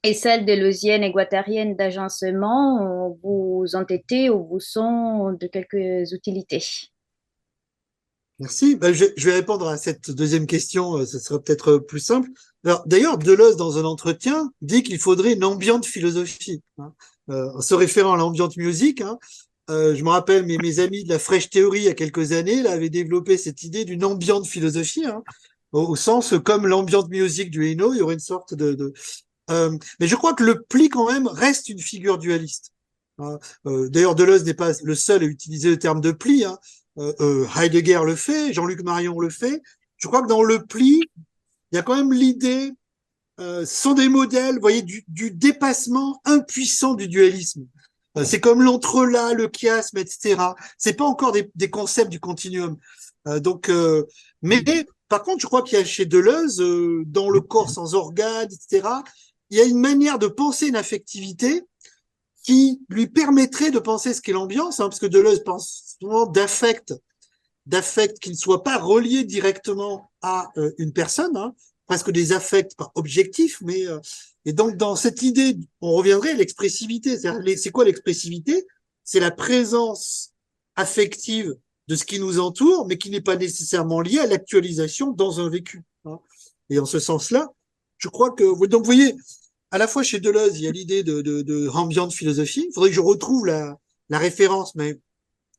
et celle deleuzienne et guattarienne d'agencement vous ont été ou vous sont de quelques utilités. Merci. Ben, je vais répondre à cette deuxième question, ce sera peut-être plus simple. Alors, d'ailleurs, Deleuze, dans un entretien, dit qu'il faudrait une ambiante philosophie, hein. En se référant à l'ambient music, hein, je me rappelle, mes amis de la Fresh Theory, il y a quelques années, là, avaient développé cette idée d'une ambiante philosophie, hein, au sens, comme l'ambient music du Hainaut, il y aurait une sorte mais je crois que le pli, quand même, reste une figure dualiste, hein. D'ailleurs, Deleuze n'est pas le seul à utiliser le terme de pli, hein. Heidegger le fait, Jean-Luc Marion le fait. Je crois que dans le pli, il y a quand même l'idée, ce sont des modèles, vous voyez, du dépassement impuissant du dualisme. C'est comme l'entrelac, le chiasme, etc. C'est pas encore des concepts du continuum. Mais par contre, je crois qu'il y a chez Deleuze, dans le corps sans organes, etc., il y a une manière de penser une affectivité qui lui permettrait de penser ce qu'est l'ambiance, hein, parce que Deleuze pense souvent d'affect qui ne soit pas relié directement à une personne, hein, presque des affects pas objectifs, mais et donc dans cette idée, on reviendrait à l'expressivité. C'est quoi l'expressivité? C'est la présence affective de ce qui nous entoure, mais qui n'est pas nécessairement liée à l'actualisation dans un vécu, hein. Et en ce sens-là, je crois que donc vous voyez, à la fois chez Deleuze, il y a l'idée de ambient philosophie. Il faudrait que je retrouve la référence, mais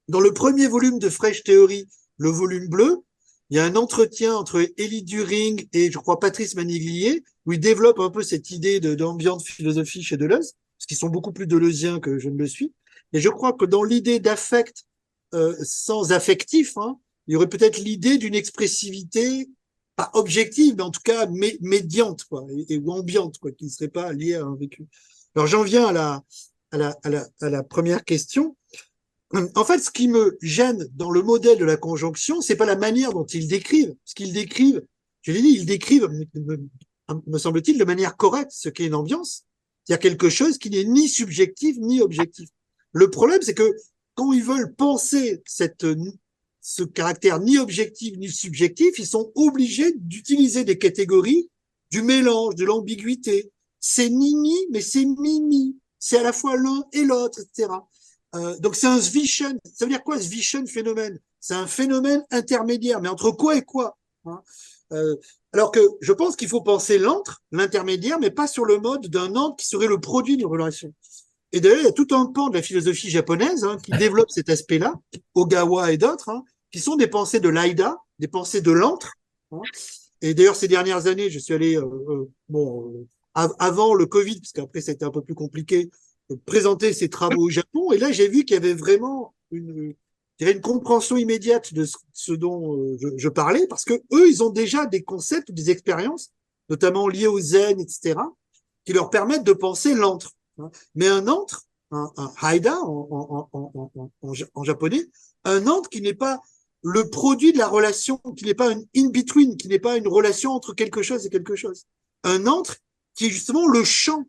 dans le premier volume de Fresh Theory, le volume bleu, il y a un entretien entre Élie Düring et, je crois, Patrice Maniglier, où il développe un peu cette idée d'ambiante philosophie chez Deleuze, parce qu'ils sont beaucoup plus deleuziens que je ne le suis. Et je crois que dans l'idée d'affect sans affectif, hein, il y aurait peut-être l'idée d'une expressivité pas objective, mais en tout cas médiante, quoi, ou ambiante, quoi, qui ne serait pas liée à un vécu. Alors j'en viens à la première question. En fait, ce qui me gêne dans le modèle de la conjonction, c'est pas la manière dont ils décrivent. Ce qu'ils décrivent, je l'ai dit, ils décrivent, me semble-t-il, de manière correcte ce qu'est une ambiance. C'est-à-dire quelque chose qui n'est ni subjectif ni objectif. Le problème, c'est que quand ils veulent penser ce caractère ni objectif ni subjectif, ils sont obligés d'utiliser des catégories du mélange, de l'ambiguïté. C'est ni, mais c'est mi. C'est à la fois l'un et l'autre, etc. Donc c'est un Zwischen. Ça veut dire quoi, Zwischen phénomène? C'est un phénomène intermédiaire, mais entre quoi et quoi, hein? Alors que je pense qu'il faut penser l'entre, l'intermédiaire, mais pas sur le mode d'un entre qui serait le produit d'une relation. Et d'ailleurs, il y a tout un pan de la philosophie japonaise, hein, qui développe cet aspect-là, Ogawa et d'autres, hein, qui sont des pensées de l'Aïda, des pensées de l'entre, hein. Et d'ailleurs, ces dernières années, je suis allé, avant le Covid, parce qu'après, ça a été un peu plus compliqué, présenter ces travaux au Japon. Et là, j'ai vu qu'il y avait vraiment une compréhension immédiate de ce dont je parlais, parce que eux, ils ont déjà des concepts, des expériences, notamment liées au zen, etc., qui leur permettent de penser l'entre. Mais un entre, un haida en japonais, un entre qui n'est pas le produit de la relation, qui n'est pas un in-between, qui n'est pas une relation entre quelque chose et quelque chose. Un entre qui est justement le champ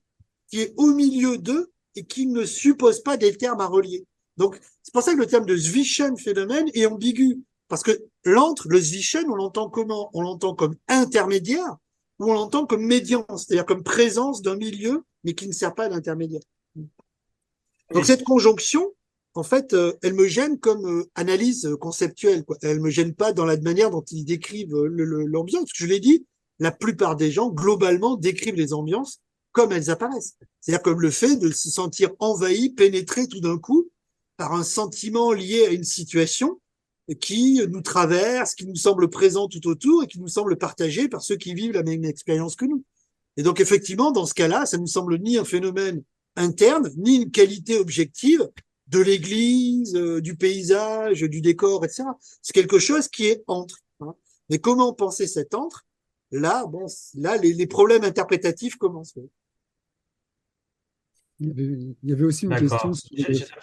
qui est au milieu d'eux et qui ne suppose pas des termes à relier. Donc, c'est pour ça que le terme de Zwischen phénomène est ambigu. Parce que le Zwischen, on l'entend comment? On l'entend comme intermédiaire ou on l'entend comme médian, c'est-à-dire comme présence d'un milieu, mais qui ne sert pas d'intermédiaire. Donc, cette conjonction, en fait, elle me gêne comme analyse conceptuelle, quoi. Elle me gêne pas dans la manière dont ils décrivent l'ambiance. Parce que je l'ai dit, la plupart des gens, globalement, décrivent les ambiances comme elles apparaissent. C'est-à-dire comme le fait de se sentir envahi, pénétré tout d'un coup par un sentiment lié à une situation qui nous traverse, qui nous semble présent tout autour et qui nous semble partagé par ceux qui vivent la même expérience que nous. Et donc, effectivement, dans ce cas-là, ça nous semble ni un phénomène interne, ni une qualité objective de l'église, du paysage, du décor, etc. C'est quelque chose qui est entre. Hein. Mais comment penser cet entre? Là, bon, là, les problèmes interprétatifs commencent. Il y avait aussi une D'accord. question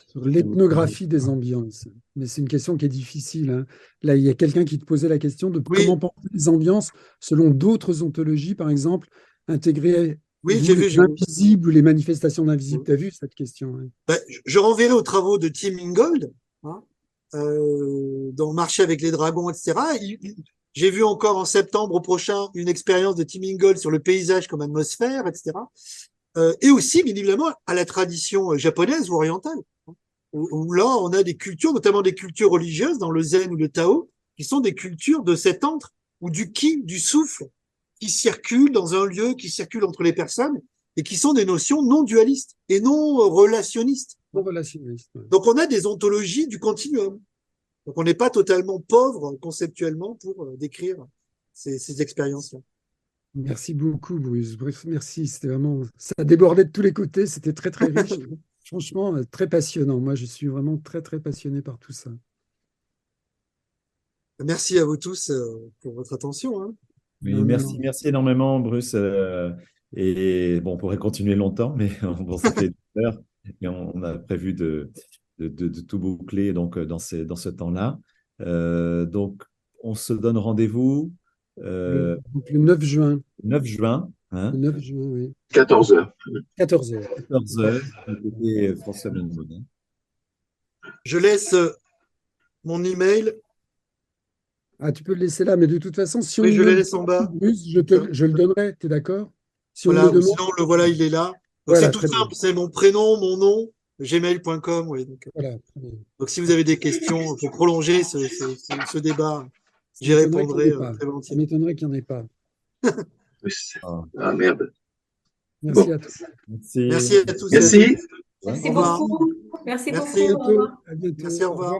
sur l'ethnographie des ambiances. Mais c'est une question qui est difficile. Hein. Là, il y a quelqu'un qui te posait la question de Oui. comment penser les ambiances selon d'autres ontologies, par exemple, intégrer Oui, j'ai vu. l'invisible ou les manifestations d'invisible. Tu as vu cette question? Hein? Ben, je renverrai aux travaux de Tim Ingold, hein, dans Marcher avec les dragons, etc. J'ai vu encore en septembre prochain une expérience de Tim Ingold sur le paysage comme atmosphère, etc. Et aussi, bien évidemment, à la tradition japonaise ou orientale, hein, où là, on a des cultures, notamment des cultures religieuses, dans le zen ou le tao, qui sont des cultures de cet entre, ou du ki, du souffle, qui circulent dans un lieu, qui circulent entre les personnes, et qui sont des notions non dualistes et non relationnistes. Non relationniste. Ouais. Donc, on a des ontologies du continuum. Donc, on n'est pas totalement pauvre conceptuellement pour décrire ces expériences-là. Merci beaucoup, Bruce. Bref, merci. C'était vraiment, ça débordait de tous les côtés. C'était très, très riche. Franchement, très passionnant. Moi, je suis vraiment très, très passionné par tout ça. Merci à vous tous pour votre attention. Hein. Oui, merci énormément, Bruce. Et bon, on pourrait continuer longtemps, mais bon, ça fait 2 heures et on a prévu de tout boucler donc, dans ce temps-là. Donc, on se donne rendez-vous donc, le 9 juin. 9 juin. Hein, le 9 juin, oui. 14h. 14h. 14h. François Benjamin. Je laisse mon email. Ah, tu peux le laisser là, mais de toute façon, si oui, on je le laisse en bas. Bruce, je le donnerai, tu es d'accord? Si voilà, on me demande... sinon, le voilà, il est là. Donc, voilà, c'est tout simple, c'est mon prénom, mon nom, gmail.com. Ouais, voilà, donc, si vous avez des questions pour prolonger ce débat, j'y répondrai très volontiers. Ça m'étonnerait qu'il n'y en ait pas. Ah, merde. Merci à tous. Merci à tous. Merci. Merci beaucoup. Merci beaucoup. À bientôt. Merci, au revoir.